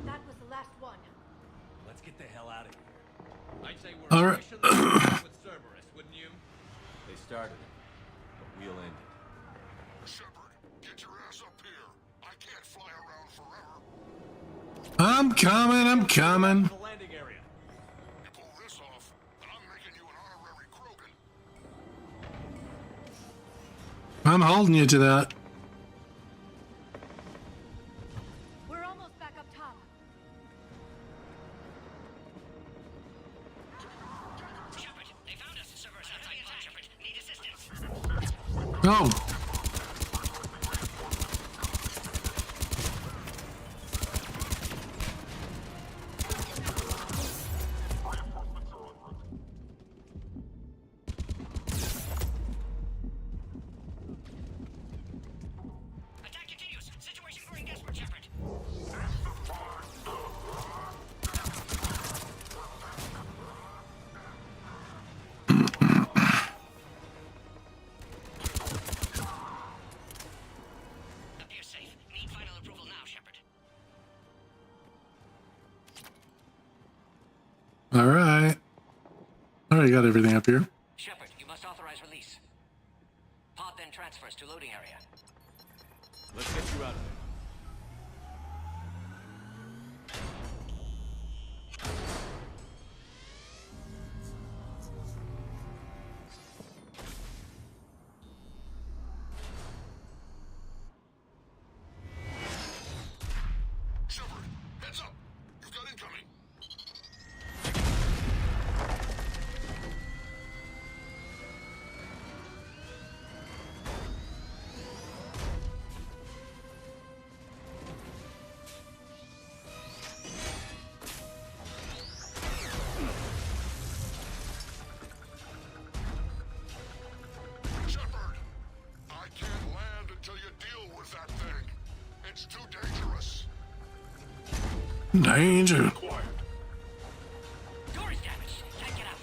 That was the last one.
Let's get the hell out of here.
I'd say we're
All right.
officially with Cerberus, wouldn't you?
They started it, but we'll end it.
Shepard, get your ass up here. I can't fly around forever.
I'm coming. I'm coming.
The landing area.
You pull this off, and I'm making you an honorary Krogan.
I'm holding you to that.
We're almost back up top.
Shepard, they found us. Cerberus outside attack. Shepard, need assistance.
Go.
Attack continues. Situation growing desperate, Shepard.
Alright, I got everything up here.
Shepard, you must authorize release. Pod then transfers to loading area.
Let's get you out of there.
Shepard, heads up! You've got incoming! Shepard! I can't land until you deal with that thing. It's too dangerous.
Danger.
Quiet.
Door is damaged. Can't get out.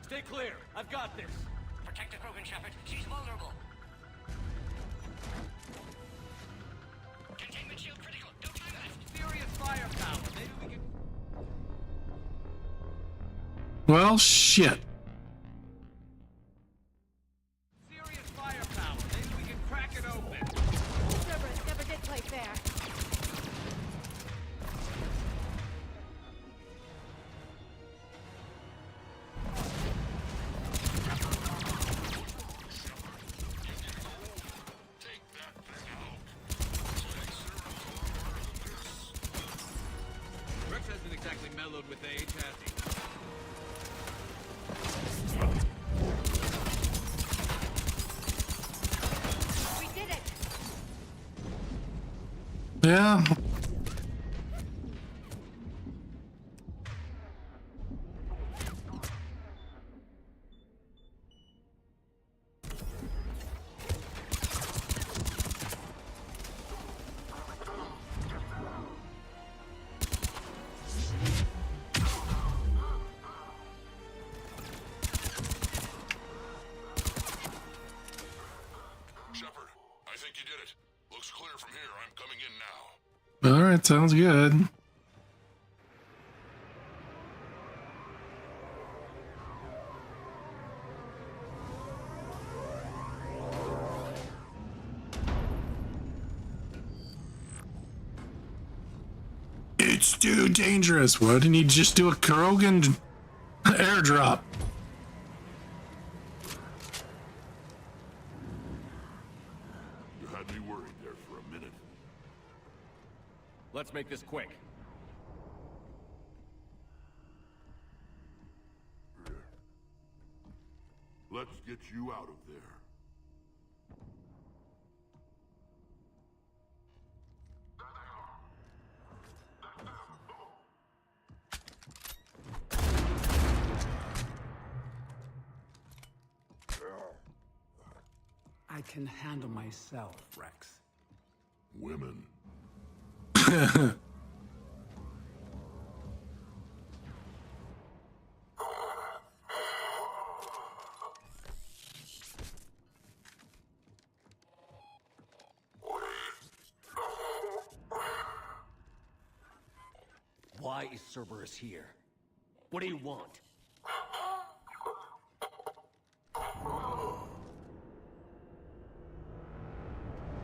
Stay clear. I've got this.
Protect the Krogan, Shepard. She's vulnerable. Containment shield critical. No time left.
Serious firepower. Maybe we can...
Well, shit.
Serious firepower. Maybe we can crack it open.
Cerberus never did play fair.
Rex hasn't exactly mellowed with age, has he?
We did it!
Yeah.
Shepard, I think you did it. Looks clear from here. I'm coming in now.
Alright, sounds good. It's too dangerous. Why didn't you just do a Krogan airdrop?
You had me worried there for a minute.
Let's make this quick.
Let's get you out of there.
I can handle myself, Rex.
Women.
Why is Cerberus here? What do you want?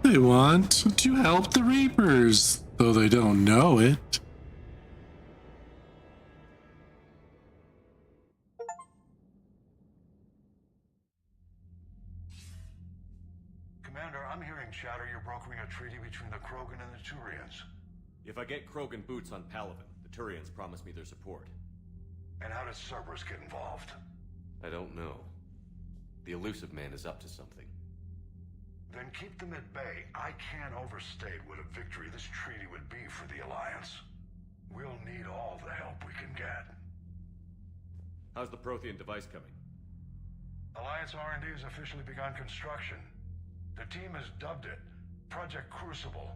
They want to help the Reapers, though they don't know it.
Commander, I'm hearing chatter you're brokering a treaty between the Krogan and the Turians.
If I get Krogan boots on Palaven, the Turians promise me their support.
And how does Cerberus get involved?
I don't know. The Elusive Man is up to something.
Then keep them at bay. I can't overstate what a victory this treaty would be for the Alliance. We'll need all the help we can get.
How's the Prothean device coming?
Alliance R&D has officially begun construction. The team has dubbed it Project Crucible.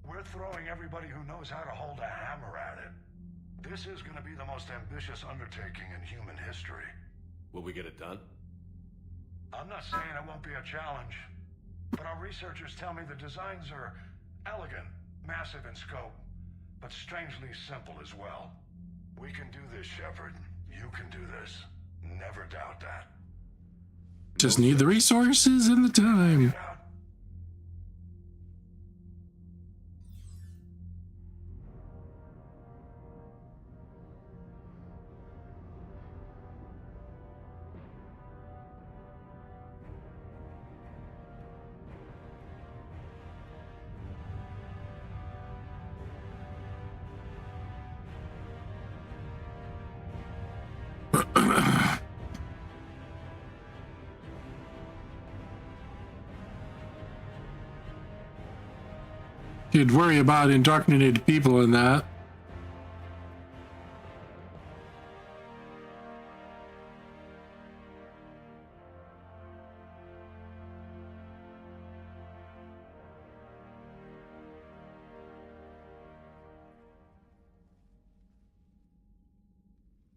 We're throwing everybody who knows how to hold a hammer at it. This is going to be the most ambitious undertaking in human history.
Will we get it done?
I'm not saying it won't be a challenge, but our researchers tell me the designs are elegant, massive in scope, but strangely simple as well. We can do this, Shepard. You can do this. Never doubt that.
Just need the resources and the time. You'd worry about indoctrinated people in that.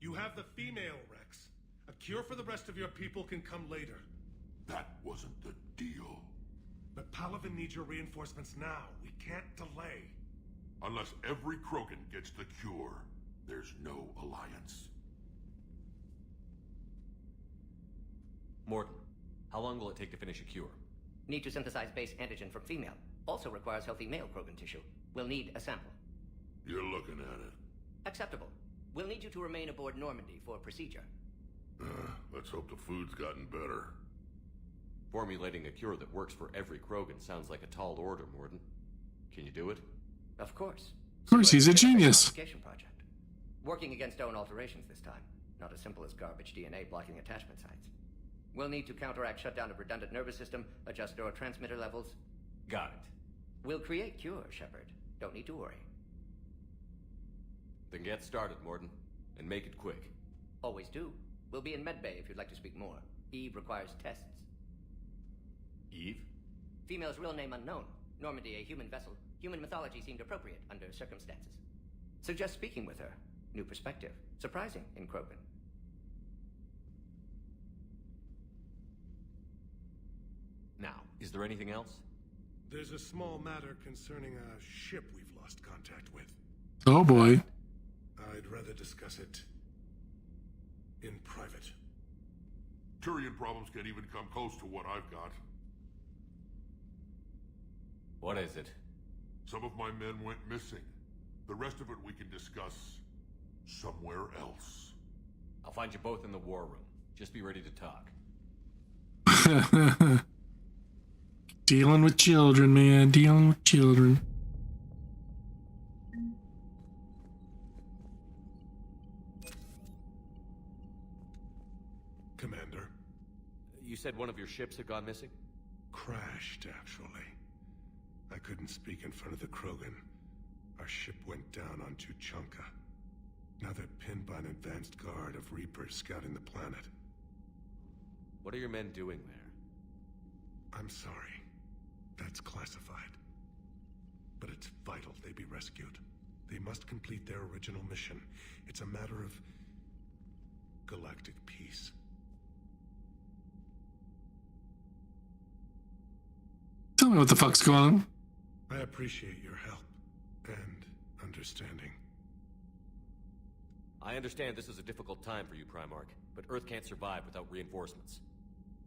You have the female, Rex. A cure for the rest of your people can come later.
That wasn't the deal.
But Palaven needs your reinforcements now. We can't delay.
Unless every Krogan gets the cure, there's no alliance.
Morton, how long will it take to finish a cure?
Need to synthesize base antigen from female. Also requires healthy male Krogan tissue. We'll need a sample.
You're looking at it.
Acceptable. We'll need you to remain aboard Normandy for procedure.
Let's hope the food's gotten better.
Formulating a cure that works for every Krogan sounds like a tall order, Morton. Can you do it?
Of course.
Of course, he's a genius.
Project. Working against own alterations this time. Not as simple as garbage DNA blocking attachment sites. We'll need to counteract shutdown of redundant nervous system, adjust neurotransmitter levels.
Got it.
We'll create cure, Shepard. Don't need to worry.
Then get started, Morton. And make it quick.
Always do. We'll be in medbay if you'd like to speak more. Eve requires tests.
Eve?
Female's real name unknown. Normandy, a human vessel. Human mythology seemed appropriate under circumstances. Suggest speaking with her. New perspective. Surprising in Krogan.
Now, is there anything else?
There's a small matter concerning a ship we've lost contact with.
Oh boy.
I'd rather discuss it in private.
Turian problems can't even come close to what I've got.
What is it?
Some of my men went missing. The rest of it we can discuss somewhere else.
I'll find you both in the war room. Just be ready to talk.
Dealing with children, man. Dealing with children.
Commander.
You said one of your ships had gone missing?
Crashed, actually. I couldn't speak in front of the Krogan. Our ship went down on Tuchanka. Now they're pinned by an advanced guard of Reapers scouting the planet.
What are your men doing there?
I'm sorry. That's classified. But it's vital they be rescued. They must complete their original mission. It's a matter of galactic peace.
Tell me what the fuck's going on.
I appreciate your help and understanding.
I understand this is a difficult time for you, Primarch, but Earth can't survive without reinforcements.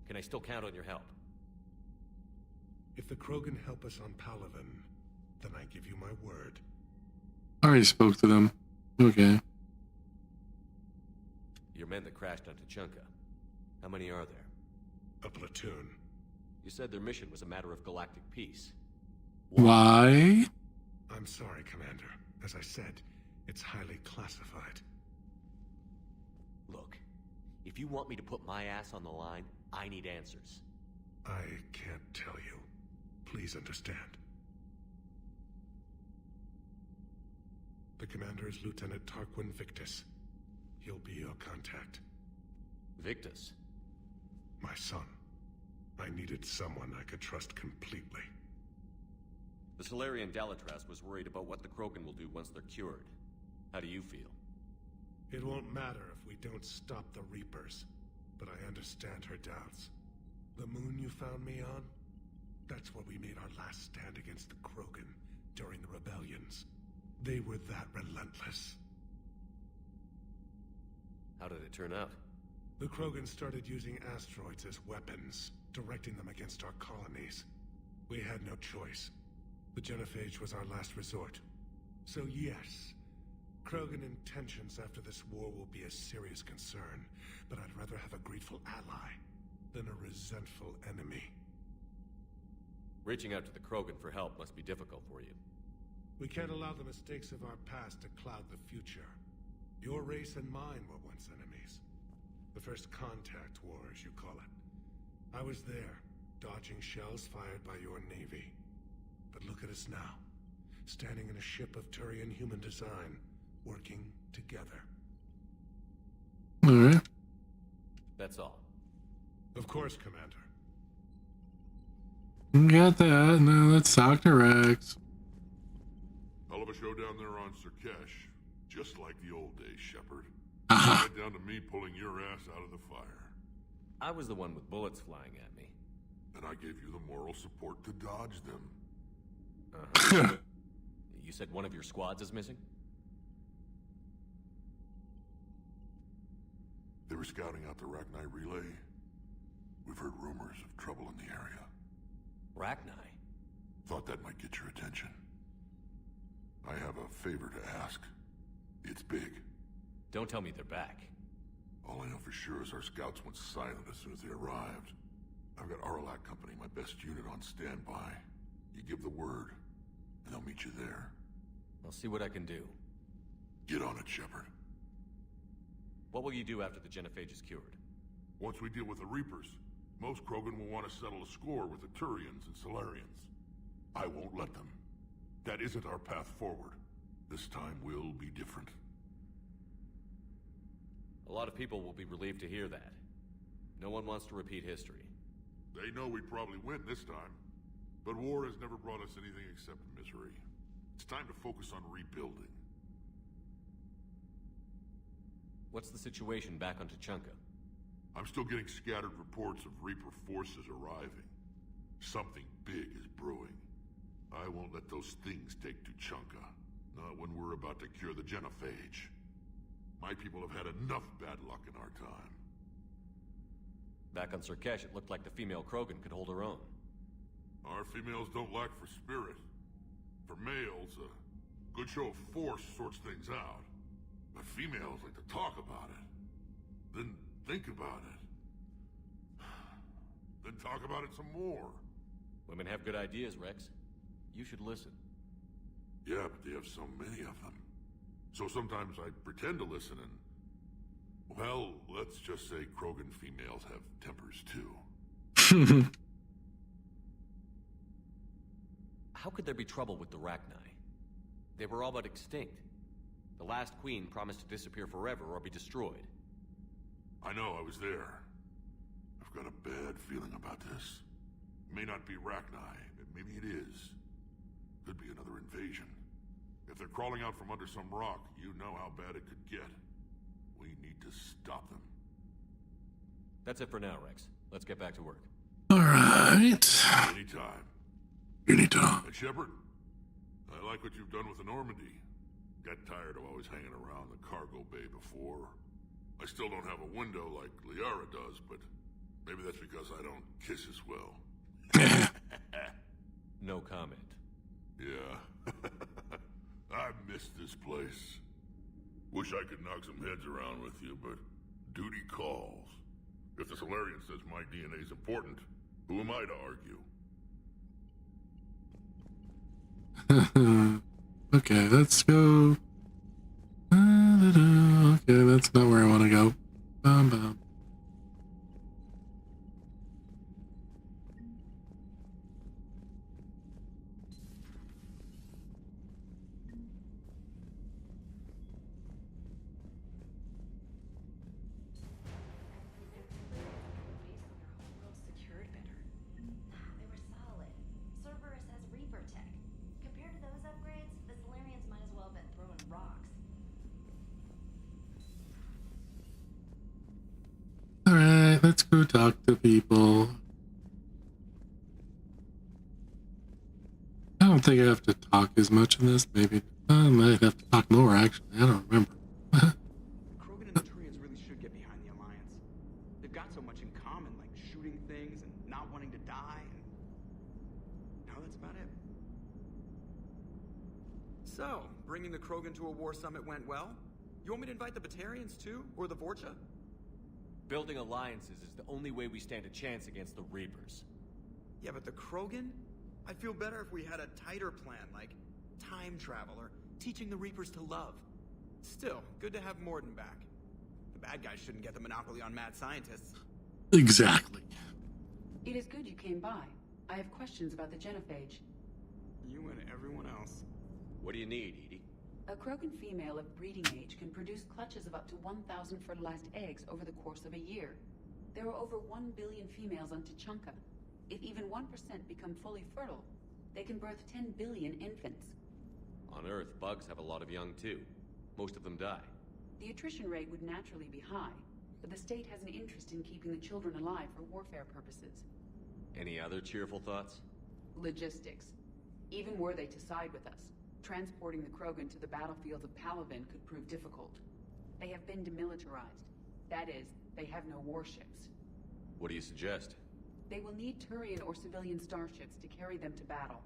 Can I still count on your help?
If the Krogan help us on Palaven, then I give you my word.
I already spoke to them. Okay.
Your men that crashed on Tuchanka. How many are there?
A platoon.
You said their mission was a matter of galactic peace.
Why?
I'm sorry, Commander. As I said, it's highly classified.
Look, if you want me to put my ass on the line, I need answers.
I can't tell you. Please understand. The commander is Lieutenant Tarquin Victus. He'll be your contact.
Victus?
My son. I needed someone I could trust completely.
The Solarian Dalatras was worried about what the Krogan will do once they're cured. How do you feel?
It won't matter if we don't stop the Reapers, but I understand her doubts. The moon you found me on? That's where we made our last stand against the Krogan during the rebellions. They were that relentless.
How did it turn out?
The Krogan started using asteroids as weapons, directing them against our colonies. We had no choice. The Genophage was our last resort. So yes, Krogan intentions after this war will be a serious concern, but I'd rather have a grateful ally than a resentful enemy.
Reaching out to the Krogan for help must be difficult for you.
We can't allow the mistakes of our past to cloud the future. Your race and mine were once enemies. The first contact war, as you call it. I was there, dodging shells fired by your navy. But look at us now, standing in a ship of Turian human design, working together.
Alright.
That's all.
Of course, Commander.
Got that. Now let's talk to Rex.
Hell of a show down there on Surkesh. Just like the old days, Shepard.
Uh-huh.
Right down to me pulling your ass out of the fire.
I was the one with bullets flying at me.
And I gave you the moral support to dodge them.
Uh-huh. You said one of your squads is missing?
They were scouting out the Rachni relay. We've heard rumors of trouble in the area.
Rachni?
Thought that might get your attention. I have a favor to ask. It's big.
Don't tell me they're back.
All I know for sure is our scouts went silent as soon as they arrived. I've got Aralak Company, my best unit, on standby. You give the word, and they'll meet you there.
I'll see what I can do.
Get on it, Shepard.
What will you do after the Genophage is cured?
Once we deal with the Reapers, most Krogan will want to settle a score with the Turians and Solarians. I won't let them. That isn't our path forward. This time will be different.
A lot of people will be relieved to hear that. No one wants to repeat history.
They know we probably win this time. But war has never brought us anything except misery. It's time to focus on rebuilding.
What's the situation back on Tuchanka?
I'm still getting scattered reports of Reaper forces arriving. Something big is brewing. I won't let those things take Tuchanka. Not when we're about to cure the Genophage. My people have had enough bad luck in our time.
Back on Surkesh, it looked like the female Krogan could hold her own.
Our females don't lack for spirit. For males, a good show of force sorts things out. But females like to talk about it. Then think about it. Then talk about it some more.
Women have good ideas, Rex. You should listen.
Yeah, but they have so many of them. So sometimes I pretend to listen and... Well, let's just say Krogan females have tempers too.
How could there be trouble with the Rachni? They were all but extinct. The last queen promised to disappear forever or be destroyed.
I know, I was there. I've got a bad feeling about this. It may not be Rachni, but maybe it is. Could be another invasion. If they're crawling out from under some rock, you know how bad it could get. We need to stop them.
That's it for now, Rex. Let's get back to work.
Alright.
Anytime.
Anytime.
Hey, Shepard, I like what you've done with the Normandy. Got tired of always hanging around the cargo bay before. I still don't have a window like Liara does, but maybe that's because I don't kiss as well.
No comment.
Yeah. I miss this place. Wish I could knock some heads around with you, but duty calls. If the Solarian says my DNA's important, who am I to argue?
Okay, let's go. Okay, that's not where I want to go. Bum, bum.
Secured better. They were solid. Cerberus has Reaper tech. Compared to those upgrades, the Solarians might as well have been throwing rocks.
Alright, let's go talk to people. I don't think I have to talk as much in this. Maybe I might have to talk more, actually. I don't remember.
Krogan and the Turians really should got so much in common, like shooting things and not wanting to die, and now that's about it. So, bringing the Krogan to a war summit went well? You want me to invite the Batarians too? Or the Vorcha?
Building alliances is the only way we stand a chance against the Reapers.
Yeah, but the Krogan? I'd feel better if we had a tighter plan, like time travel or teaching the Reapers to love. Still, good to have Morden back. The bad guys shouldn't get the monopoly on mad scientists.
Exactly.
It is good you came by. I have questions about the genophage.
You and everyone else.
What do you need, Edie?
A Krogan female of breeding age can produce clutches of up to 1,000 fertilized eggs over the course of a year. There are over 1 billion females on Tuchanka. If even 1% become fully fertile, they can birth 10 billion infants.
On Earth, bugs have a lot of young too. Most of them die.
The attrition rate would naturally be high, but the state has an interest in keeping the children alive for warfare purposes.
Any other cheerful thoughts?
Logistics. Even were they to side with us, transporting the Krogan to the battlefields of Palaven could prove difficult. They have been demilitarized. That is, they have no warships.
What do you suggest?
They will need Turian or civilian starships to carry them to battle.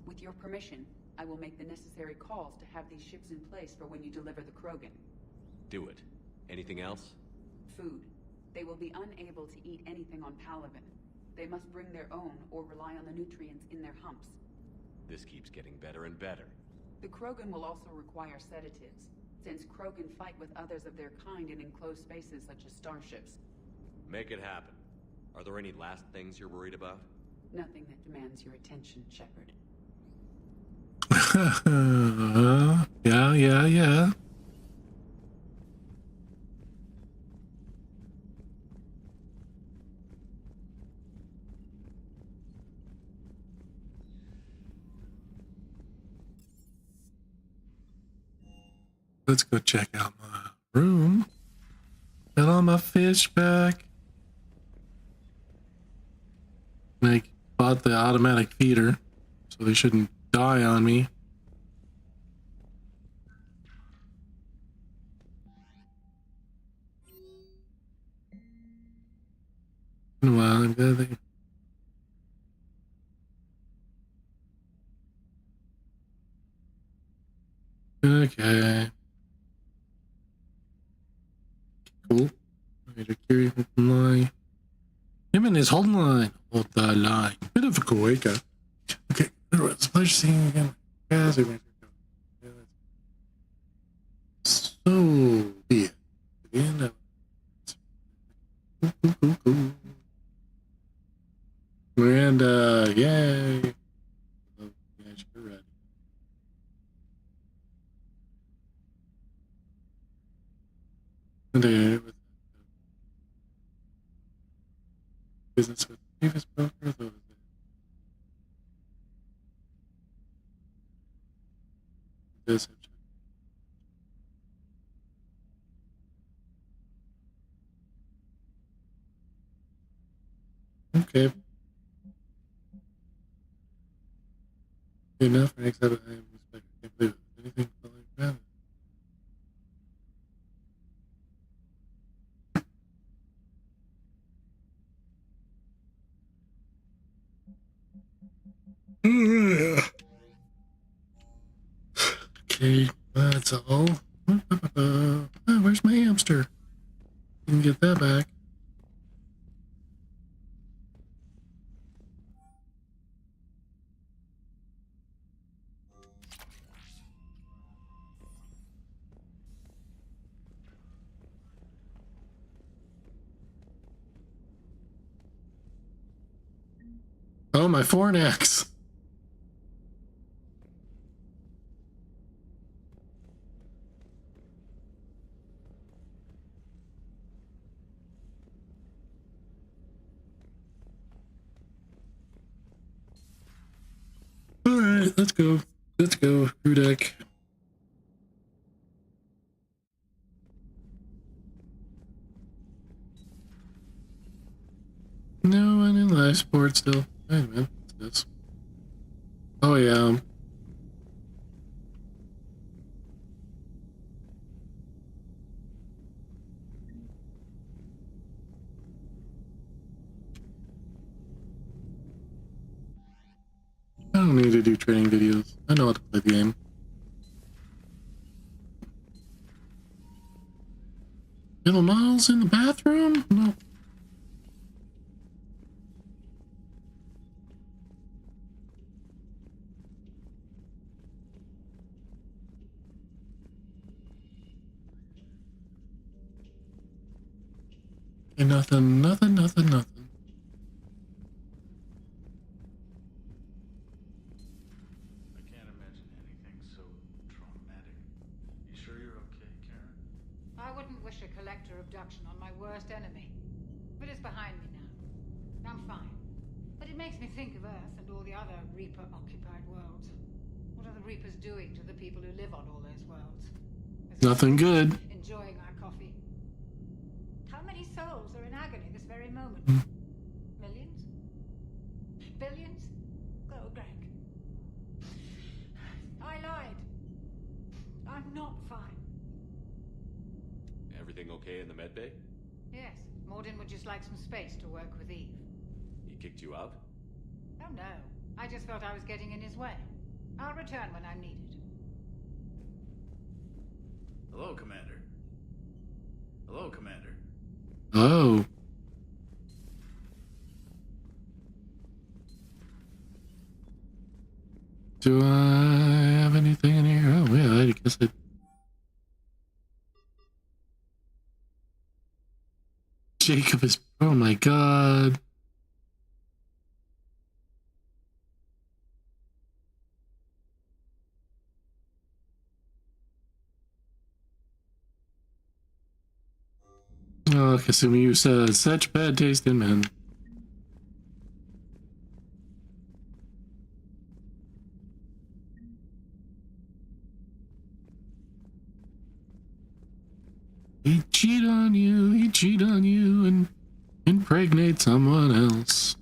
With your permission, I will make the necessary calls to have these ships in place for when you deliver the Krogan.
Do it. Anything else?
Food. They will be unable to eat anything on Palaven. They must bring their own or rely on the nutrients in their humps.
This keeps getting better and better.
The Krogan will also require sedatives, since Krogan fight with others of their kind in enclosed spaces such as starships.
Make it happen. Are there any last things you're worried about?
Nothing that demands your attention, Shepard.
Yeah. Let's go check out my room. Got all my fish back. I bought the automatic feeder, so they shouldn't die on me. Well, I'm glad they... Okay. Cool. Major Curie, hold the line. Him and his holding line. Hold the line. Bit of a Kuwaika. Okay. It's a pleasure seeing you again. So be it. Again, cool. Miranda, yay. Oh, yeah, you're ready. And with business with previous broker, those does have check. Okay. Good enough for next episode. I can't believe it. Anything like that. Okay, that's all. Where's my hamster? You can get that back. Oh, my Fornax. All right, let's go. Let's go, Rudek. No, I'm in live sport still. Wait a minute. What's this? Oh, yeah. don't need to do training videos. I know how to play the game. Little Miles in the bathroom? No. And nothing.
I can't imagine anything so traumatic. You sure you're okay, Karen?
I wouldn't wish a collector abduction on my worst enemy. But it's behind me now. I'm fine. But it makes me think of Earth and all the other Reaper-occupied worlds. What are the Reapers doing to the people who live on all those worlds?
Nothing good.
Enjoying our coffee. How many souls are in agony this very moment? Millions? Billions? Oh, Greg. I lied. I'm not fine.
Everything okay in the medbay?
Yes, Morden would just like some space to work with Eve.
He kicked you out?
Oh no, I just felt I was getting in his way. I'll return when I'm needed.
Hello, Commander. Hello, Commander.
Oh. Do I have anything in here? Oh, yeah, I guess it. Jacob is. Oh my god. Oh, Kasumi, you said such bad taste in men. He'd cheat on you and impregnate someone else.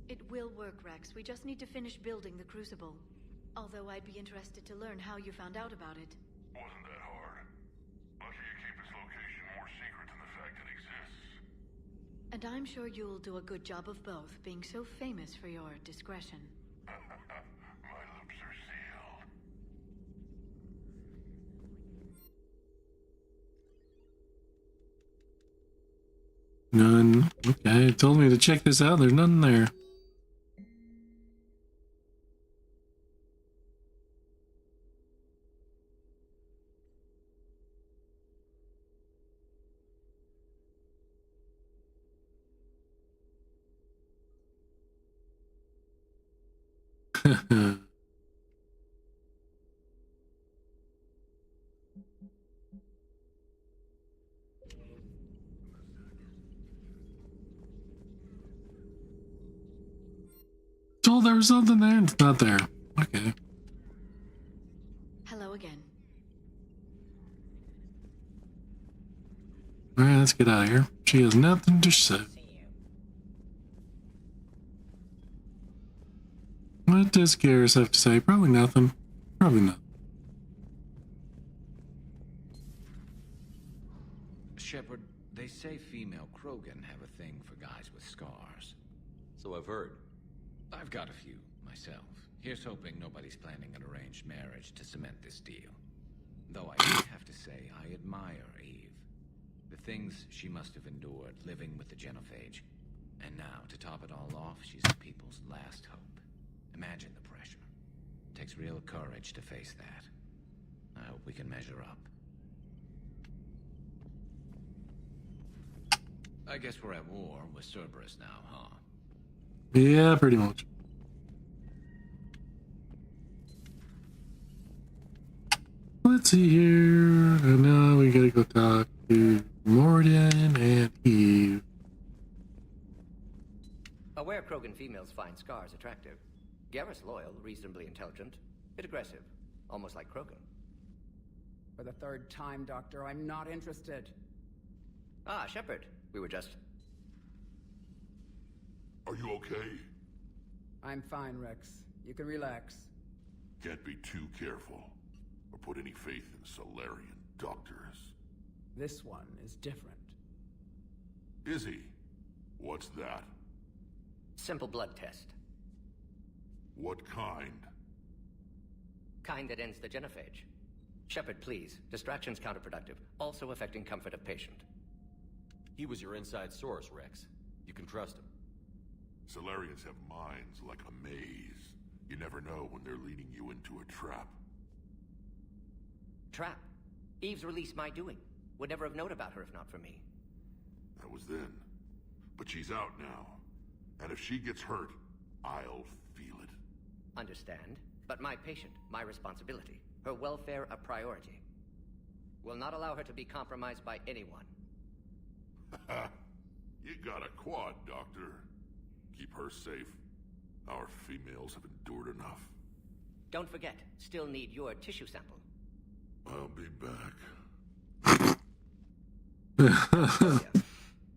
It will work, Rex. We just need to finish building the Crucible. Although I'd be interested to learn how you found out about it.
Wasn't that hard. Lucky you keep its location more secret than the fact it exists.
And I'm sure you'll do a good job of both, being so famous for your discretion.
My lips are sealed.
None. Okay, it told me to check this out. There's none there. Told there was something there and it's not there. Okay.
Hello again.
Alright, let's get out of here. She has nothing to say. What does Garrus have to say? Probably nothing. Probably not.
Shepard, they say female Krogan have a thing for guys with scars.
So I've heard.
I've got a few, myself. Here's hoping nobody's planning an arranged marriage to cement this deal. Though I do have to say, I admire Eve. The things she must have endured living with the Genophage. And now, to top it all off, she's the people's last hope. Imagine the pressure. Takes real courage to face that. I hope we can measure up. I guess we're at war with Cerberus now, huh?
Yeah, pretty much. Let's see here. And now we gotta go talk to Morden and Eve.
Aware Krogan females find scars attractive. Garrus loyal, reasonably intelligent, bit aggressive, almost like Krogan.
For the third time, Doctor, I'm not interested.
Ah, Shepard. We were just...
Are you okay?
I'm fine, Rex. You can relax.
Can't be too careful, or put any faith in Solarian doctors.
This one is different.
Is he? What's that?
Simple blood test.
What kind?
Kind that ends the genophage. Shepard, please. Distraction's counterproductive, also affecting comfort of patient.
He was your inside source, Rex. You can trust him.
Solarians have minds like a maze. You never know when they're leading you into a trap.
Trap? Eve's release my doing. Would never have known about her if not for me.
That was then. But she's out now. And if she gets hurt, I'll feel it.
Understand. But my patient, my responsibility. Her welfare a priority. Will not allow her to be compromised by anyone.
You got a quad, Doctor. Keep her safe. Our females have endured enough.
Don't forget, still need your tissue sample.
I'll be back.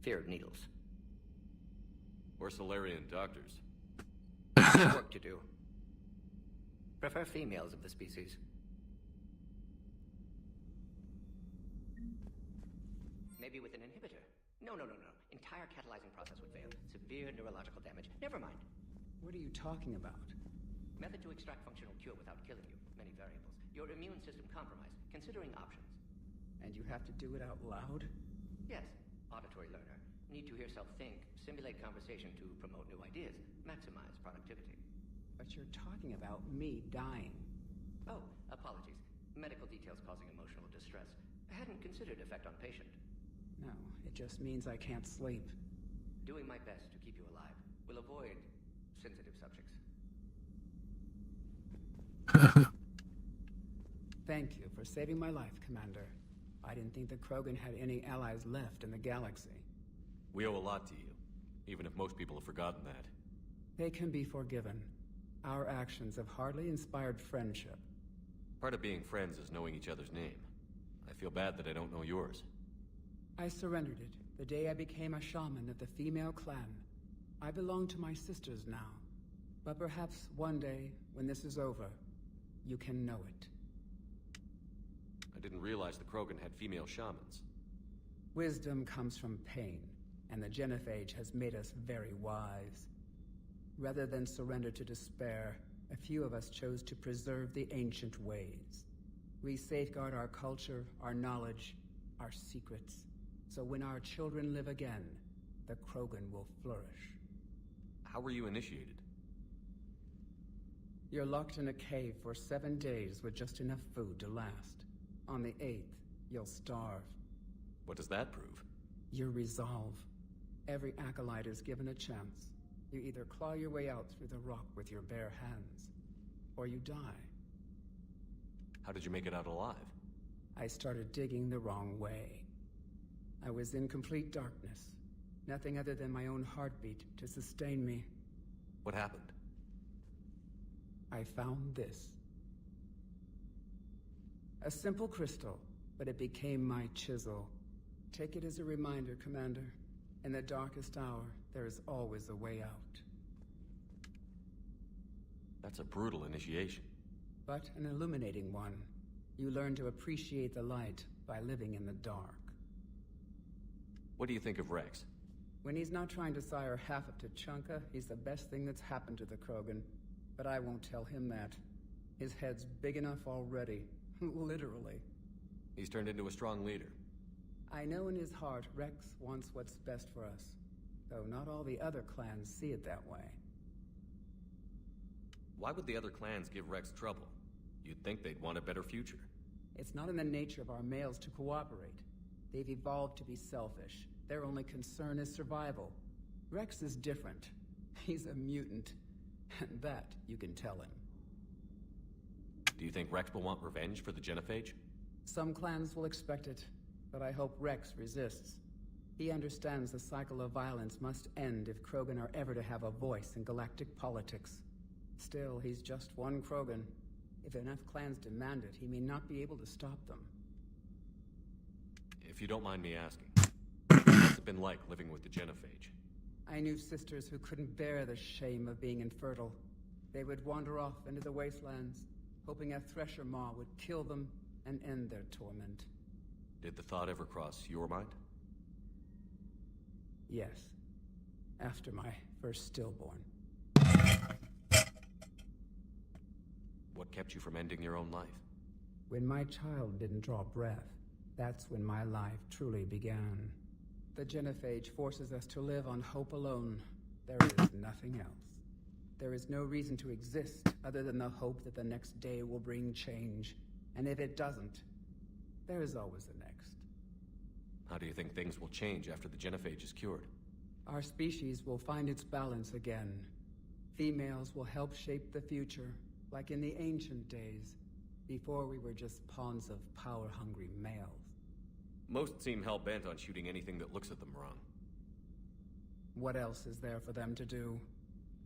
Fear of needles.
Or Solarian doctors.
Work to do. Prefer females of the species. Maybe with an inhibitor. No. Entire catalyzing process would fail. Severe neurological damage. Never mind.
What are you talking about?
Method to extract functional cure without killing you. Many variables. Your immune system compromised. Considering options.
And you have to do it out loud?
Yes. Auditory learner. Need to hear self think. Simulate conversation to promote new ideas. Maximize productivity.
But you're talking about me dying.
Oh, apologies. Medical details causing emotional distress. I hadn't considered effect on patient.
No, it just means I can't sleep.
Doing my best to keep you alive. Will avoid sensitive subjects.
Thank you for saving my life, Commander. I didn't think the Krogan had any allies left in the galaxy.
We owe a lot to you, even if most people have forgotten that.
They can be forgiven. Our actions have hardly inspired friendship.
Part of being friends is knowing each other's name. I feel bad that I don't know yours.
I surrendered it the day I became a shaman of the female clan. I belong to my sisters now. But perhaps one day, when this is over, you can know it.
I didn't realize the Krogan had female shamans.
Wisdom comes from pain, and the genophage has made us very wise. Rather than surrender to despair, a few of us chose to preserve the ancient ways. We safeguard our culture, our knowledge, our secrets. So when our children live again, the Krogan will flourish.
How were you initiated?
You're locked in a cave for 7 days with just enough food to last. On the 8th, you'll starve.
What does that prove?
Your resolve. Every acolyte is given a chance. You either claw your way out through the rock with your bare hands, or you die.
How did you make it out alive?
I started digging the wrong way. I was in complete darkness. Nothing other than my own heartbeat to sustain me.
What happened?
I found this. A simple crystal, but it became my chisel. Take it as a reminder, Commander. In the darkest hour, there is always a way out.
That's a brutal initiation.
But an illuminating one. You learn to appreciate the light by living in the dark.
What do you think of Rex?
When he's not trying to sire half of Tuchanka, he's the best thing that's happened to the Krogan. But I won't tell him that. His head's big enough already. Literally.
He's turned into a strong leader.
I know in his heart Rex wants what's best for us. Though not all the other clans see it that way.
Why would the other clans give Rex trouble? You'd think they'd want a better future.
It's not in the nature of our males to cooperate. They've evolved to be selfish. Their only concern is survival. Rex is different. He's a mutant. And that you can tell him.
Do you think Rex will want revenge for the genophage?
Some clans will expect it, but I hope Rex resists. He understands the cycle of violence must end if Krogan are ever to have a voice in galactic politics. Still, he's just one Krogan. If enough clans demand it, he may not be able to stop them.
If you don't mind me asking, what's it been like living with the genophage?
I knew sisters who couldn't bear the shame of being infertile. They would wander off into the wastelands, hoping a Thresher Maw would kill them and end their torment.
Did the thought ever cross your mind?
Yes. After my first stillborn.
What kept you from ending your own life?
When my child didn't draw breath, that's when my life truly began. The genophage forces us to live on hope alone. There is nothing else. There is no reason to exist other than the hope that the next day will bring change. And if it doesn't, there is always the next.
How do you think things will change after the genophage is cured?
Our species will find its balance again. Females will help shape the future, like in the ancient days, before we were just pawns of power-hungry males.
Most seem hell-bent on shooting anything that looks at them wrong.
What else is there for them to do?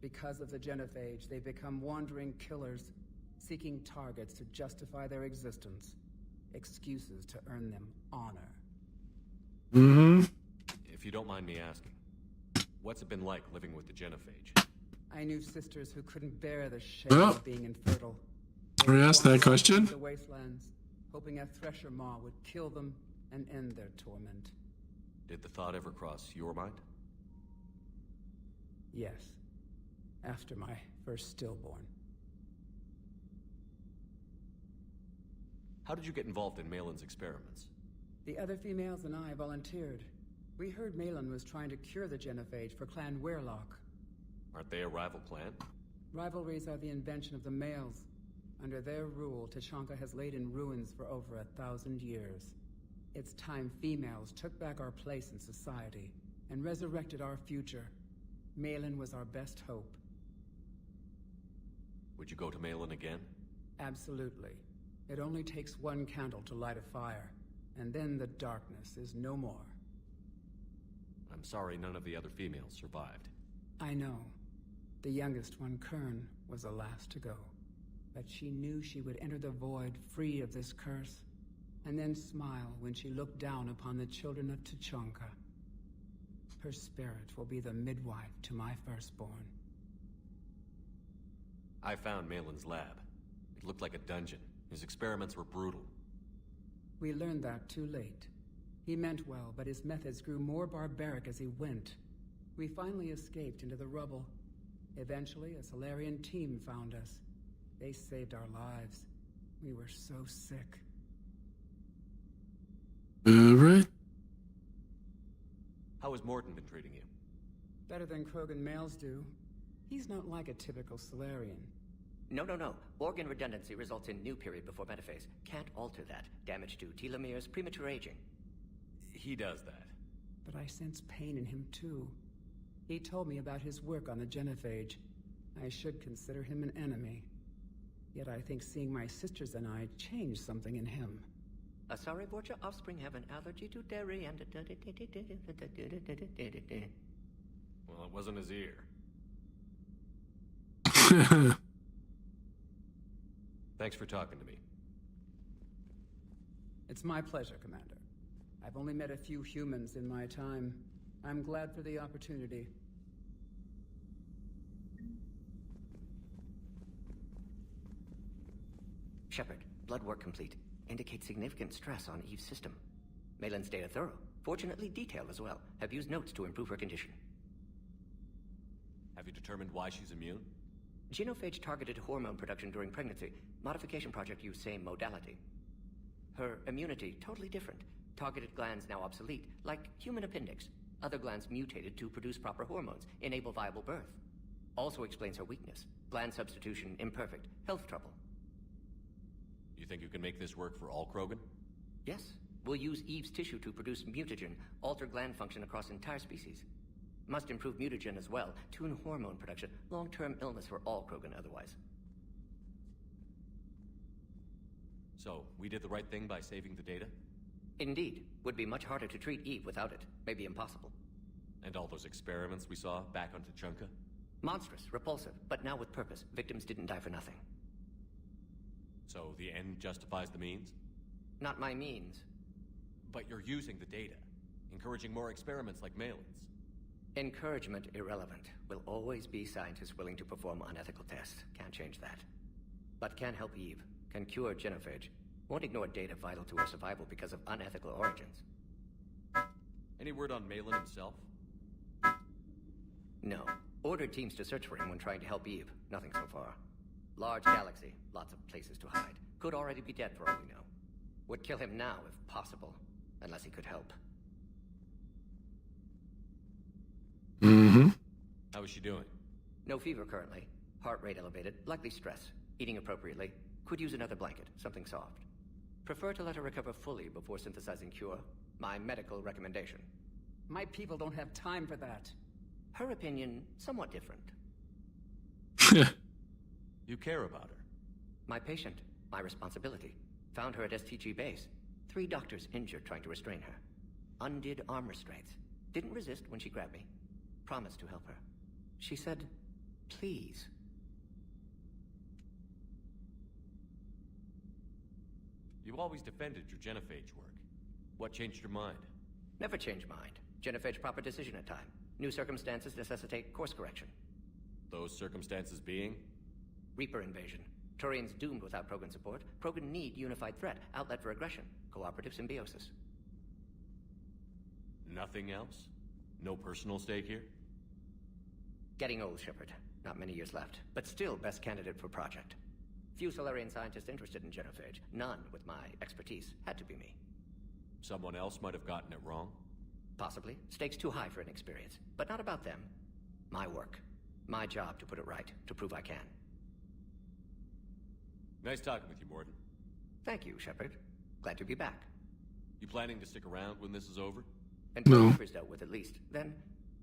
Because of the genophage, they become wandering killers, seeking targets to justify their existence, excuses to earn them honor.
Mm-hmm.
If you don't mind me asking, what's it been like living with the genophage?
I knew sisters who couldn't bear the shame of being infertile.
We asked that question.
The wastelands, hoping a Thresher Maw would kill them and end their torment.
Did the thought ever cross your mind?
Yes. After my first stillborn.
How did you get involved in Malin's experiments?
The other females and I volunteered. We heard Malin was trying to cure the genophage for Clan Weirlock.
Aren't they a rival clan?
Rivalries are the invention of the males. Under their rule, Tuchanka has laid in ruins for over 1,000 years. It's time females took back our place in society and resurrected our future. Malin was our best hope.
Would you go to Malin again?
Absolutely. It only takes one candle to light a fire, and then the darkness is no more.
I'm sorry none of the other females survived.
I know. The youngest one, Kern, was the last to go. But she knew she would enter the void free of this curse, and then smile when she looked down upon the children of Tuchanka. Her spirit will be the midwife to my firstborn.
I found Malin's lab. It looked like a dungeon. His experiments were brutal.
We learned that too late. He meant well, but his methods grew more barbaric as he went. We finally escaped into the rubble. Eventually, a Solarian team found us. They saved our lives. We were so sick.
Right.
How has Mordin been treating you?
Better than Krogan males do. He's not like a typical Solarian.
No. Organ redundancy results in new period before metaphase. Can't alter that. Damage to telomeres, premature aging.
He does that.
But I sense pain in him too. He told me about his work on the genophage. I should consider him an enemy. Yet I think seeing my sisters and I changed something in him.
Asari Borgia offspring have an allergy to dairy and...
Well, it wasn't his ear. Thanks for talking to me.
It's my pleasure, Commander. I've only met a few humans in my time. I'm glad for the opportunity.
Shepard, blood work complete. Indicates significant stress on Eve's system. Malin's data thorough. Fortunately detailed as well. Have used notes to improve her condition.
Have you determined why she's immune?
Genophage targeted hormone production during pregnancy. Modification project used same modality. Her immunity totally different. Targeted glands now obsolete, like human appendix. Other glands mutated to produce proper hormones, enable viable birth. Also explains her weakness. Gland substitution imperfect. Health trouble.
You think you can make this work for all Krogan?
Yes. We'll use Eve's tissue to produce mutagen, alter gland function across entire species. Must improve mutagen as well, tune hormone production, long-term illness for all Krogan otherwise.
So, we did the right thing by saving the data?
Indeed. Would be much harder to treat Eve without it. Maybe impossible.
And all those experiments we saw back on Tuchanka?
Monstrous, repulsive, but now with purpose. Victims didn't die for nothing.
So the end justifies the means?
Not my means.
But you're using the data, encouraging more experiments like Malin's.
Encouragement irrelevant. Will always be scientists willing to perform unethical tests. Can't change that. But can help Eve, can cure genophage. Won't ignore data vital to her survival because of unethical origins.
Any word on Malin himself?
No. Ordered teams to search for him when trying to help Eve. Nothing so far. Large galaxy, lots of places to hide. Could already be dead for all we know. Would kill him now if possible, unless he could help.
Mm-hmm.
How is she doing?
No fever currently. Heart rate elevated, likely stress. Eating appropriately. Could use another blanket, something soft. Prefer to let her recover fully before synthesizing cure. My medical recommendation.
My people don't have time for that.
Her opinion, somewhat different.
You care about her.
My patient, my responsibility. Found her at STG base. 3 doctors injured trying to restrain her. Undid arm restraints. Didn't resist when she grabbed me. Promised to help her. She said, please.
You always defended your genophage work. What changed your mind?
Never change mind. Genophage proper decision at time. New circumstances necessitate course correction.
Those circumstances being?
Reaper invasion. Turians doomed without Krogan support. Krogan need unified threat, outlet for aggression, cooperative symbiosis.
Nothing else? No personal stake here?
Getting old, Shepard. Not many years left, but still best candidate for project. Few Solarian scientists interested in genophage. None with my expertise. Had to be me.
Someone else might have gotten it wrong?
Possibly. Stakes too high for inexperience. But not about them. My work. My job to put it right, to prove I can.
Nice talking with you, Mordin.
Thank you, Shepard. Glad to be back.
You planning to stick around when this is over?
Until Reaper's dealt with at least. Then,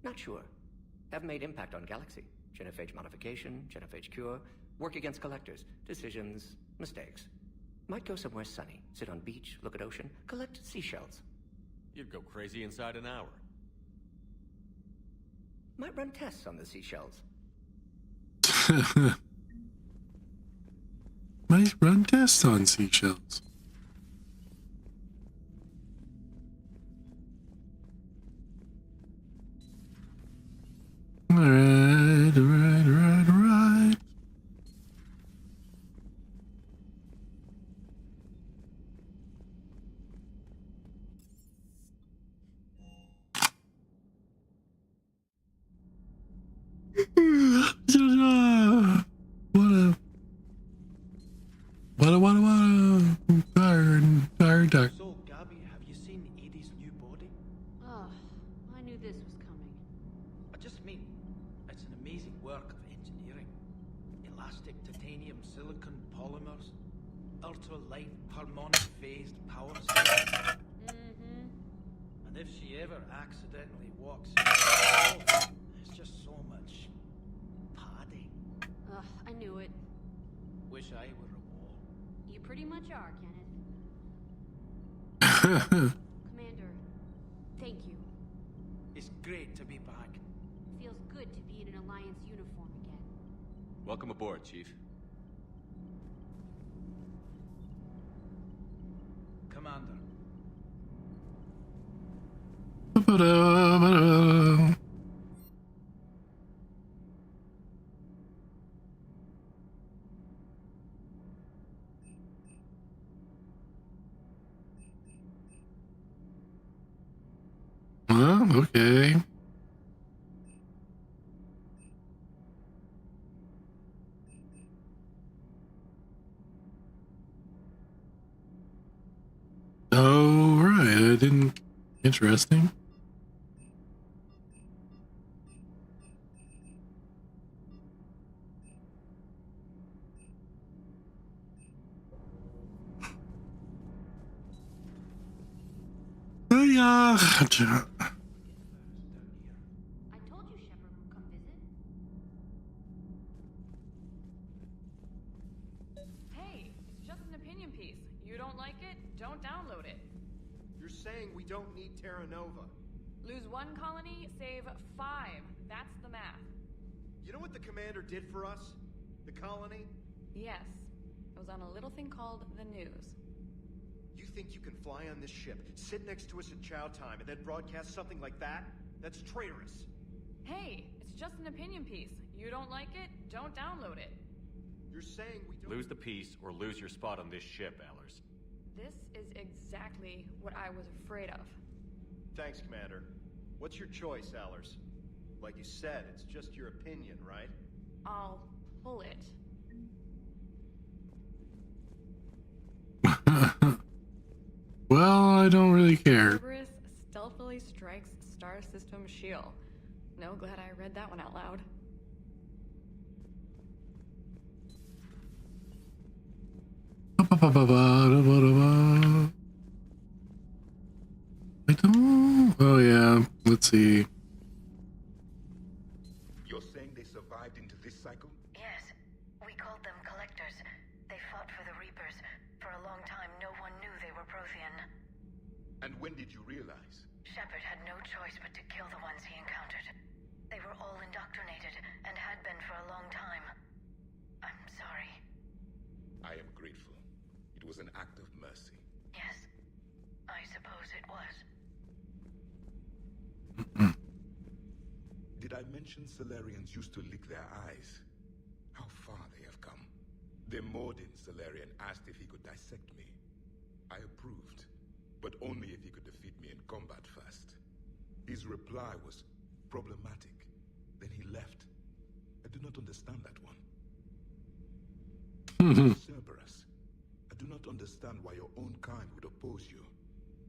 not sure. Have made impact on Galaxy. Genophage modification, genophage cure, work against collectors, decisions, mistakes. Might go somewhere sunny, sit on beach, look at ocean, collect seashells.
You'd go crazy inside an hour.
Might run tests on the seashells.
Might run tests on seashells. Alright. Tired.
So, Gabby, have you seen Edie's new body?
Oh, I knew this was coming.
I just mean, it's an amazing work of engineering. Elastic titanium silicon polymers, ultra-light harmonic phased power cells. And if she ever accidentally walks in, there's just so much padding.
Ugh, I knew it.
Wish I were a wall.
You pretty much are, Kenneth. Commander, thank you.
It's great to be back.
Feels good to be in an Alliance uniform again.
Welcome aboard, Chief.
Commander.
Okay. Oh, right. I didn't. Interesting. Oh, yeah.
I told you Shepard would come visit.
Hey, it's just an opinion piece. You don't like it? Don't download it.
You're saying we don't need Terra Nova.
Lose 1 colony, save 5. That's the math.
You know what the commander did for us? The colony?
Yes. It was on a little thing called the news.
You think you can fly on this ship, sit next to us at chow time, and then broadcast something like that? That's traitorous.
Hey, it's just an opinion piece. You don't like it? Don't download it.
You're saying we don't...
Lose the peace or lose your spot on this ship, Allers.
This is exactly what I was afraid of.
Thanks, Commander. What's your choice, Allers? Like you said, it's just your opinion, right?
I'll pull it.
Well, I don't really care.
Cerberus stealthily strikes Star System shield. No, glad I read that one out loud.
I don't... Oh yeah, let's see.
You're saying they survived into this cycle?
Yes. We called them Collectors. They fought for the Reapers. For a long time, no one knew they were Prothean.
And when did you realize?
Shepard had no choice but to kill the ones he encountered. They were all indoctrinated, and had been for a long time. I'm sorry.
I am grateful. It was an act of mercy.
Yes. I suppose it was.
Did I mention Salarians used to lick their eyes? How far they have come. The Mordin Salarian asked if he could dissect me. I approved, but only if he could defeat me in combat first. His reply was problematic. Then he left. I do not understand that one. Cerberus, I do not understand why your own kind would oppose you.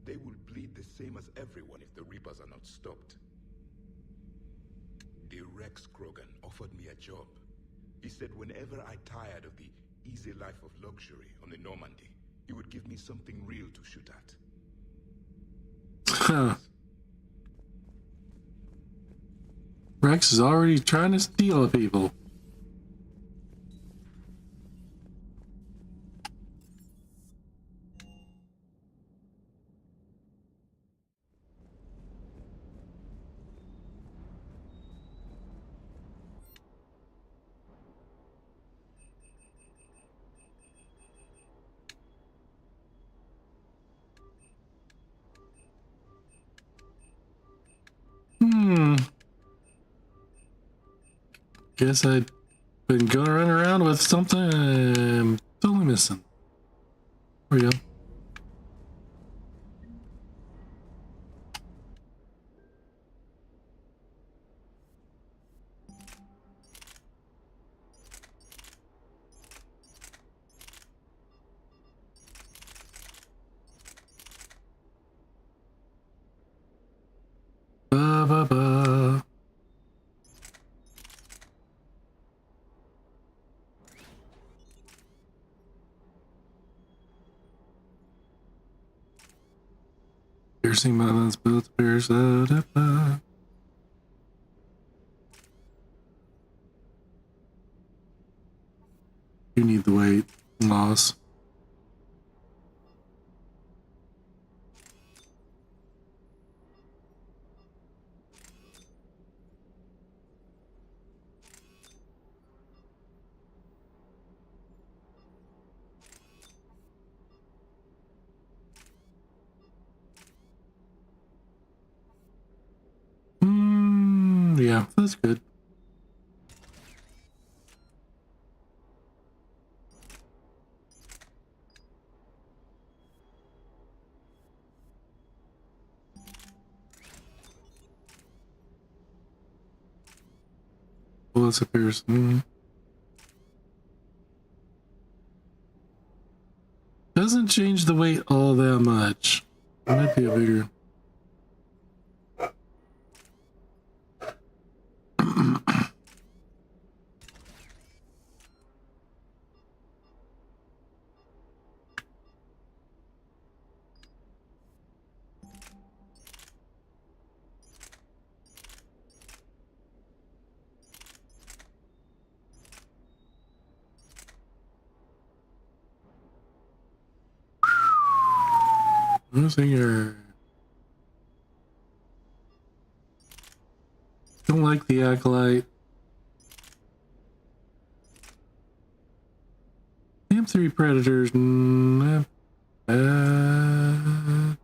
They will bleed the same as everyone if the Reapers are not stopped. The Rex Krogan offered me a job. He said whenever I tired of the easy life of luxury on the Normandy, he would give me something real to shoot at.
Huh. Rex is already trying to steal people. Guess I'd been going around with something I'm totally missing. There we go. Ba ba ba. Piercing mountains built to pierce the You need the weight loss. Yeah, that's good. Bullets appears. Doesn't change the weight all that much. It might be a bigger. Losing her. Don't like the Acolyte. Damn 3 Predators. Not bad.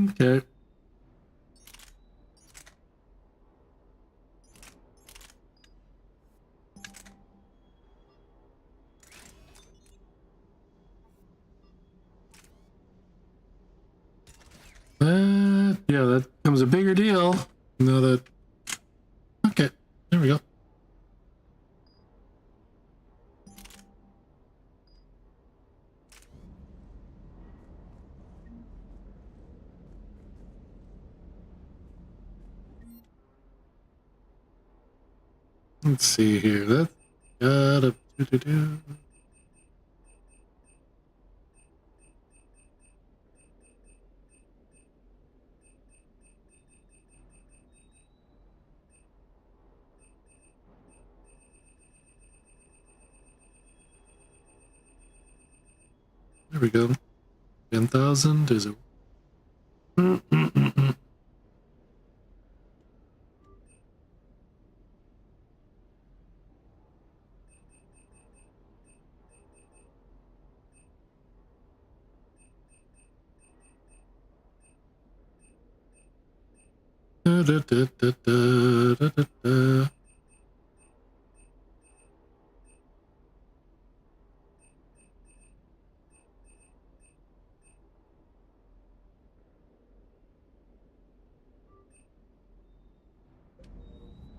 Okay. Yeah, that becomes a bigger deal. Now that. Okay, there we go. Let's see here. That gotta do. There we go. 10,000 is it?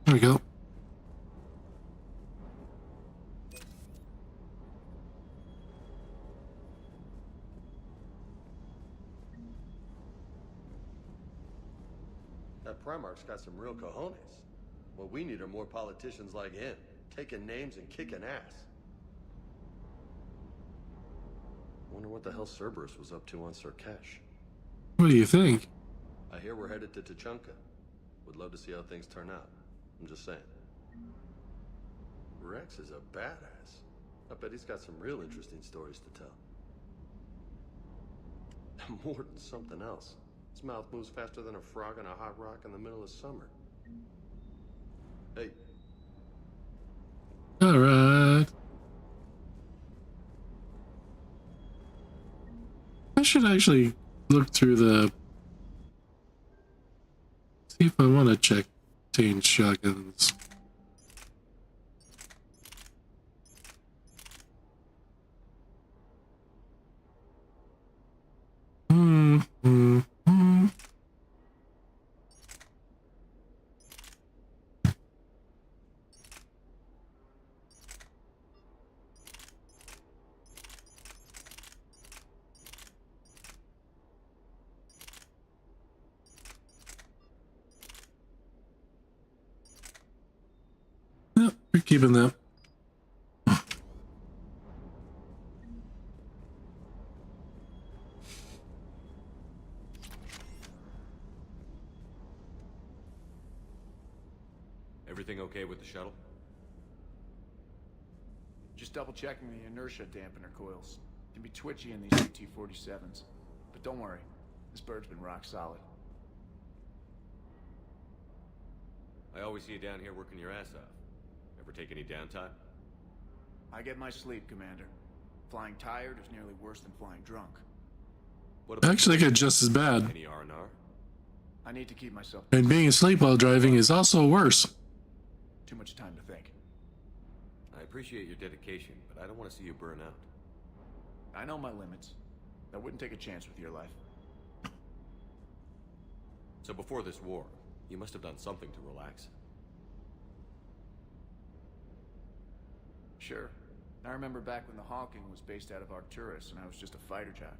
There we go.
That Primarch's got some real cojones. What we need are more politicians like him, taking names and kicking ass. Wonder what the hell Cerberus was up to on Surkesh.
What do you think?
I hear we're headed to Tuchanka. Would love to see how things turn out. I'm just saying. Rex is a badass. I bet he's got some real interesting stories to tell. More than something else. His mouth moves faster than a frog on a hot rock in the middle of summer. Hey.
All right. I should actually look through the. See if I want to check change shotguns. Yep, we're keeping that.
Everything okay with the shuttle?
Just double checking the inertia dampener coils. Can be twitchy in these CT-47s. But don't worry, this bird's been rock solid.
I always see you down here working your ass off. Ever take any downtime?
I get my sleep, Commander. Flying tired is nearly worse than flying drunk.
Actually, I get just as bad.
Any R&R?
I need to keep myself...
And being asleep while driving is also worse.
Too much time to think.
I appreciate your dedication, but I don't want to see you burn out.
I know my limits. I wouldn't take a chance with your life.
So before this war, you must have done something to relax.
Sure. I remember back when the Hawking was based out of Arcturus and I was just a fighter jock.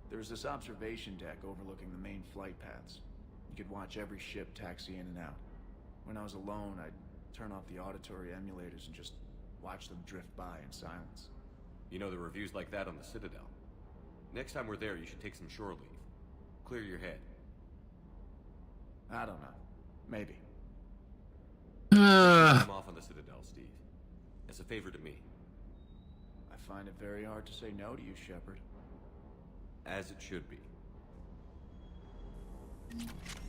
There was this observation deck overlooking the main flight paths. You could watch every ship taxi in and out. When I was alone, I'd turn off the auditory emulators and just watch them drift by in silence.
You know, the reviews like that on the Citadel. Next time we're there, you should take some shore leave. Clear your head.
I don't know. Maybe.
I'm off on the Citadel, Steve. As a favor to me.
I find it very hard to say no to you, Shepard.
As it should be.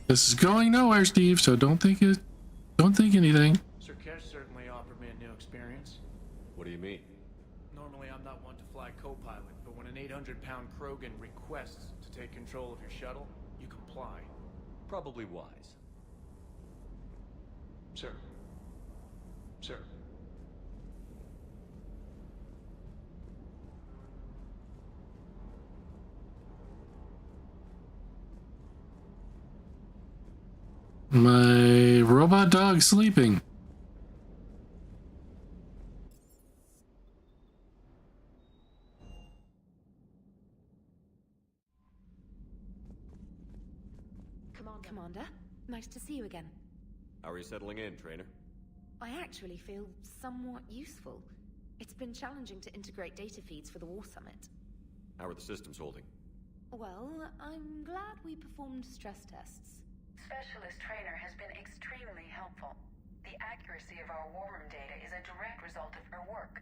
This is going nowhere, Steve, so don't think anything.
Surkesh certainly offered me a new experience.
What do you mean?
Normally I'm not one to fly co-pilot, but when an 800-pound Krogan requests to take control of your shuttle, you comply. supply.
Probably wise.
Sir. Sir.
My robot dog sleeping.
Commander, nice to see you again.
How are you settling in, Trainer?
I actually feel somewhat useful. It's been challenging to integrate data feeds for the War Summit.
How are the systems holding?
Well, I'm glad we performed stress tests.
Specialist Trainer has been extremely helpful. The accuracy of our war room data is a direct result of her work.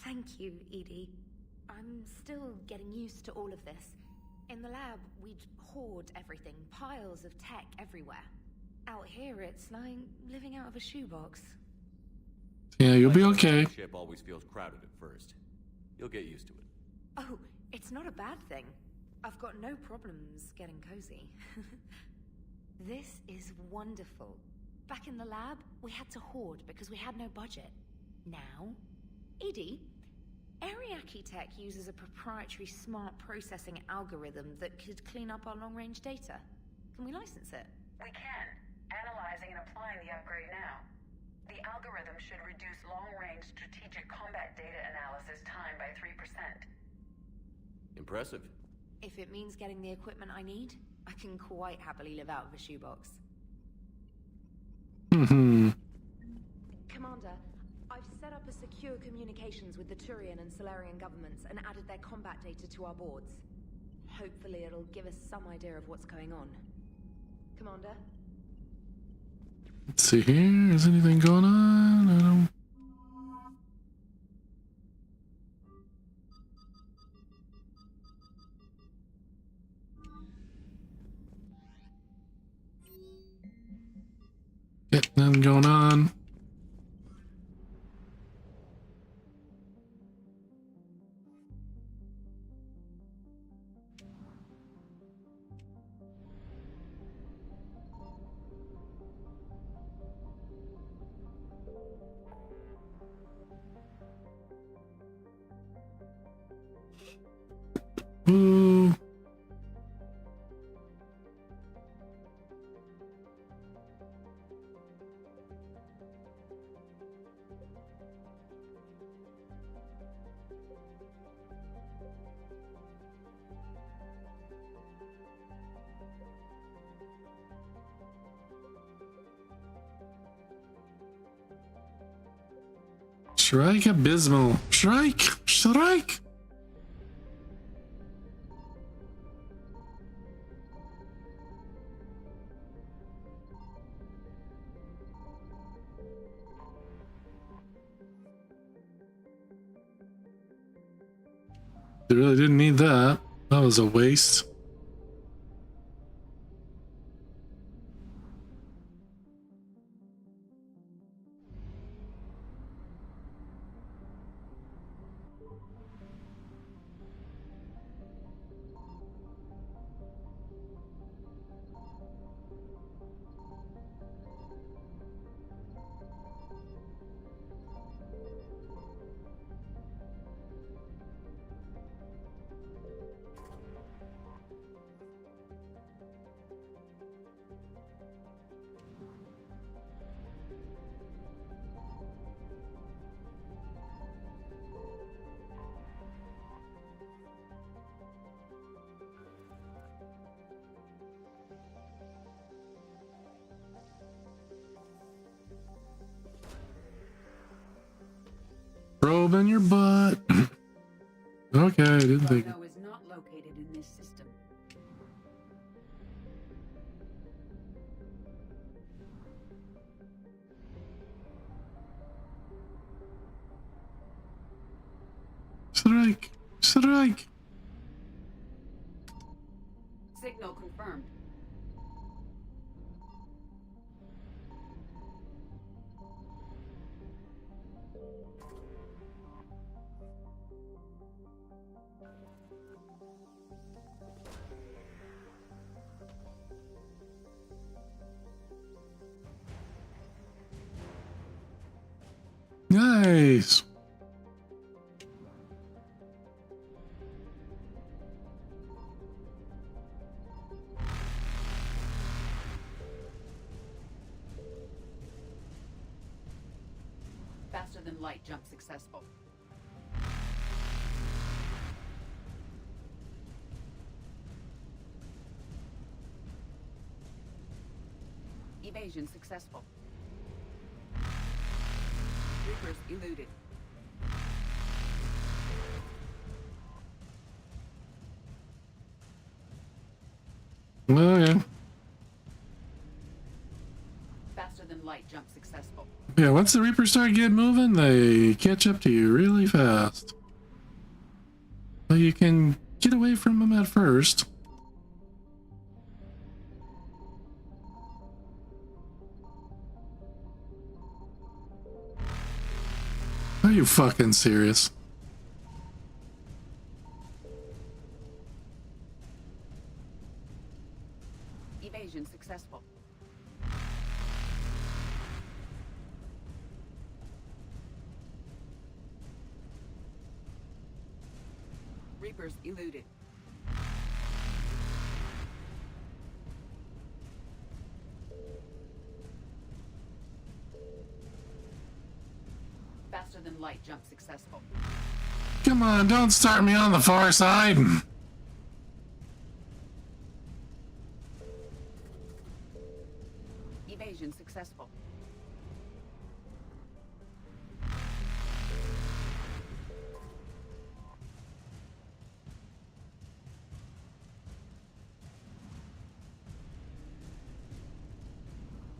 Thank you, Edie. I'm still getting used to all of this. In the lab, we'd hoard everything, piles of tech everywhere. Out here, it's like living out of a shoebox.
Yeah, you'll be okay.
The ship always feels crowded at first. You'll get used to it.
Oh, it's not a bad thing. I've got no problems getting cozy. This is wonderful. Back in the lab, we had to hoard because we had no budget. Now, Edie, Ariake Tech uses a proprietary smart processing algorithm that could clean up our long-range data. Can we license it?
We can. Analyzing and applying the upgrade now. The algorithm should reduce long-range strategic combat data analysis time by 3%.
Impressive.
If it means getting the equipment I need, I can quite happily live out of a shoebox. Commander, I've set up a secure communications with the Turian and Solarian governments and added their combat data to our boards. Hopefully it'll give us some idea of what's going on. Commander?
Let's see here. Is anything going on? I don't. Yeah, nothing going on. Ooh. Shrike Abysmal. Shrike! Shrike! They really didn't need that. That was a waste. Probe in your butt. Okay, I didn't think.
Rhino is not located in this system.
Strike! Strike!
Signal confirmed.
Nice.
Faster than light jump successful. Evasion successful. Reapers eluded.
Oh yeah.
Faster than light jump successful.
Yeah, once the Reapers start getting moving, they catch up to you really fast. So you can get away from them at first. Are you fucking serious?
Evasion successful. Reapers eluded. Faster than light jump successful.
Come on, don't start me on the far side.
Evasion successful.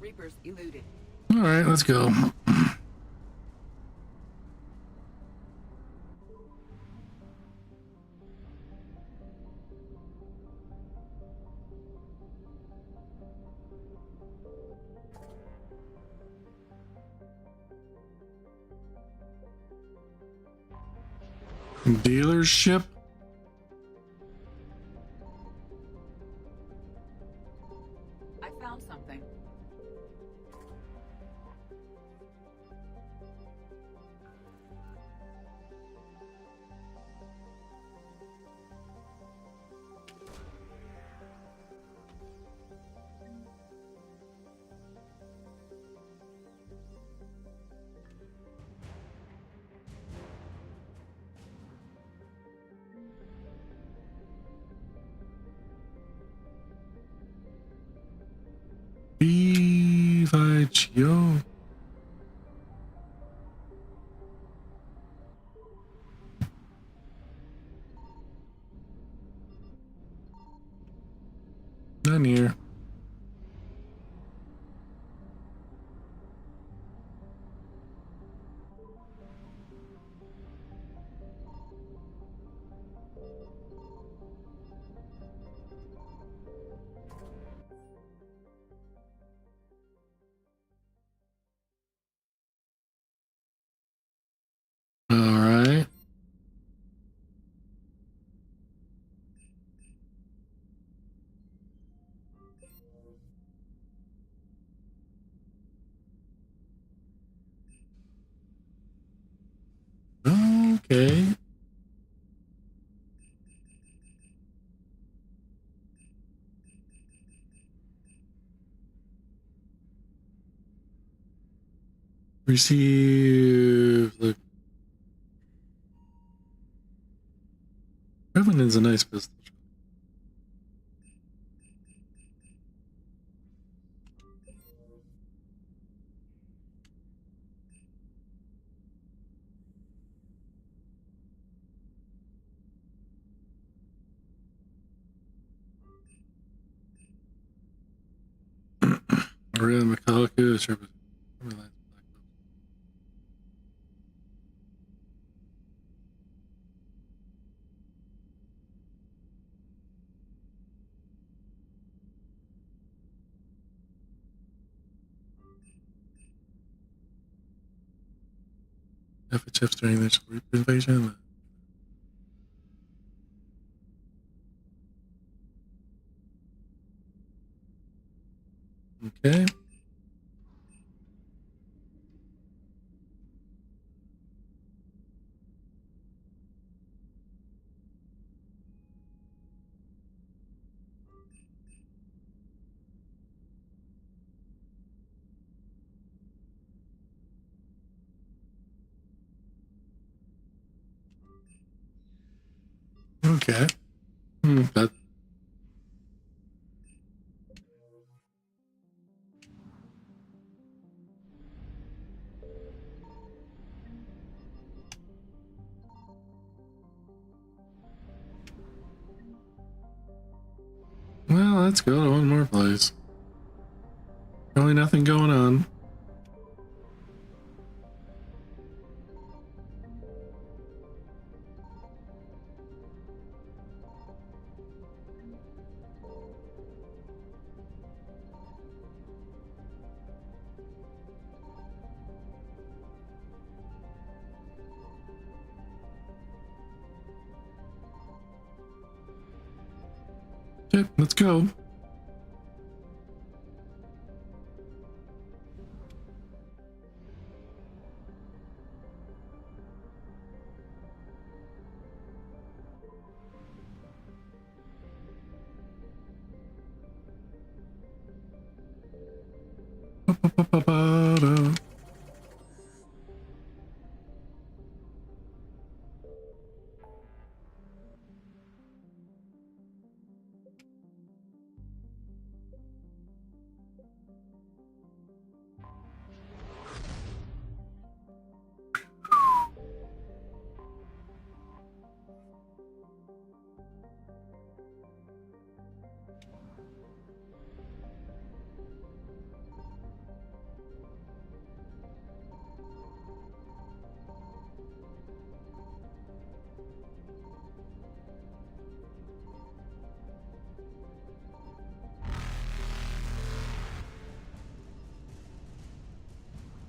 Reapers eluded.
All right, let's go. Dealership.
I found something.
Yo. None here. All right. Okay. Receive the Revenant's a nice pistol. Maria Metallica, Sherpa. FHF during this Reaper invasion. Okay. Okay. That. Well, let's go to one more place. Really nothing going on. Okay, let's go. Ba-ba-ba-ba-da.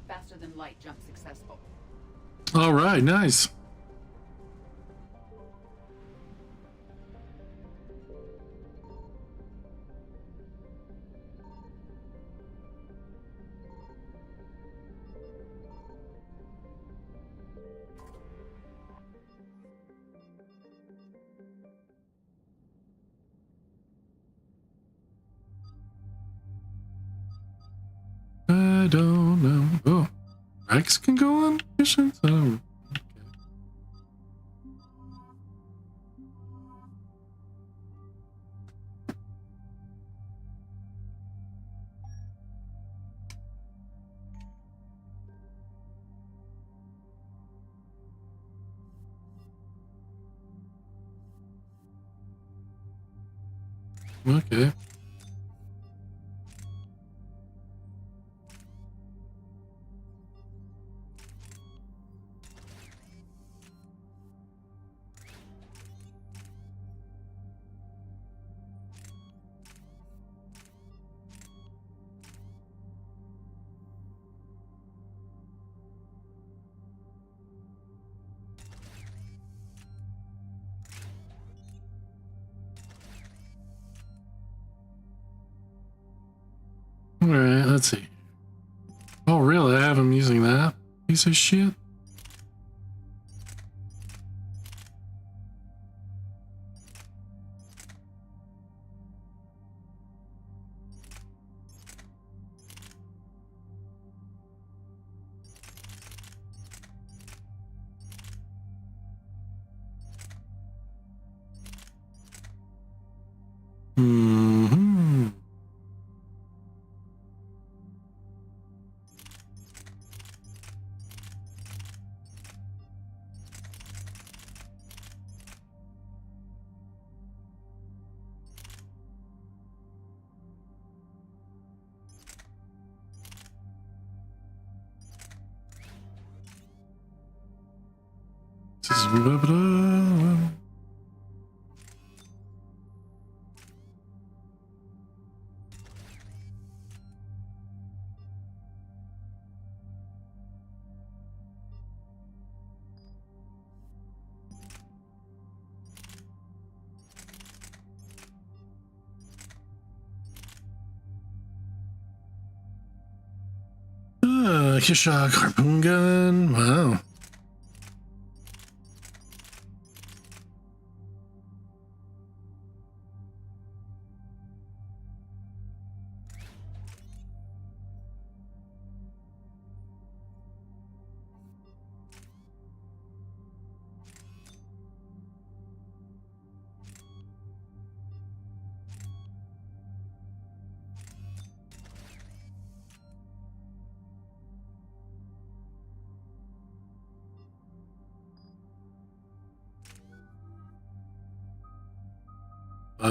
Faster than light jump successful.
All right, nice. I don't know. Oh, Rex can go on missions? Oh. Okay. All right, let's see. Oh, really? I have him using that piece of shit? Mm-hmm. This is Kishak harpoon gun. Wow.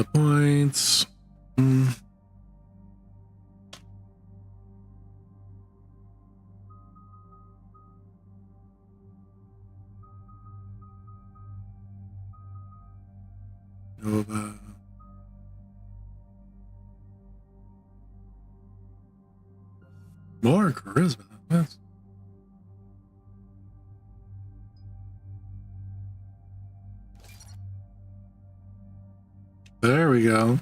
Points. Nova. More charisma. That's... There we go.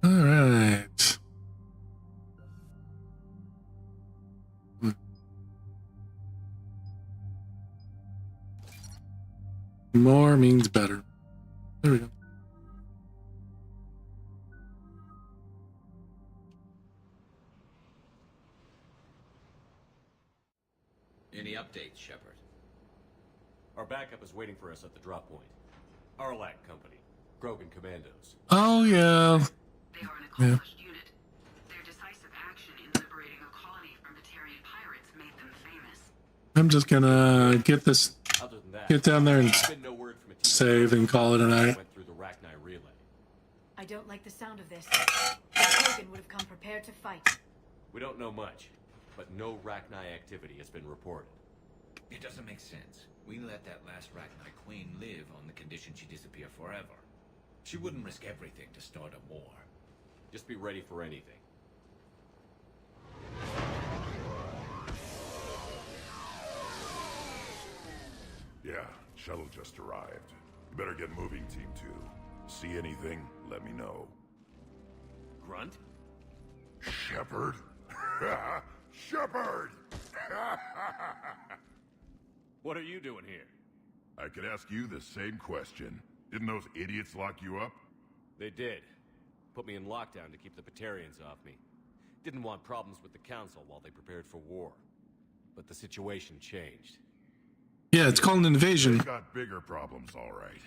All right. More means better. There we go.
Any updates, Shepard?
Our backup is waiting for us at the drop point. Arlac Company. Krogan Commandos.
Oh, yeah.
They are an
Yeah.
accomplished unit. Their decisive action in liberating a colony from Batarian pirates made them famous.
I'm just gonna get this,
Other than that,
get down there and
there's been no word from a team
save and call it a night.
went through the Rachni relay.
I don't like the sound of this. Krogan would have come prepared to fight.
We don't know much, but no Rachni activity has been reported.
It doesn't make sense. We let that last Rachni queen live on the condition she disappear forever. She wouldn't risk everything to start a war.
Just be ready for anything.
Yeah, shuttle just arrived. You better get moving, Team 2. See anything, let me know.
Grunt?
Shepard? Shepard!
What are you doing here?
I could ask you the same question. Didn't those idiots lock you up?
They did. Put me in lockdown to keep the Batarians off me. Didn't want problems with the Council while they prepared for war. But the situation changed.
Yeah, it's called an invasion.
They got bigger problems, all right.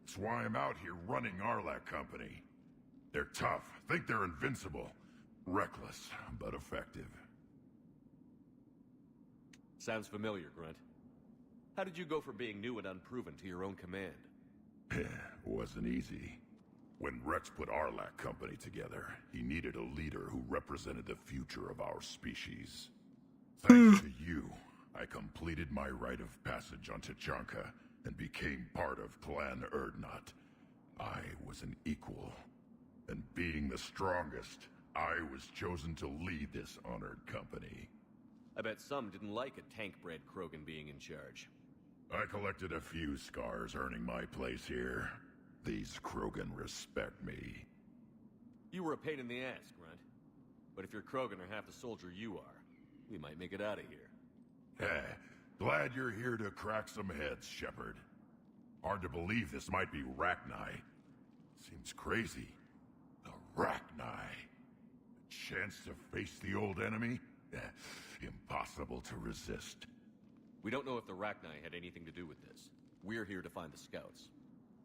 That's why I'm out here running Arlac Company. They're tough, think they're invincible. Reckless, but effective.
Sounds familiar, Grunt. How did you go from being new and unproven to your own command?
Wasn't easy. When Rex put Arlac Company together, he needed a leader who represented the future of our species. Thanks to you, I completed my rite of passage on Tachanka and became part of Clan Urdnot. I was an equal, and being the strongest, I was chosen to lead this honored company.
I bet some didn't like a tank-bred Krogan being in charge.
I collected a few scars earning my place here. These Krogan respect me.
You were a pain in the ass, Grunt. But if you're Krogan or half the soldier you are, we might make it out of here.
Glad you're here to crack some heads, Shepard. Hard to believe this might be Rachni. Seems crazy. The Rachni. A chance to face the old enemy? Impossible to resist.
We don't know if the Rachni had anything to do with this. We're here to find the scouts.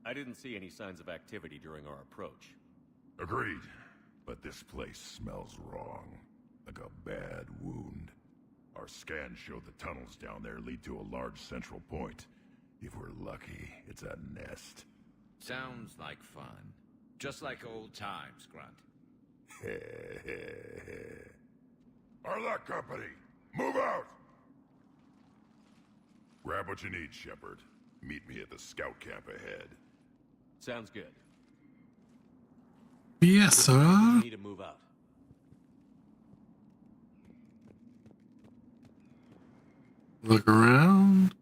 I didn't see any signs of activity during our approach.
Agreed. But this place smells wrong. Like a bad wound. Our scans show the tunnels down there lead to a large central point. If we're lucky, it's a nest.
Sounds like fun. Just like old times, Grunt.
Arlac Company, move out! Grab what you need, Shepard. Meet me at the scout camp ahead.
Sounds good.
Yes, sir.
We need to move out.
Look around.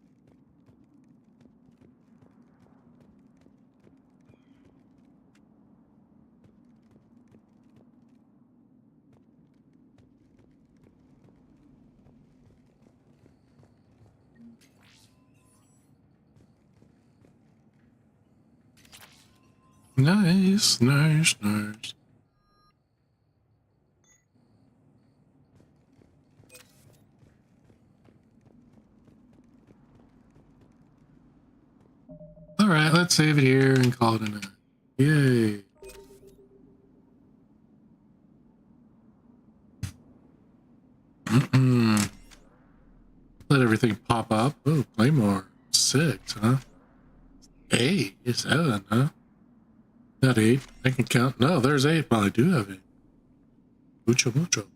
Nice, nice, nice. All right, let's save it here and call it a night. Yay. Let everything pop up. Oh, Claymore. 6, huh? 8, 7, huh? Not 8. I can count. No, there's 8. Well, I do have 8. Mucho, mucho.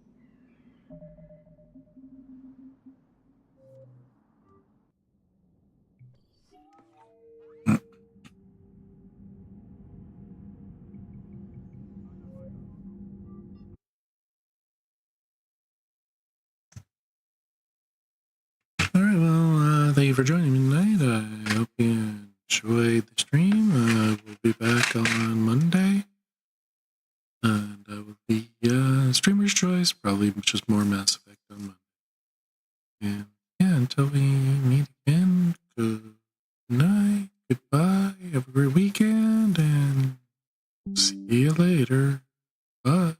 All right, well, thank you for joining me tonight. I hope you enjoyed the stream. We'll be back on Monday. And I will be Streamer's Choice, probably just more Mass Effect on Monday. And yeah, until we meet again, good night, goodbye, have a great weekend, and see you later. Bye.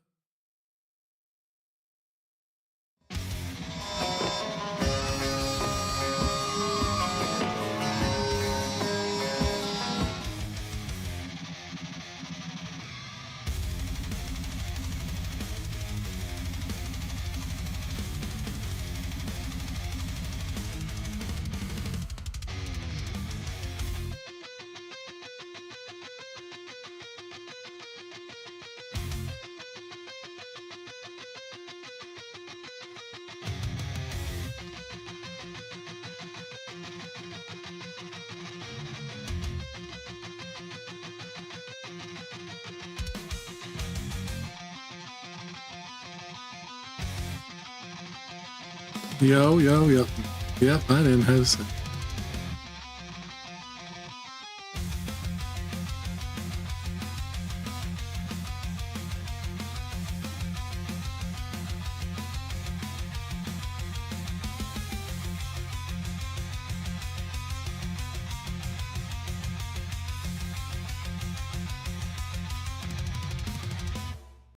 Yo. Yep, I didn't have to say.